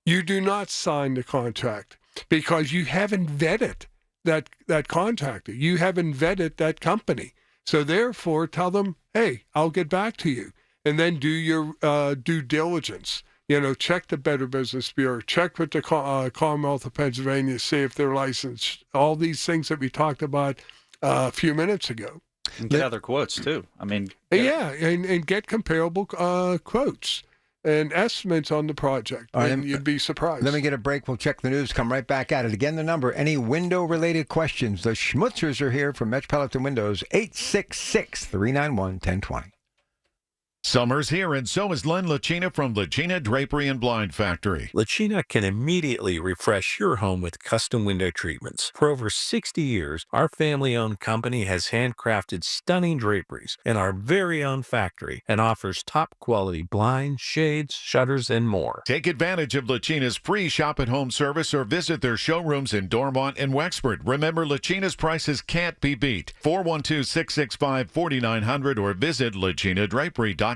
you do not sign the contract, because you haven't vetted that contractor. You haven't vetted that company. So therefore, tell them, hey, I'll get back to you. And then do your due diligence. Check the Better Business Bureau, check with the Commonwealth of Pennsylvania, see if they're licensed. All these things that we talked about a few minutes ago. And get other quotes, too. And get comparable quotes and estimates on the project. All right, and you'd be surprised. Let me get a break. We'll check the news. Come right back at it. Again, the number, any window-related questions. The Schmutzers are here from Metropolitan Windows, 866-391-1020. Summer's here, and so is Len Lacina from Lacina Drapery and Blind Factory. Lacina can immediately refresh your home with custom window treatments. For over 60 years, our family-owned company has handcrafted stunning draperies in our very own factory and offers top-quality blinds, shades, shutters, and more. Take advantage of Lacina's free shop-at-home service or visit their showrooms in Dormont and Wexford. Remember, Lacina's prices can't be beat. 412-665-4900 or visit lacinadrapery.com.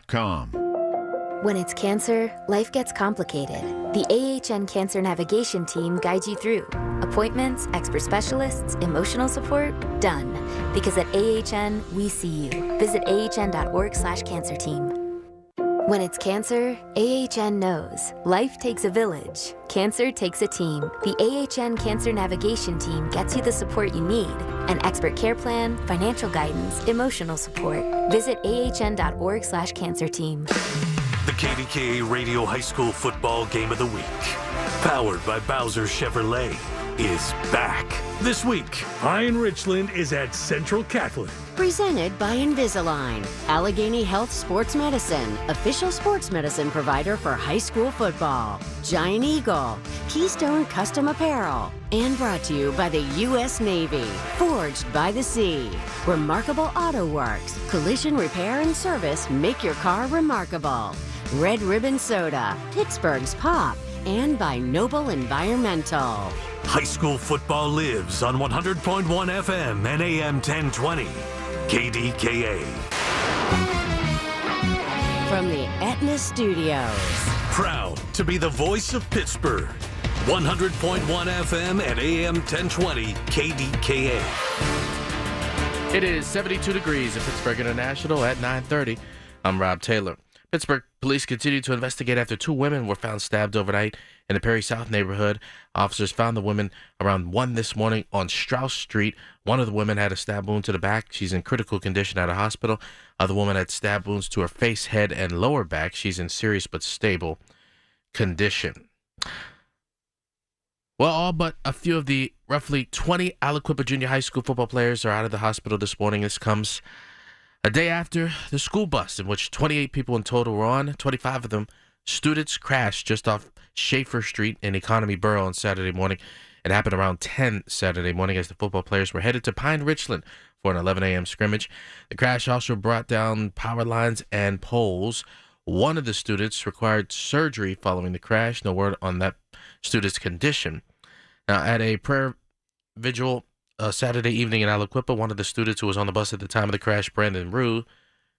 When it's cancer, life gets complicated. The AHN Cancer Navigation Team guides you through. Appointments, expert specialists, emotional support, done. Because at AHN, we see you. Visit ahn.org/cancer team. When it's cancer, AHN knows. Life takes a village. Cancer takes a team. The AHN Cancer Navigation Team gets you the support you need. An expert care plan, financial guidance, emotional support. Visit ahn.org/cancer team. The KDKA Radio High School Football Game of the Week, powered by Bowser Chevrolet, is back. This week, Iron Richland is at Central Catholic. Presented by Invisalign, Allegheny Health Sports Medicine, official sports medicine provider for high school football. Giant Eagle, Keystone Custom Apparel, and brought to you by the U.S. Navy. Forged by the Sea, Remarkable Auto Works, collision repair and service make your car remarkable. Red Ribbon Soda, Pittsburgh's Pop, and by Noble Environmental. High school football lives on 100.1 FM and AM 1020. KDKA. From the Aetna Studios. Proud to be the voice of Pittsburgh. 100.1 FM and AM 1020. KDKA. It is 72 degrees at Pittsburgh International at 9:30. I'm Rob Taylor. Pittsburgh police continue to investigate after 2 women were found stabbed overnight in the Perry South neighborhood. Officers found the women around 1 this morning on Strauss Street. One of the women had a stab wound to the back. She's in critical condition at a hospital. Other woman had stab wounds to her face, head, and lower back. She's in serious but stable condition. Well, all but a few of the roughly 20 Aliquippa Junior High School football players are out of the hospital this morning. This comes a day after the school bus, in which 28 people in total were on, 25 of them students, crashed just off Schaefer Street in Economy Borough on Saturday morning. It happened around 10 Saturday morning as the football players were headed to Pine Richland for an 11 a.m. scrimmage. The crash also brought down power lines and poles. One of the students required surgery following the crash. No word on that student's condition. Now, at a prayer vigil Saturday evening in Aliquippa, one of the students who was on the bus at the time of the crash, Brandon Rue,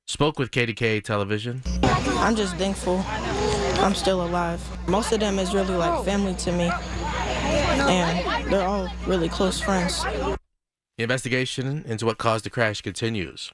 spoke with KDKA Television. I'm just thankful I'm still alive. Most of them is really like family to me, and they're all really close friends. The investigation into what caused the crash continues.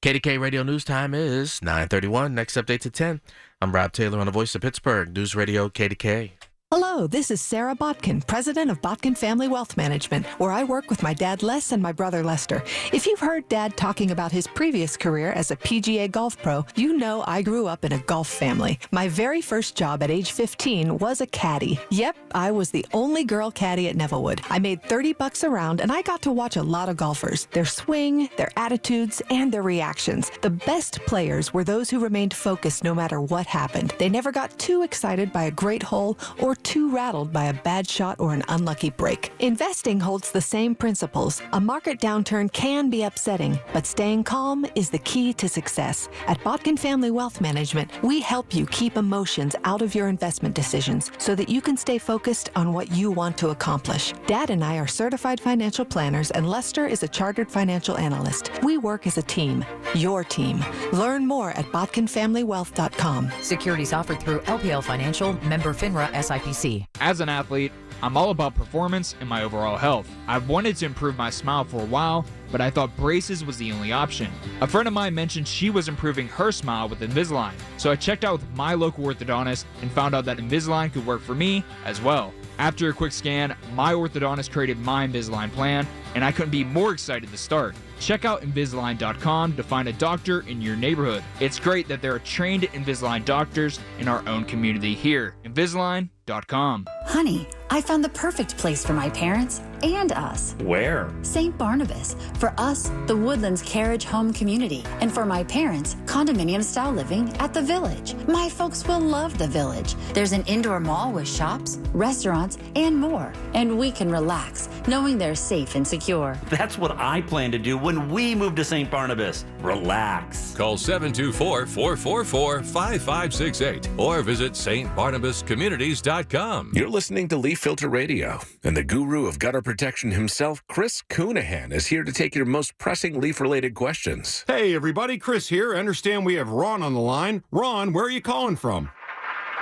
KDKA Radio News Time is 9:31. Next update to 10. I'm Rob Taylor on the Voice of Pittsburgh, News Radio KDKA. Hello, this is Sarah Botkin, president of Botkin Family Wealth Management, where I work with my dad Les and my brother Lester. If you've heard Dad talking about his previous career as a PGA golf pro, you know I grew up in a golf family. My very first job at age 15 was a caddy. Yep, I was the only girl caddy at Nevillewood. I made $30 a round, and I got to watch a lot of golfers, their swing, their attitudes, and their reactions. The best players were those who remained focused no matter what happened. They never got too excited by a great hole or too rattled by a bad shot or an unlucky break. Investing holds the same principles. A market downturn can be upsetting, but staying calm is the key to success. At Botkin Family Wealth Management, we help you keep emotions out of your investment decisions so that you can stay focused on what you want to accomplish. Dad and I are certified financial planners, and Lester is a chartered financial analyst. We work as a team, your team. Learn more at botkinfamilywealth.com. Securities offered through LPL Financial, member FINRA SIPC. As an athlete, I'm all about performance and my overall health. I've wanted to improve my smile for a while, but I thought braces was the only option. A friend of mine mentioned she was improving her smile with Invisalign, so I checked out with my local orthodontist and found out that Invisalign could work for me as well. After a quick scan, my orthodontist created my Invisalign plan, and I couldn't be more excited to start. Check out Invisalign.com to find a doctor in your neighborhood. It's great that there are trained Invisalign doctors in our own community here. Invisalign.com. Honey, I found the perfect place for my parents and us. Where? St. Barnabas. For us, the Woodlands Carriage Home Community. And for my parents, condominium-style living at the Village. My folks will love the Village. There's an indoor mall with shops, restaurants, and more. And we can relax, knowing they're safe and secure. That's what I plan to do when we move to St. Barnabas. Relax. Call 724-444-5568 or visit stbarnabascommunities.com. You're listening to Leaf Filter Radio, and the guru of gutter protection himself, Chris Coonahan, is here to take your most pressing leaf-related questions. Hey, everybody, Chris here. I understand we have Ron on the line. Ron, where are you calling from?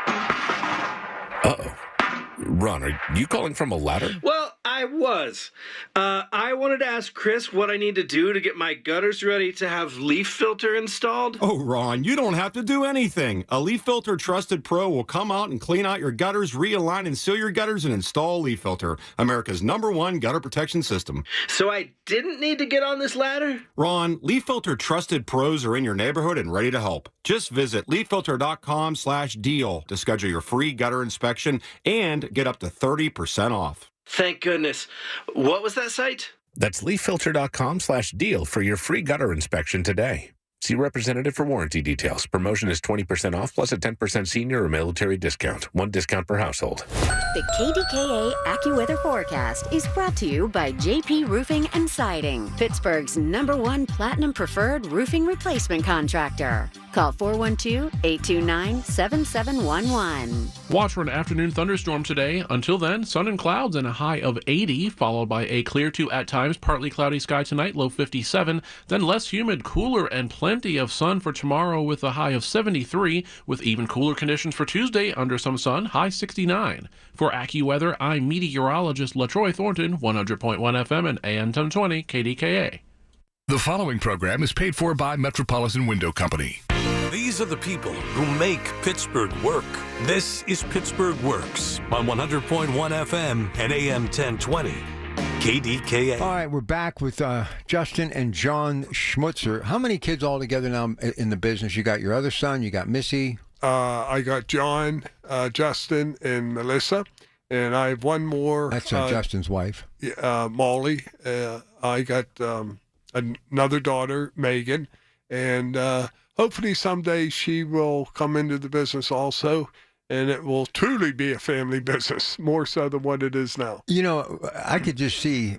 Uh-oh. Ron, are you calling from a ladder? Well, I was. I wanted to ask Chris what I need to do to get my gutters ready to have leaf filter installed. Oh, Ron, you don't have to do anything. A Leaf Filter Trusted Pro will come out and clean out your gutters, realign and seal your gutters, and install Leaf Filter, America's #1 gutter protection system. So I didn't need to get on this ladder? Ron, Leaf Filter Trusted Pros are in your neighborhood and ready to help. Just visit leaffilter.com/deal to schedule your free gutter inspection and get up to 30% off. Thank goodness. What was that site? That's leaffilter.com/deal for your free gutter inspection today. See representative for warranty details. Promotion is 20% off plus a 10% senior or military discount. One discount per household. The KDKA AccuWeather forecast is brought to you by JP Roofing and Siding, Pittsburgh's #1 Platinum Preferred Roofing Replacement Contractor. Call 412-829-7711. Watch for an afternoon thunderstorm today. Until then, sun and clouds and a high of 80, followed by a clear to at times partly cloudy sky tonight, low 57. Then less humid, cooler, and plenty of sun for tomorrow with a high of 73, with even cooler conditions for Tuesday under some sun, high 69. For AccuWeather, I'm meteorologist LaTroy Thornton, 100.1 FM and AM 1020 KDKA. The following program is paid for by Metropolitan Window Company. These are the people who make Pittsburgh work. This is Pittsburgh Works on 100.1 FM and AM 1020. KDKA. All right, we're back with Justin and John Schmutzer. How many kids altogether now in the business? You got your other son, you got Missy. I got John, Justin, and Melissa, and I have one more. That's Justin's wife. Molly. I got another daughter, Megan, and hopefully someday she will come into the business also, and it will truly be a family business, more so than what it is now. You know, I could just see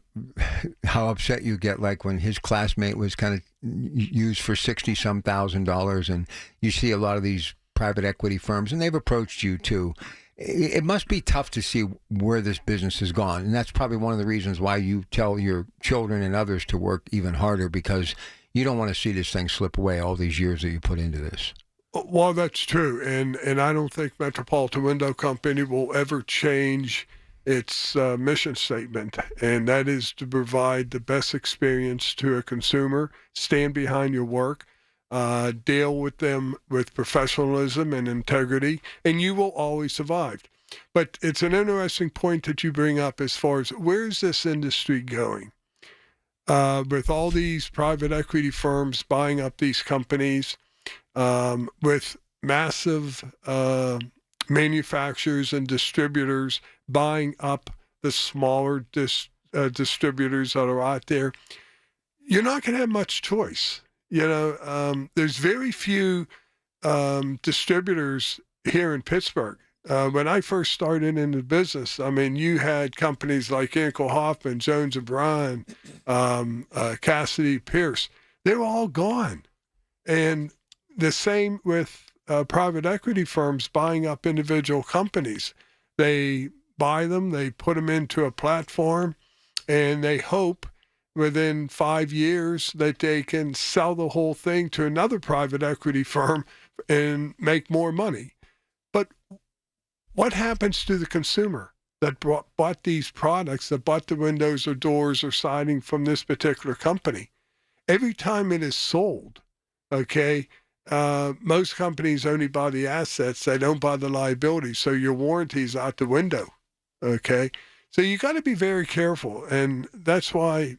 how upset you get, like when his classmate was kind of used for $60-some thousand, and you see a lot of these private equity firms, and they've approached you too. It must be tough to see where this business has gone, and that's probably one of the reasons why you tell your children and others to work even harder, because you don't want to see this thing slip away, all these years that you put into this. Well, that's true, and I don't think Metropolitan Window Company will ever change its mission statement, and that is to provide the best experience to a consumer, stand behind your work, deal with them with professionalism and integrity, and you will always survive. But it's an interesting point that you bring up as far as where's this industry going? With all these private equity firms buying up these companies, with massive manufacturers and distributors buying up the smaller distributors that are out there, you're not going to have much choice. There's very few distributors here in Pittsburgh. When I first started in the business, I mean, you had companies like Inkel Hoffman, Jones & Bryan, Cassidy Pierce. They were all gone. And the same with private equity firms buying up individual companies. They buy them, they put them into a platform, and they hope within 5 years that they can sell the whole thing to another private equity firm and make more money. But what happens to the consumer that bought these products, that bought the windows or doors or siding from this particular company? Every time it is sold, okay, most companies only buy the assets. They don't buy the liability. So your warranty's out the window, okay? So you got to be very careful. And that's why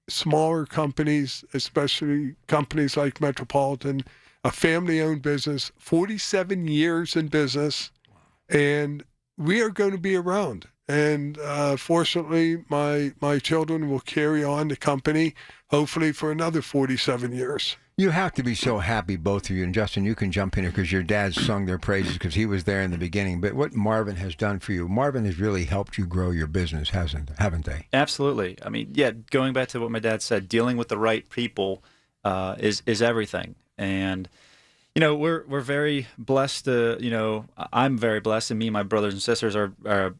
smaller companies, especially companies like Metropolitan, a family-owned business, 47 years in business, and we are going to be around. And fortunately, my children will carry on the company, hopefully for another 47 years. You have to be so happy, both of you. And Justin, you can jump in here because your dad sung their praises because he was there in the beginning. But what Marvin has done for you, Marvin has really helped you grow your business, haven't they? Absolutely. I mean, yeah, going back to what my dad said, dealing with the right people is everything. And we're very blessed to, I'm very blessed, and me and my brothers and sisters are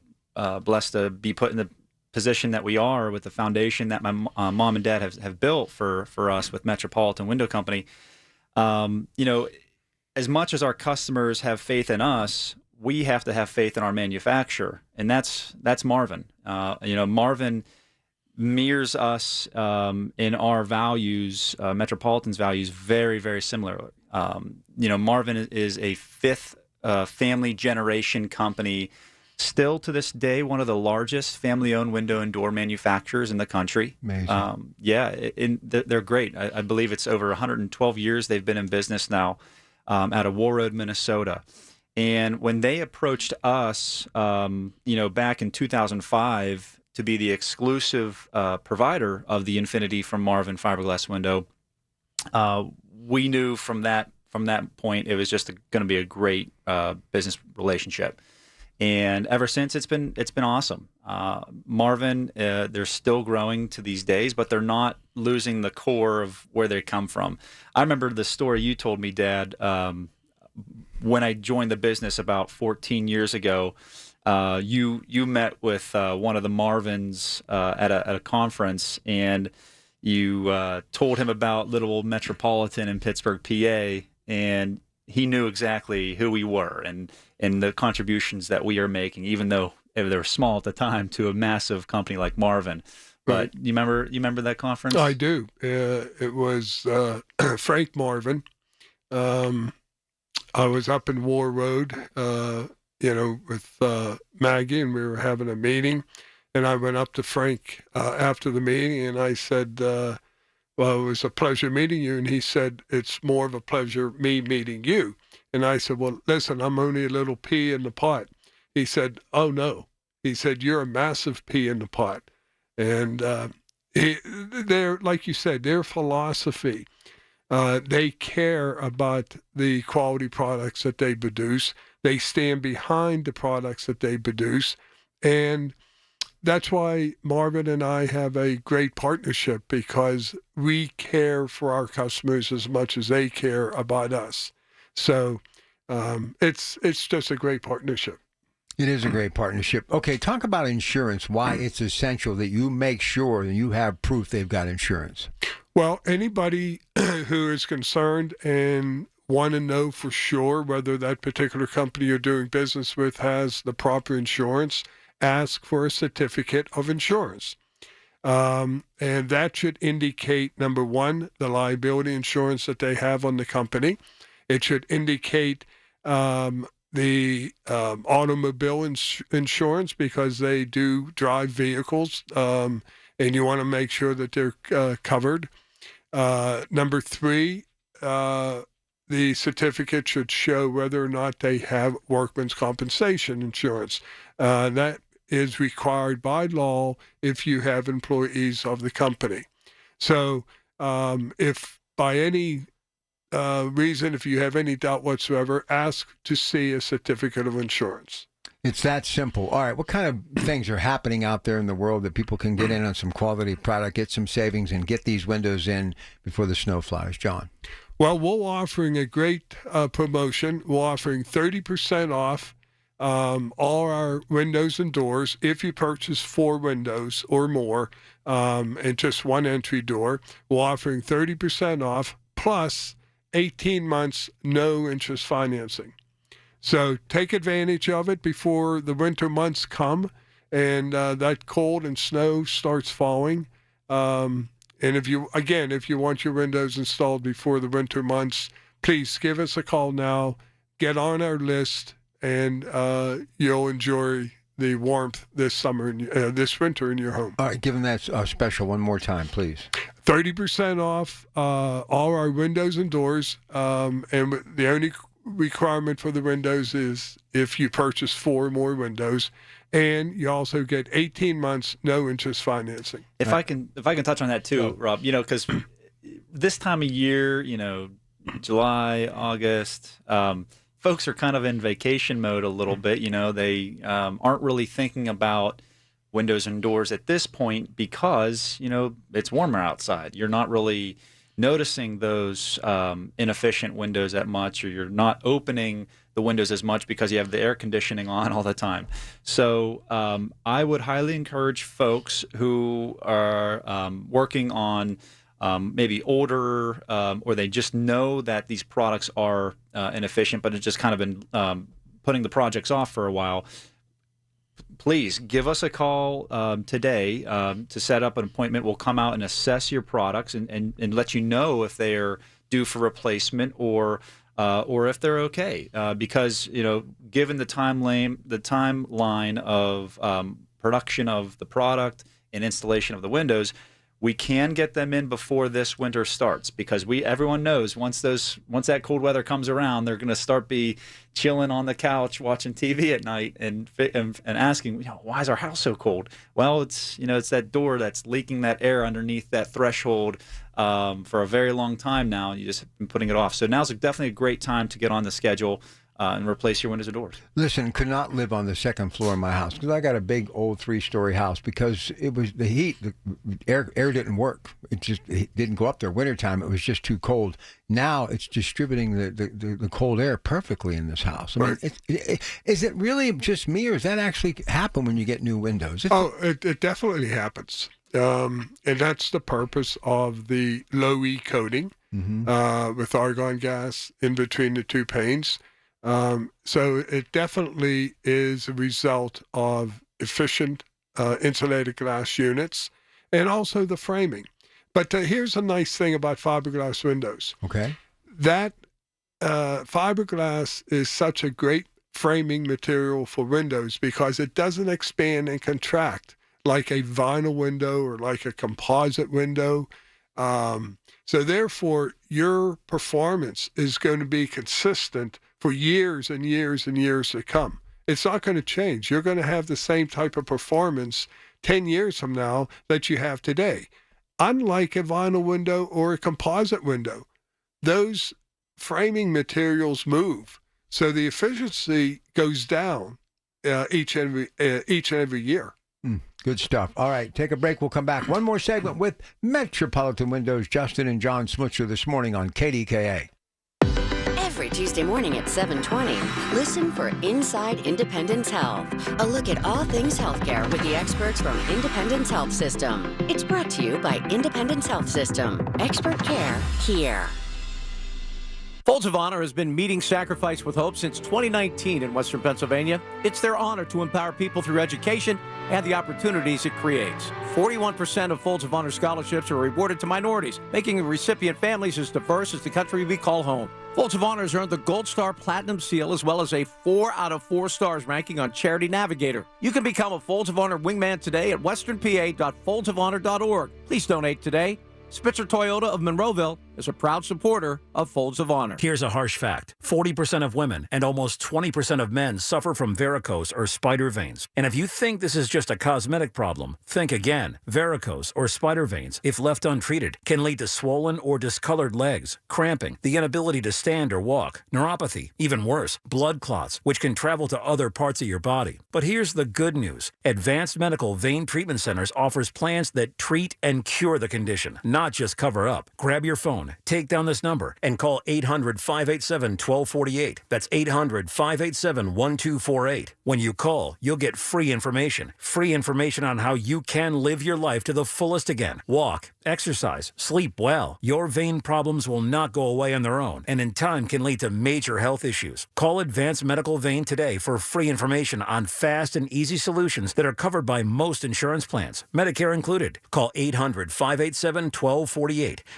blessed to be put in the position that we are with the foundation that my mom and dad have built for us with Metropolitan Window Company. As much as our customers have faith in us, we have to have faith in our manufacturer, and that's Marvin. Marvin mirrors us in our values, Metropolitan's values, very, very similar. Marvin is a fifth family generation company, still to this day one of the largest family-owned window and door manufacturers in the country. Amazing. They're great. I believe it's over 112 years they've been in business now, out of Warroad, Minnesota. And when they approached us, back in 2005 to be the exclusive provider of the Infinity from Marvin fiberglass window, we knew from that point it was just going to be a great business relationship. And ever since, it's been awesome. Marvin, they're still growing to these days, but they're not losing the core of where they come from. I remember the story you told me, Dad, when I joined the business about 14 years ago. You met with one of the Marvins at a conference, and you told him about little old Metropolitan in Pittsburgh, PA, and he knew exactly who we were and the contributions that we are making, even though they were small at the time, to a massive company like Marvin. But right. You remember that conference? I do. It was Frank Marvin. I was up in Warroad, with Maggie, and we were having a meeting. And I went up to Frank after the meeting, and I said, well, it was a pleasure meeting you. And he said, it's more of a pleasure me meeting you. And I said, well, listen, I'm only a little pea in the pot. He said, oh, no. He said, you're a massive pea in the pot. And they're, like you said, their philosophy, they care about the quality products that they produce. They stand behind the products that they produce. And that's why Marvin and I have a great partnership, because we care for our customers as much as they care about us. So it's just a great partnership. It is a great partnership. Okay, talk about insurance, why it's essential that you make sure that you have proof they've got insurance. Well, anybody who is concerned and want to know for sure whether that particular company you're doing business with has the proper insurance, ask for a certificate of insurance. And that should indicate, number one, the liability insurance that they have on the company. It should indicate the automobile insurance because they do drive vehicles, and you want to make sure that they're covered. Number 3, the certificate should show whether or not they have workman's compensation insurance. That is required by law if you have employees of the company. So if by any reason, if you have any doubt whatsoever, ask to see a certificate of insurance. It's that simple. All right, what kind of things are happening out there in the world that people can get in on some quality product, get some savings, and get these windows in before the snow flies? John? Well, we're offering a great promotion. We're offering 30% off all our windows and doors if you purchase 4 windows or more and just 1 entry door. We're offering 30% off plus 18 months no interest financing. So take advantage of it before the winter months come and that cold and snow starts falling. And if you want your windows installed before the winter months, please give us a call now, get on our list, and you'll enjoy the warmth this summer, this winter in your home. All right, give them that special one more time, please. 30% off all our windows and doors, and the only requirement for the windows is if you purchase 4 or more windows, and you also get 18 months no interest financing. If I can touch on that too, Rob, because this time of year, July, August, folks are kind of in vacation mode a little bit. They aren't really thinking about windows and doors at this point because, it's warmer outside. You're not really noticing those inefficient windows that much, or you're not opening the windows as much because you have the air conditioning on all the time. So I would highly encourage folks who are working on maybe older, or they just know that these products are inefficient, but it's just kind of been putting the projects off for a while. Please give us a call today to set up an appointment. We'll come out and assess your products and let you know if they are due for replacement or if they're okay. Because given the timeline of production of the product and installation of the windows, we can get them in before this winter starts, because everyone knows once that cold weather comes around, they're going to start be chilling on the couch watching TV at night and asking, why is our house so cold? Well, it's that door that's leaking that air underneath that threshold for a very long time now. You just have been putting it off. So now's definitely a great time to get on the schedule and replace your windows and doors. Listen, could not live on the second floor of my house because I got a big old 3-story house because it was the heat, the air didn't work. It didn't go up there. Wintertime, it was just too cold. Now it's distributing the cold air perfectly in this house. I mean, is it really just me, or does that actually happen when you get new windows? It definitely happens. And that's the purpose of the low E coating with argon gas in between the 2 panes. So it definitely is a result of efficient insulated glass units and also the framing. But here's a nice thing about fiberglass windows. Okay. That fiberglass is such a great framing material for windows because it doesn't expand and contract like a vinyl window or like a composite window. So therefore, your performance is going to be consistent for years and years and years to come. It's not going to change. You're going to have the same type of performance 10 years from now that you have today. Unlike a vinyl window or a composite window, those framing materials move. So the efficiency goes down each and every year. Good stuff. All right, take a break. We'll come back. One more segment with Metropolitan Windows, Justin and John Smutzer this morning on KDKA. Every Tuesday morning at 7:20, listen for Inside Independence Health, a look at all things healthcare with the experts from Independence Health System. It's brought to you by Independence Health System. Expert care here. Folds of Honor has been meeting sacrifice with hope since 2019 in Western Pennsylvania. It's their honor to empower people through education and the opportunities it creates. 41% of Folds of Honor scholarships are awarded to minorities, making the recipient families as diverse as the country we call home. Folds of Honor has earned the Gold Star Platinum Seal as well as a 4 out of 4 stars ranking on Charity Navigator. You can become a Folds of Honor wingman today at westernpa.foldsofonor.org. Please donate today. Spitzer Toyota of Monroeville is a proud supporter of Folds of Honor. Here's a harsh fact. 40% of women and almost 20% of men suffer from varicose or spider veins. And if you think this is just a cosmetic problem, think again. Varicose or spider veins, if left untreated, can lead to swollen or discolored legs, cramping, the inability to stand or walk, neuropathy, even worse, blood clots, which can travel to other parts of your body. But here's the good news. Advanced Medical Vein Treatment Centers offers plans that treat and cure the condition, not just cover up. Grab your phone, take down this number, and call 800-587-1248. That's 800-587-1248. When you call, you'll get free information on how you can live your life to the fullest again. Walk, exercise, sleep well. Your vein problems will not go away on their own, and in time can lead to major health issues. Call Advanced Medical Vein today for free information on fast and easy solutions that are covered by most insurance plans, Medicare included. Call 800-587-1248.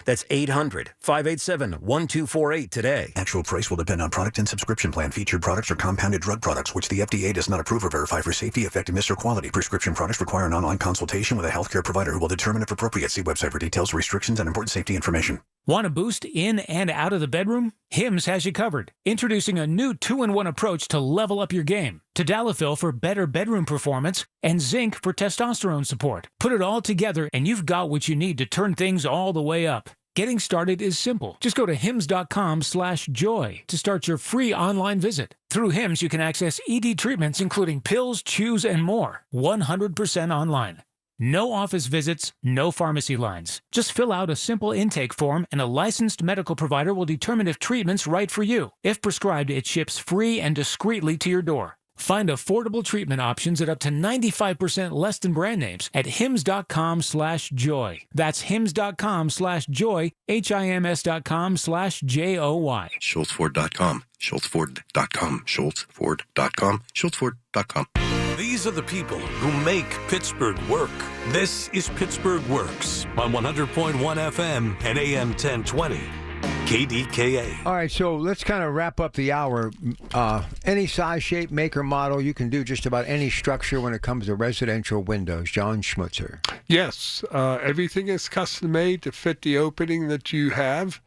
That's 800-587-1248 today. Actual price will depend on product and subscription plan. Featured products are compounded drug products, which the FDA does not approve or verify for safety, effectiveness, or quality. Prescription products require an online consultation with a healthcare provider who will determine if appropriate. See website for details, restrictions, and important safety information. Want a boost in and out of the bedroom? Hims has you covered. Introducing a new 2-in-1 approach to level up your game. Tadalafil for better bedroom performance and zinc for testosterone support. Put it all together and you've got what you need to turn things all the way up. Getting started is simple. Just go to hims.com/joy to start your free online visit. Through Hims, you can access ED treatments including pills, chews, and more. 100% online. No office visits, no pharmacy lines. Just fill out a simple intake form and a licensed medical provider will determine if treatment's right for you. If prescribed, it ships free and discreetly to your door. Find affordable treatment options at up to 95% less than brand names at hims.com/joy. That's hims.com/joy, HIMS.com/JOY. SchultzFord.com, SchultzFord.com, SchultzFord.com, SchultzFord.com. These are the people who make Pittsburgh work. This is Pittsburgh Works on 100.1 FM and AM 1020. KDKA. All right, so let's kind of wrap up the hour. Any size, shape, make, or model, you can do just about any structure when it comes to residential windows. John Schmutzer. Yes, everything is custom made to fit the opening that you have.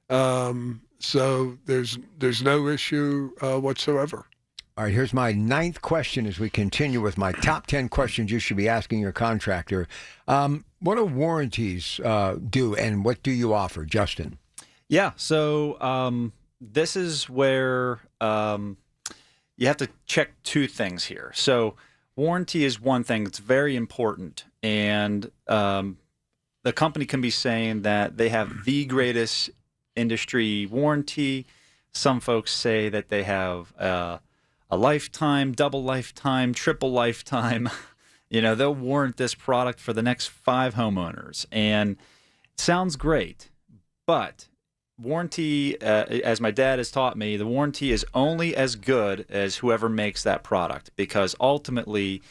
So there's no issue whatsoever. All right, here's my 9th question as we continue with my top 10 questions you should be asking your contractor. What do warranties do, and what do you offer, Justin? Yeah, so this is where you have to check two things here. So warranty is one thing that's very important, and the company can be saying that they have the greatest industry warranty. Some folks say that they have a lifetime, double lifetime, triple lifetime. You know, they'll warrant this product for the next 5 homeowners, and it sounds great, but warranty, as my dad has taught me, the warranty is only as good as whoever makes that product, because ultimately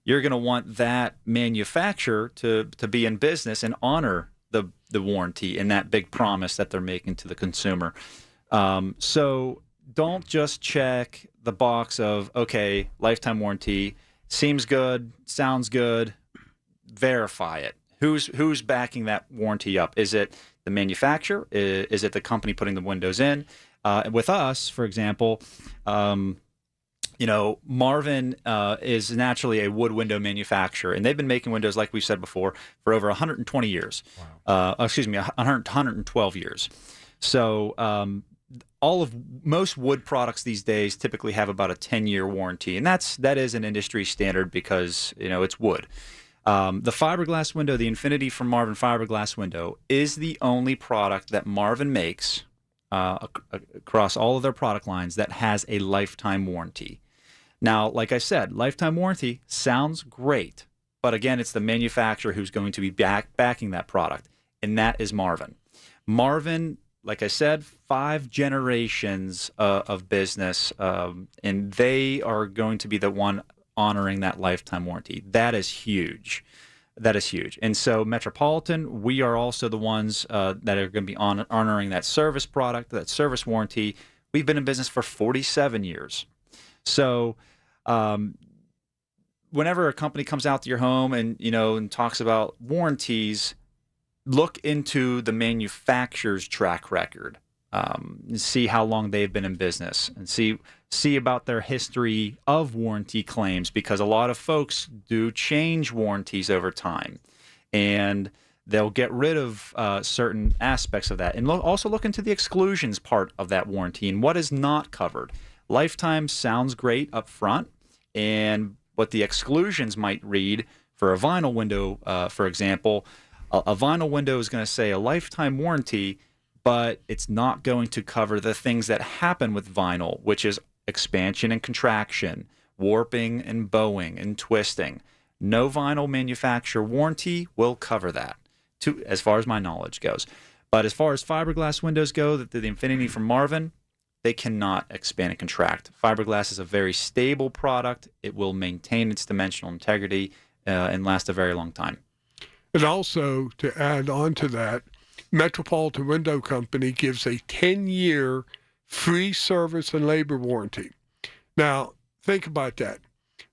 you're going to want that manufacturer to be in business and honor the warranty and that big promise that they're making to the consumer. So don't just check the box of, okay, lifetime warranty, seems good, sounds good, verify it. Who's backing that warranty up? Is it the manufacturer? Is it the company putting the windows in? With us, for example, Marvin is naturally a wood window manufacturer, and they've been making windows, like we said before, for over 120 years. Wow. 112 years. So most wood products these days typically have about a 10-year warranty, and that is an industry standard because it's wood. The fiberglass window, the Infinity from Marvin fiberglass window, is the only product that Marvin makes across all of their product lines that has a lifetime warranty. Now, like I said, lifetime warranty sounds great, but again, it's the manufacturer who's going to be backing that product, and that is Marvin. Marvin like I said, 5 generations of business, and they are going to be the one honoring that lifetime warranty. That is huge. That is huge. And so Metropolitan, we are also the ones that are going to be honoring that service product, that service warranty. We've been in business for 47 years. So whenever a company comes out to your home and talks about warranties, look into the manufacturer's track record, see how long they've been in business, and see about their history of warranty claims, because a lot of folks do change warranties over time, and they'll get rid of certain aspects of that. And also look into the exclusions part of that warranty and what is not covered. Lifetime sounds great up front, and what the exclusions might read for a vinyl window, for example, a vinyl window is going to say a lifetime warranty, but it's not going to cover the things that happen with vinyl, which is expansion and contraction, warping and bowing and twisting. No vinyl manufacturer warranty will cover that, as far as my knowledge goes. But as far as fiberglass windows go, the Infinity from Marvin, they cannot expand and contract. Fiberglass is a very stable product. It will maintain its dimensional integrity and last a very long time. And also, to add on to that, Metropolitan Window Company gives a 10-year free service and labor warranty. Now, think about that.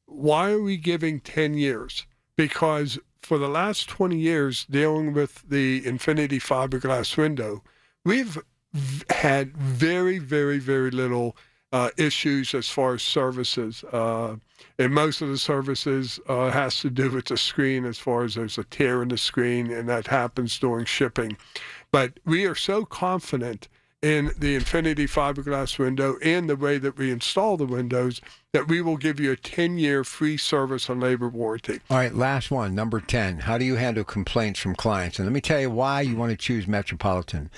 Why are we giving 10 years? Because for the last 20 years, dealing with the Infinity fiberglass window, we've had very, very, very little issues as far as services. And most of the services has to do with the screen, as far as there's a tear in the screen, and that happens during shipping. But we are so confident in the Infinity fiberglass window and the way that we install the windows that we will give you a 10-year free service and labor warranty. All right, last one, number 10. How do you handle complaints from clients? And let me tell you why you want to choose Metropolitan.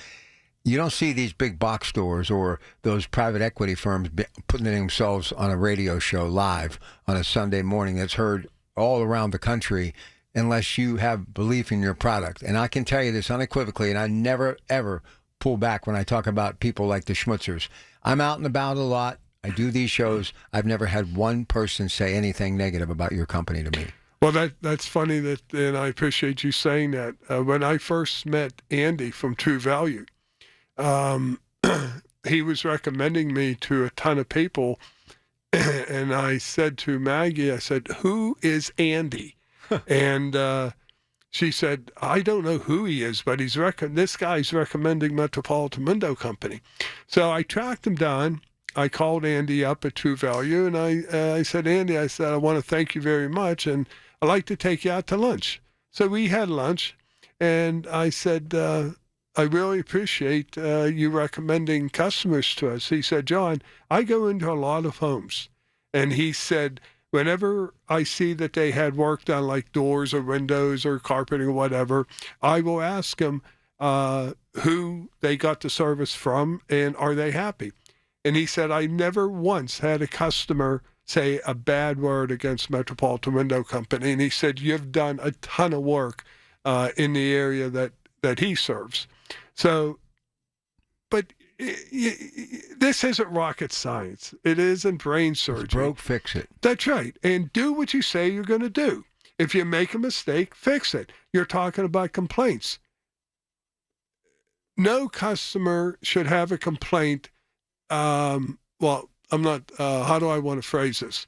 You don't see these big box stores or those private equity firms putting themselves on a radio show live on a Sunday morning that's heard all around the country unless you have belief in your product. And I can tell you this unequivocally, and I never, ever pull back when I talk about people like the Schmutzers. I'm out and about a lot. I do these shows. I've never had one person say anything negative about your company to me. Well, that's funny, and I appreciate you saying that. When I first met Andy from True Value, he was recommending me to a ton of people, and I said to Maggie, I said, "Who is Andy?" And she said, "I don't know who he is, but this guy's recommending Metropolitan Window Company." So I tracked him down. I called Andy up at True Value, and I said, "Andy, I want to thank you very much, and I'd like to take you out to lunch." So we had lunch, and I said, "I really appreciate you recommending customers to us." He said, "John, I go into a lot of homes." And he said, whenever I see that they had work done, like doors or windows or carpeting or whatever, I will ask them who they got the service from and are they happy. And he said, I never once had a customer say a bad word against Metropolitan Window Company. And he said, you've done a ton of work in the area that he serves. So, but this isn't rocket science. It isn't brain surgery. It's broke, fix it. That's right. And do what you say you're going to do. If you make a mistake, fix it. You're talking about complaints. No customer should have a complaint. Well, I'm not, how do I want to phrase this?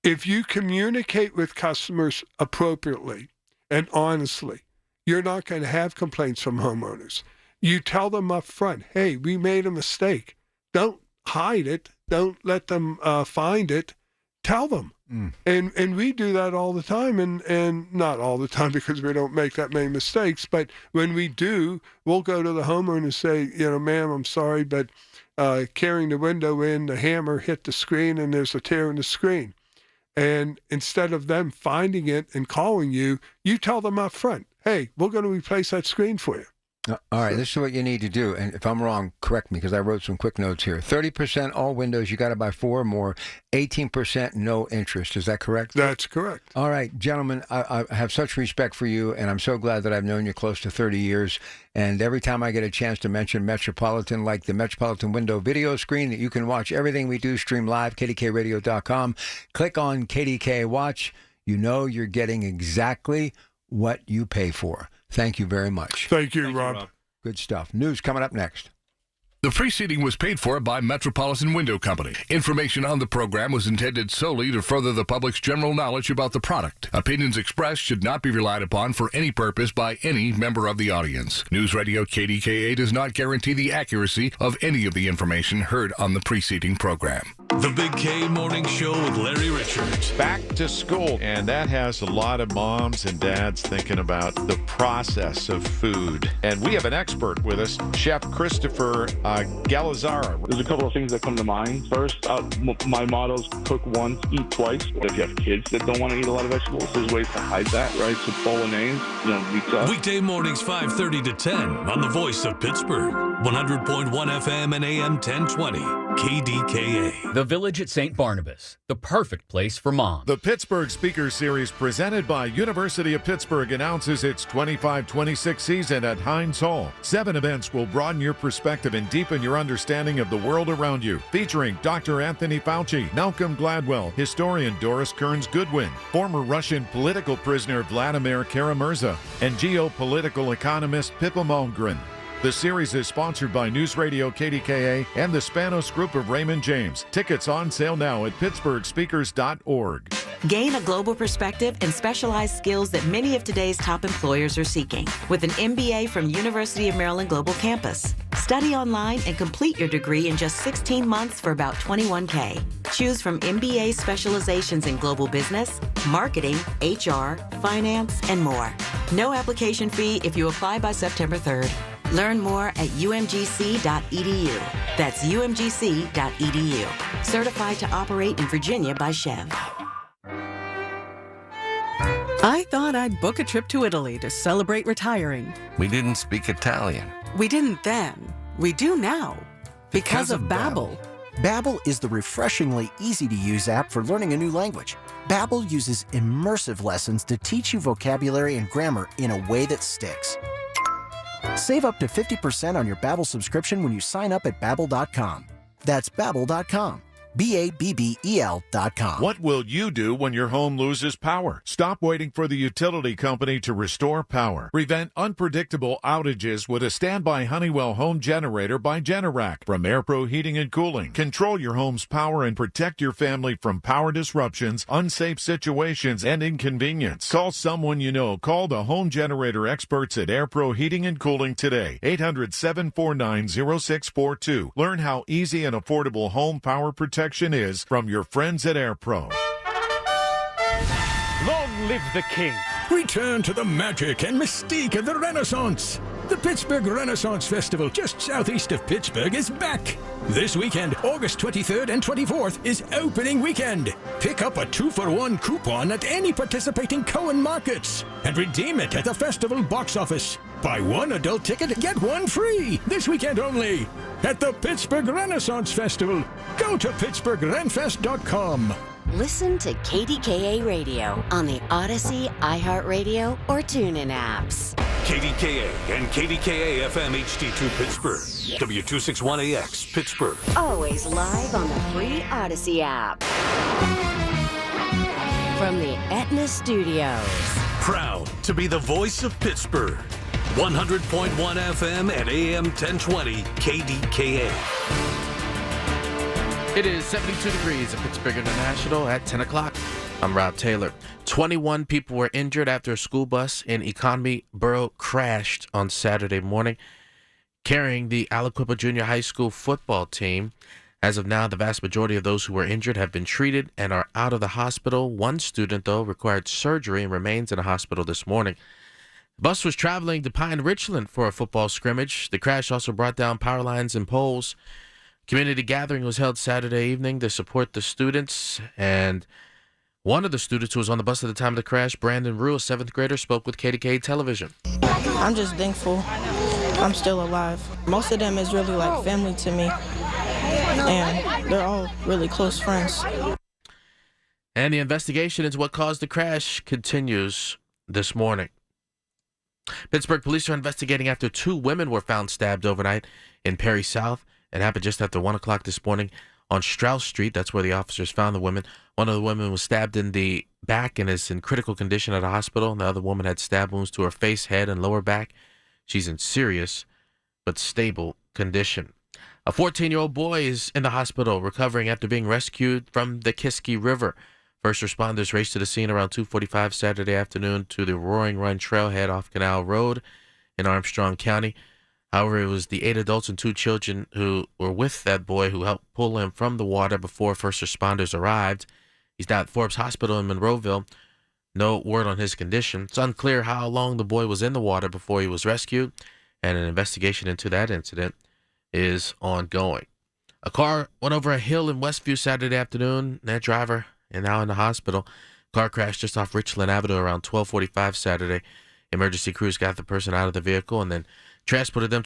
If you communicate with customers appropriately and honestly, you're not going to have complaints from homeowners. You tell them up front, hey, we made a mistake. Don't hide it. Don't let them find it. Tell them. And we do that all the time, and not all the time because we don't make that many mistakes, but when we do, we'll go to the homeowner and say, ma'am, I'm sorry, but carrying the window in, the hammer hit the screen and there's a tear in the screen. And instead of them finding it and calling you, you tell them up front, hey, we're going to replace that screen for you. All right, this is what you need to do. And if I'm wrong, correct me, because I wrote some quick notes here. 30% all windows, you got to buy 4 or more. 18% no interest. Is that correct? That's correct. All right, gentlemen, I have such respect for you, and I'm so glad that I've known you close to 30 years. And every time I get a chance to mention Metropolitan, like the Metropolitan Window video screen that you can watch everything we do, stream live, kdkradio.com. Click on KDKA Watch. You know you're getting exactly what you pay for. Thank you very much. Thank you, Rob. Good stuff. News coming up next. The preceding was paid for by Metropolitan Window Company. Information on the program was intended solely to further the public's general knowledge about the product. Opinions expressed should not be relied upon for any purpose by any member of the audience. News Radio KDKA does not guarantee the accuracy of any of the information heard on the preceding program. The Big K Morning Show with Larry Richards. Back to school, and that has a lot of moms and dads thinking about the process of food. And we have an expert with us, Chef Christopher Galazzara. There's a couple of things that come to mind. First, my motto is cook once, eat twice. If you have kids that don't want to eat a lot of vegetables, there's ways to hide that, right? So bolognese, pizza. Weekday mornings 5:30 to 10 on the Voice of Pittsburgh. 100.1 FM and AM 1020. KDKA. The Village at St. Barnabas, the perfect place for moms. The Pittsburgh Speaker Series presented by University of Pittsburgh announces its 25-26 season at Heinz Hall. 7 events will broaden your perspective and deepen your understanding of the world around you. Featuring Dr. Anthony Fauci, Malcolm Gladwell, historian Doris Kearns Goodwin, former Russian political prisoner Vladimir Kara-Murza, and geopolitical economist Pippa Malmgren. The series is sponsored by News Radio KDKA and the Spanos Group of Raymond James. Tickets on sale now at pittsburghspeakers.org. Gain a global perspective and specialized skills that many of today's top employers are seeking with an MBA from University of Maryland Global Campus. Study online and complete your degree in just 16 months for about $21K. Choose from MBA specializations in global business, marketing, HR, finance, and more. No application fee if you apply by September 3rd. Learn more at umgc.edu. That's umgc.edu. Certified to operate in Virginia by Chev. I thought I'd book a trip to Italy to celebrate retiring. We didn't speak Italian. We didn't then. We do now. Because of Babbel. Babbel is the refreshingly easy-to-use app for learning a new language. Babbel uses immersive lessons to teach you vocabulary and grammar in a way that sticks. Save up to 50% on your Babbel subscription when you sign up at Babbel.com. That's Babbel.com. Babbel.com. What will you do when your home loses power? Stop waiting for the utility company to restore power. Prevent unpredictable outages with a standby Honeywell home generator by Generac from AirPro Heating and Cooling. Control your home's power and protect your family from power disruptions, unsafe situations, and inconvenience. Call someone you know. Call the home generator experts at AirPro Heating and Cooling today. 800-749-0642. Learn how easy and affordable home power protection is from your friends at AirPro. Long live the king. Return to the magic and mystique of the Renaissance. The Pittsburgh Renaissance Festival, just southeast of Pittsburgh, is back. This weekend, August 23rd and 24th, is opening weekend. Pick up a 2-for-1 coupon at any participating Cohen markets and redeem it at the festival box office. Buy one adult ticket, get one free. This weekend only at the Pittsburgh Renaissance Festival. Go to pittsburghrenfest.com. Listen to KDKA Radio on the Odyssey, iHeartRadio, or TuneIn apps. KDKA and KDKA-FM HD2 Pittsburgh. W261AX Pittsburgh. Always live on the free Odyssey app. From the Aetna Studios. Proud to be the voice of Pittsburgh. 100.1 FM and AM 1020 KDKA. It is 72 degrees at Pittsburgh International at 10 o'clock. I'm Rob Taylor. 21 people were injured after a school bus in Economy Borough crashed on Saturday morning, carrying the Aliquippa Junior High School football team. As of now, the vast majority of those who were injured have been treated and are out of the hospital. One student, though, required surgery and remains in a hospital this morning. The bus was traveling to Pine Richland for a football scrimmage. The crash also brought down power lines and poles. Community gathering was held Saturday evening to support the students, and one of the students who was on the bus at the time of the crash, Brandon Rue, a 7th grader, spoke with KDKA Television. I'm just thankful I'm still alive. Most of them is really like family to me, and they're all really close friends. And the investigation into what caused the crash continues this morning. Pittsburgh police are investigating after 2 women were found stabbed overnight in Perry South. It happened just after 1 o'clock this morning on Strauss Street. That's where the officers found the women. One of the women was stabbed in the back and is in critical condition at a hospital. And the other woman had stab wounds to her face, head, and lower back. She's in serious but stable condition. A 14-year-old boy is in the hospital recovering after being rescued from the Kiski River. First responders raced to the scene around 2:45 Saturday afternoon to the Roaring Run trailhead off Canal Road in Armstrong County. However, it was the 8 adults and 2 children who were with that boy who helped pull him from the water before first responders arrived. He's now at Forbes Hospital in Monroeville. No word on his condition. It's unclear how long the boy was in the water before he was rescued, and an investigation into that incident is ongoing. A car went over a hill in Westview Saturday afternoon. That driver is now in the hospital. Car crashed just off Richland Avenue around 12:45 Saturday. Emergency crews got the person out of the vehicle and then transported them